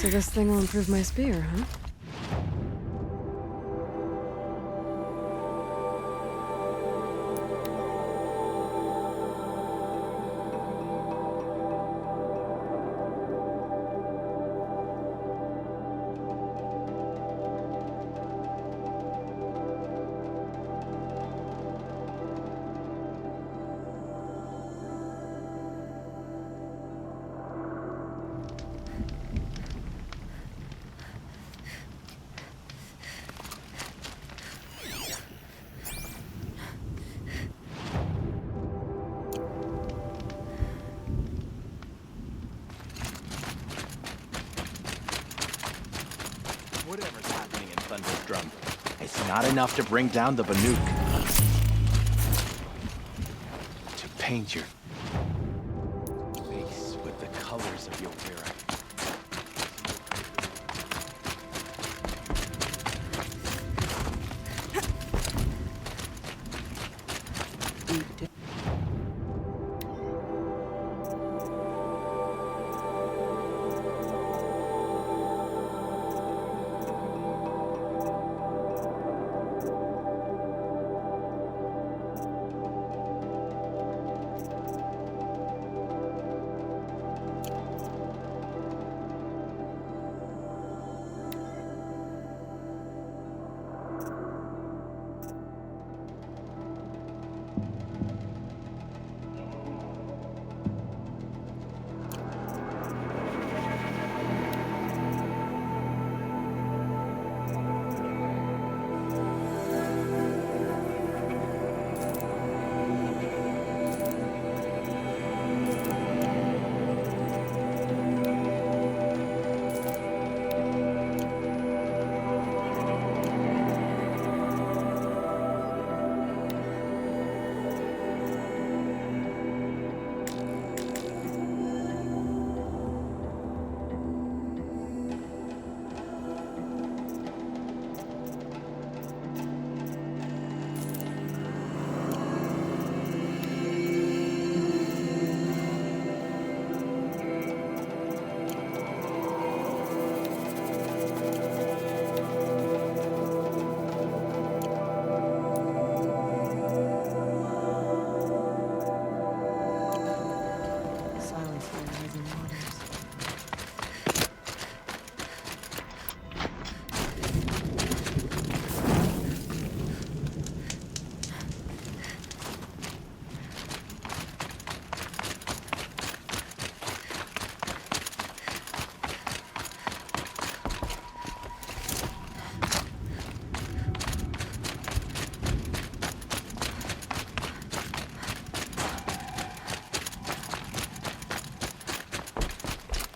So this thing will improve my spear, huh? Whatever's happening in Thunder's Drum, it's not enough to bring down the Banuk. To paint your face with the colors of your Yelvira.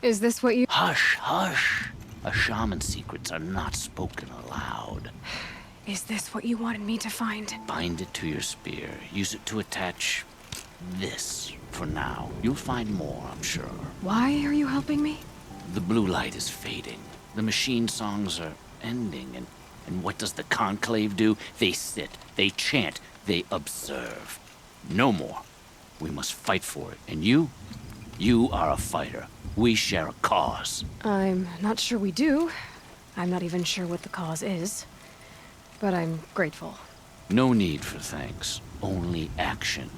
Is this what you— Hush, hush. A shaman's secrets are not spoken aloud. Is this what you wanted me to find? Bind it to your spear. Use it to attach this for now. You'll find more, I'm sure. Why are you helping me? The blue light is fading. The machine songs are ending, and what does the Conclave do? They sit, they chant, they observe. No more. We must fight for it. And you are a fighter. We share a cause. I'm not sure we do. I'm not even sure what the cause is. But I'm grateful. No need for thanks. Only action.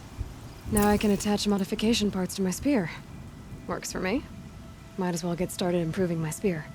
Now I can attach modification parts to my spear. Works for me. Might as well get started improving my spear.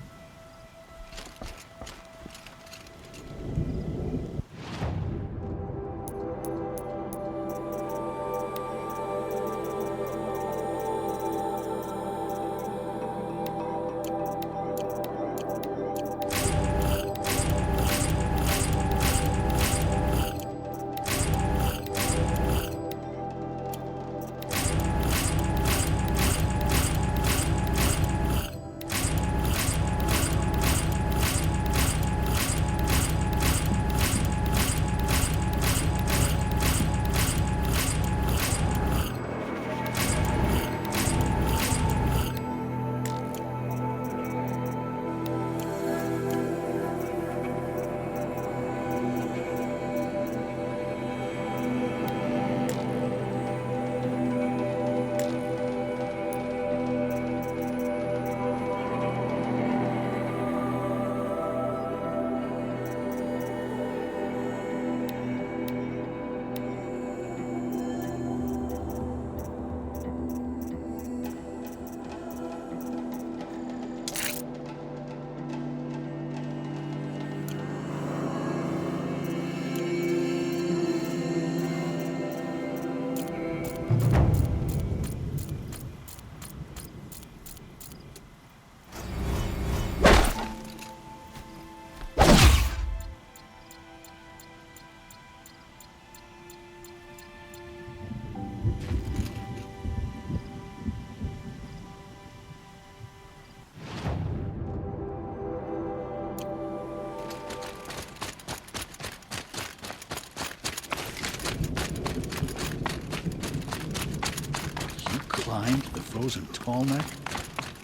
Climbed the frozen tall neck?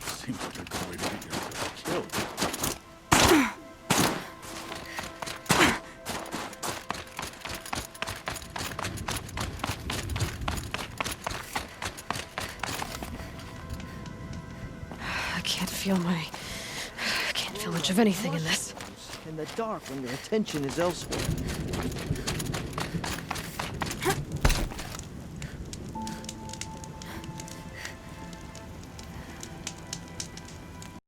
Seems like a good way to get yourself killed. I can't feel much of anything in this. In the dark when your attention is elsewhere.